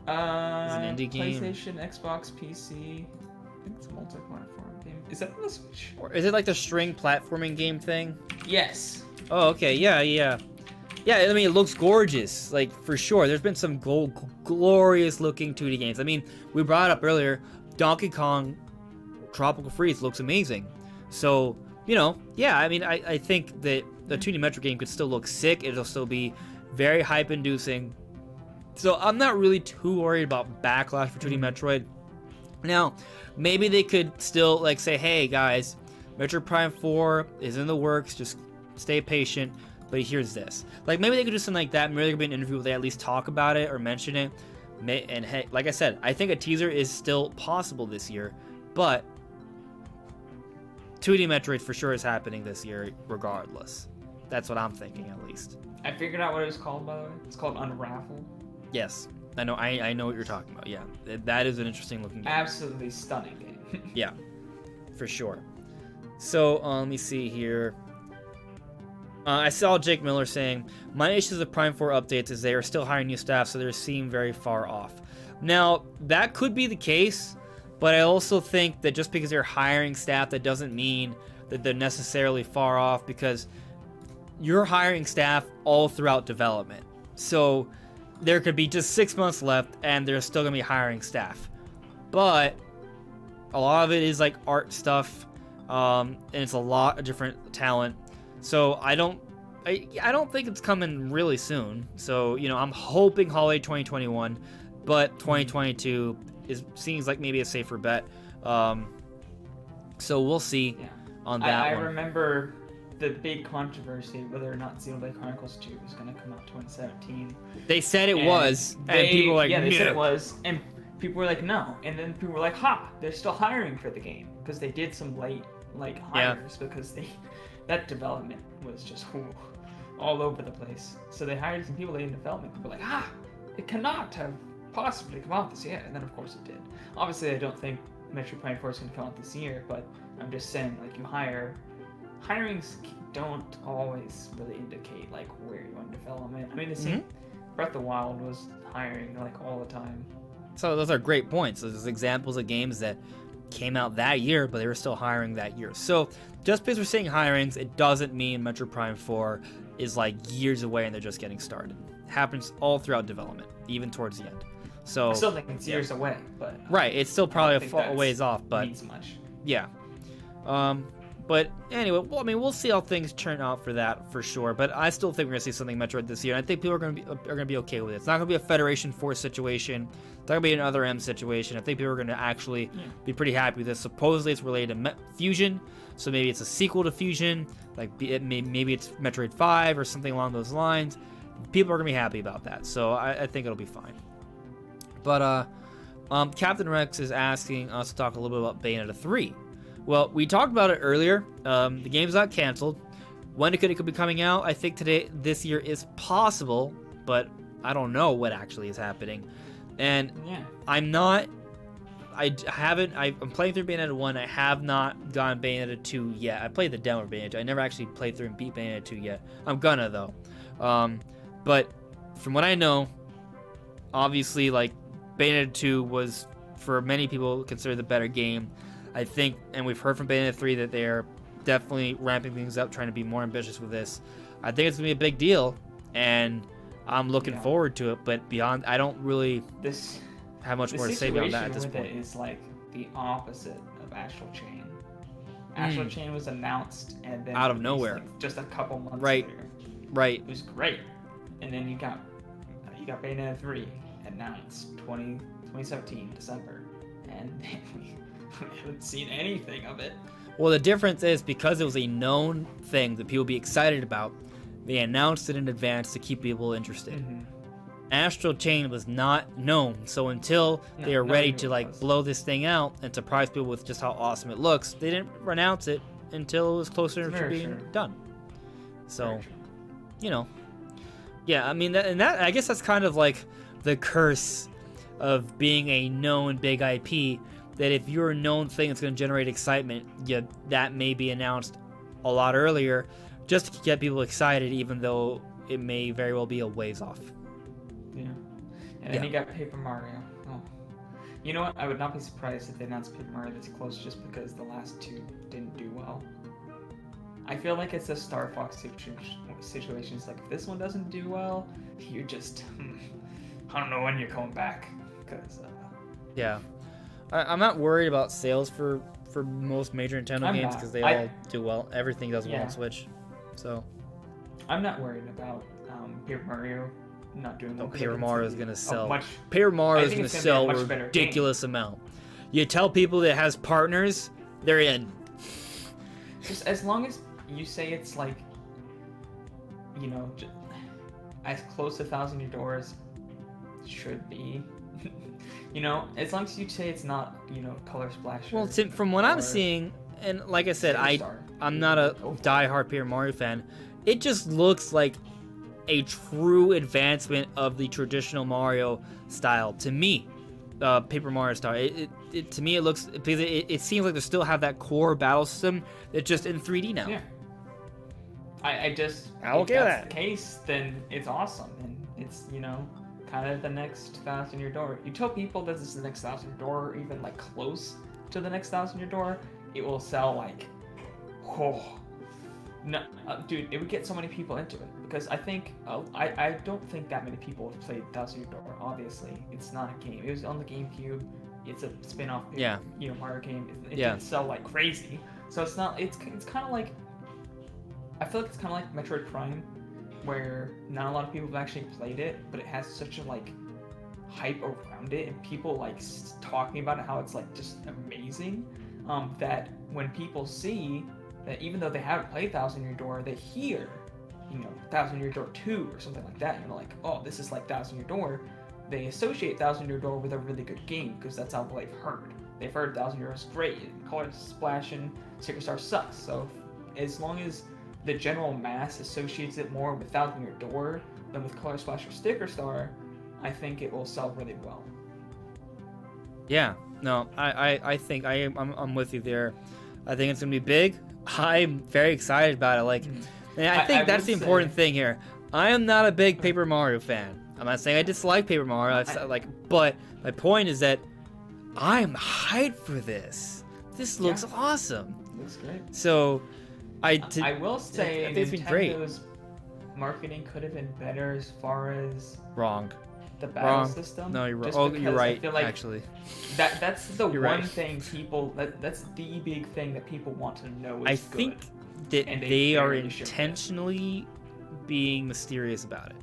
It's an indie game. PlayStation, Xbox, PC. I think it's a multi-platform game. Is that on the Switch? Or is it like the string platforming game thing? Yes. Oh, okay. Yeah. I mean, it looks gorgeous, like, for sure. There's been some glorious looking 2D games. I mean, we brought up earlier, Donkey Kong Tropical Freeze looks amazing. So, you know, yeah, I mean, I think that the 2D Metroid game could still look sick. It'll still be very hype-inducing. So I'm not really too worried about backlash for 2D Metroid. Now, maybe they could still, like, say, hey, guys, Metroid Prime 4 is in the works. Just stay patient. But here's this. Like, maybe they could do something like that. Maybe there could be an interview where they at least talk about it or mention it. And, hey, like I said, I think a teaser is still possible this year. But 2D Metroid for sure is happening this year regardless. That's what I'm thinking, at least. I figured out what it was called, by the way. It's called Unravel. Yes. I know what you're talking about. Yeah. That is an interesting looking game. Absolutely stunning game. Yeah. For sure. So, let me see here. I saw Jake Miller saying, my issues with Prime 4 updates is they are still hiring new staff, so they seem very far off. Now, that could be the case, but I also think that just because they're hiring staff, that doesn't mean that they're necessarily far off, because you're hiring staff all throughout development. So there could be just 6 months left, and they're still going to be hiring staff. But a lot of it is like art stuff, and it's a lot of different talent. So I don't think it's coming really soon. So, you know, I'm hoping holiday 2021, but 2022 seems like maybe a safer bet. So we'll see on that I one. remember the big controversy whether or not Xenoblade Chroncles 2 was going to come out 2017. They said it was, and people were like, yeah, they said "No." it was, and people were like, no. And then people were like, ha, they're still hiring for the game, because they did some late hires, because that development was just all over the place. So they hired some people late in development. People were like, it cannot have possibly come out this year. And then of course it did. Obviously I don't think Metroid Prime 4 is going to come out this year, but I'm just saying, like, hirings don't always really indicate like where you're in development. I mean, the same Breath of the Wild was hiring like all the time. So those are great points. Those are examples of games that came out that year, but they were still hiring that year. So just because we're seeing hirings, it doesn't mean Metroid Prime 4 is like years away and they're just getting started. It happens all throughout development, even towards the end. So I still think it's years away, but right, it's still probably a ways off, but means much. Yeah. But anyway, well, I mean, we'll see how things turn out for that for sure. But I still think we're gonna see something Metroid this year. And I think people are gonna be okay with it. It's not gonna be a Federation Force situation. It's not gonna be another M situation. I think people are gonna actually be pretty happy with this. Supposedly, it's related to Fusion, so maybe it's a sequel to Fusion. Like maybe it's Metroid 5 or something along those lines. People are gonna be happy about that. So I think it'll be fine. But Captain Rex is asking us to talk a little bit about Bayonetta 3. Well, we talked about it earlier. The game's not canceled. When it could be coming out? I think this year is possible, but I don't know what actually is happening. And I'm playing through Bayonetta 1. I have not gotten Bayonetta 2 yet. I played the demo of Bayonetta 2. I never actually played through and beat Bayonetta 2 yet. I'm gonna, though. But from what I know, obviously, like, Bayonetta 2 was, for many people, considered the better game. I think, and we've heard from Bayonetta 3 that they're definitely ramping things up, trying to be more ambitious with this. I think it's going to be a big deal, and I'm looking forward to it, but beyond, I don't really have much more to say beyond that at this point. It is like the opposite of Astral Chain. Astral Chain was announced, and then out of nowhere. Like just a couple months later. Right. It was great. And then you got Bayonetta 3 announced 2017, December, and we haven't seen anything of it. Well, the difference is because it was a known thing that people would be excited about, they announced it in advance to keep people interested. Mm-hmm. Astral Chain was not known, so until they are ready to like blow this thing out and surprise people with just how awesome it looks, they didn't announce it until it was closer to being done. So, you know, yeah, I mean, that I guess that's kind of like the curse of being a known big IP. That if you're a known thing that's going to generate excitement, that may be announced a lot earlier, just to get people excited, even though it may very well be a ways off. Yeah. And then you got Paper Mario. Oh. You know what? I would not be surprised if they announced Paper Mario this close just because the last two didn't do well. I feel like it's a Star Fox situation. It's like, if this one doesn't do well, you just... I don't know when you're coming back. Because... Yeah. I'm not worried about sales for most major Nintendo games because they all do well. Everything does well on Switch. So... I'm not worried about Paper Mario not doing well. Paper Mario is gonna sell. Paper Mario is gonna sell a ridiculous amount. You tell people that it has partners, they're in. Just as long as you say it's like, you know, as close to 1,000 Year Door as should be. You know, as long as you say it's not, you know, color splash. Well, from what I'm seeing, and like I said, I'm not a die-hard Paper Mario fan. It just looks like a true advancement of the traditional Mario style to me. Paper Mario style. It to me it looks, because it seems like they still have that core battle system. It's just in 3D now. Yeah. I just I'll if get that's that. the case, then it's awesome, and it's, you know, kind of the next 1,000 Year Door. You tell people that this is the next 1,000 Year Door, or even like close to the next 1,000 Year Door, it will sell like, oh. No, dude, it would get so many people into it because I think I don't think that many people have played 1,000 Year Door. Obviously, it's not a game. It was on the GameCube. It's a spin-off, you know, Mario game. It didn't sell like crazy, so it's not. It's kind of like, I feel like it's kind of like Metroid Prime, where not a lot of people have actually played it, but it has such a like hype around it, and people like talking about it, how it's like just amazing. That when people see that, even though they haven't played 1,000 Year Door, they hear, you know, 1,000 Year Door 2 or something like that, and they're like, oh, this is like 1,000 Year Door. They associate 1,000 Year Door with a really good game because that's all they've heard. They've heard 1,000 Year Door is great, and Color Splash and Sticker Star sucks. So as long as the general mass associates it more with 1,000 Year Door than with Color Splash or Sticker Star, I think it will sell really well. Yeah, no, I think I'm with you there. I think it's gonna be big. I'm very excited about it. Like, and I think that's the important thing here. I am not a big Paper Mario fan. I'm not saying I dislike Paper Mario. But my point is that I'm hyped for this. This looks awesome. Looks great. So, I will say great. Nintendo's marketing could have been better as far as wrong. The battle system. No, you're wrong. Oh, you're right. I feel like actually, that's the one thing people. That's the big thing that people want to know. I think that they are intentionally being mysterious about it.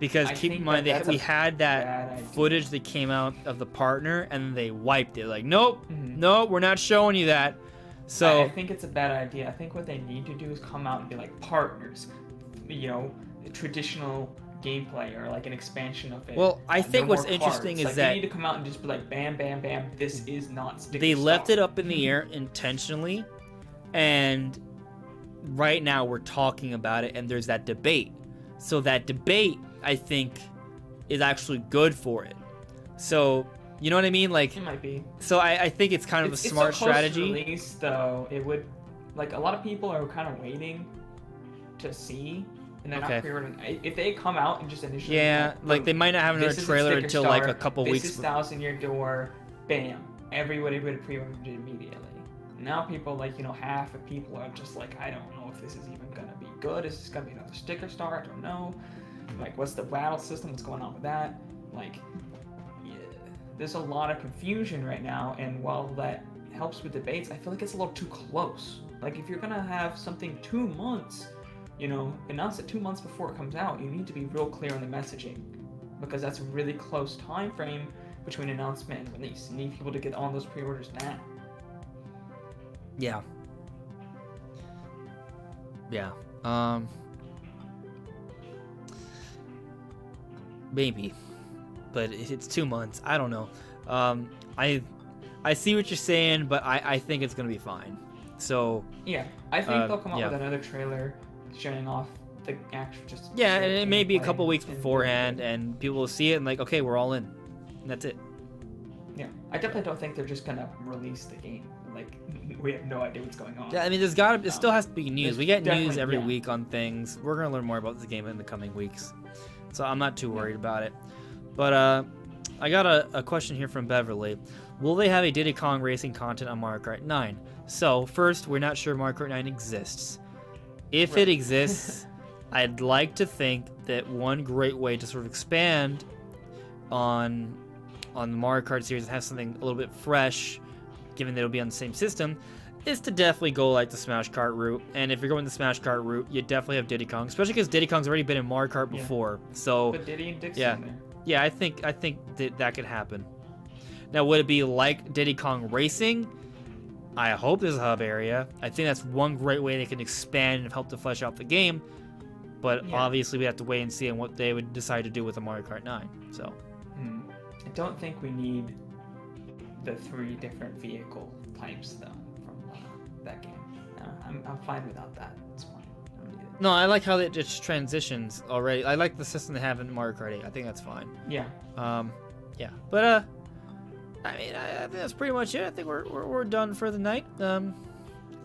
Because keep in mind that we had that footage that came out of the partner, and they wiped it. Like, nope, nope, we're not showing you that. So I think it's a bad idea. I think what they need to do is come out and be like, partners, you know, traditional gameplay or like an expansion of it. Well, I think what's interesting is like, that they need to come out and just be like, bam, bam, bam, this is not Sticker They Star. left it up in the air intentionally, and right now we're talking about it, and there's that debate. So that debate, I think, is actually good for it. So, you know what I mean? Like, it might be. So I think it's kind of a smart strategy. Release, though, it would, like, a lot of people are kind of waiting to see. And they're not pre-ordering. If they come out and just initially, like they might not have another trailer until like a couple weeks. This is 1,000 Year Door, bam! Everybody would have pre-ordered it immediately. Now people, like, you know, half of people are just like, I don't know if this is even gonna be good. Is this gonna be another Sticker Star? I don't know. Like, what's the battle system? What's going on with that? Like, yeah, there's a lot of confusion right now. And while that helps with debates, I feel like it's a little too close. Like, if you're gonna have something 2 months. You know, announce it 2 months before it comes out. You need to be real clear on the messaging, because that's a really close time frame between announcement and release. You need people to get on those pre-orders now. Yeah. Yeah. Maybe, but it's 2 months. I don't know. I see what you're saying, but I think it's gonna be fine. So Yeah, I think they'll come out yeah. with another trailer showing off the actual just. yeah, and straight it may be a gameplay couple weeks and beforehand, gameplay. and people will see it and like, okay, we're all in. And that's it. Yeah, I definitely don't think they're just gonna release the game. Like we have no idea what's going on. Yeah, I mean, it still has to be news. there's We get news definitely- every yeah. week on things. We're gonna learn more about the game in the coming weeks, so I'm not too worried about it. But I got a question here from Beverly. Will they have a Diddy Kong racing content on Mario Kart 9? So first, we're not sure Mario Kart 9 exists. If Right. it exists, I'd like to think that one great way to sort of expand on the Mario Kart series and have something a little bit fresh, given that it'll be on the same system, is to definitely go like the Smash Kart route. And if you're going the Smash Kart route, you definitely have Diddy Kong, especially because Diddy Kong's already been in Mario Kart Yeah. before. So Put Diddy and Dixie yeah. in there. yeah, I think that could happen. Now, would it be like Diddy Kong Racing? I hope there's a hub area. I think that's one great way they can expand and help to flesh out the game. But Yeah. obviously, we have to wait and see on what they would decide to do with the Mario Kart 9. So I don't think we need the 3 different vehicle types though from that game. I'm fine without that. It's fine. I don't need it. no, I like how it just transitions already. I like the system they have in Mario Kart 8. I think that's fine. Yeah. Yeah, but I mean, I think that's pretty much it. I think we're done for the night. I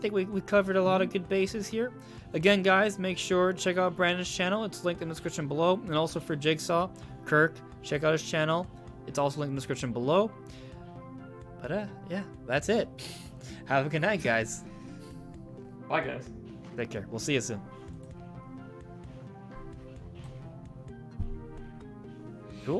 think we covered a lot of good bases here. Again, guys, make sure to check out Brandon's channel. It's linked in the description below. And also for Jigsaw, Kirk, check out his channel. It's also linked in the description below. But yeah, that's it. Have a good night, guys. Bye guys. Take care. We'll see you soon.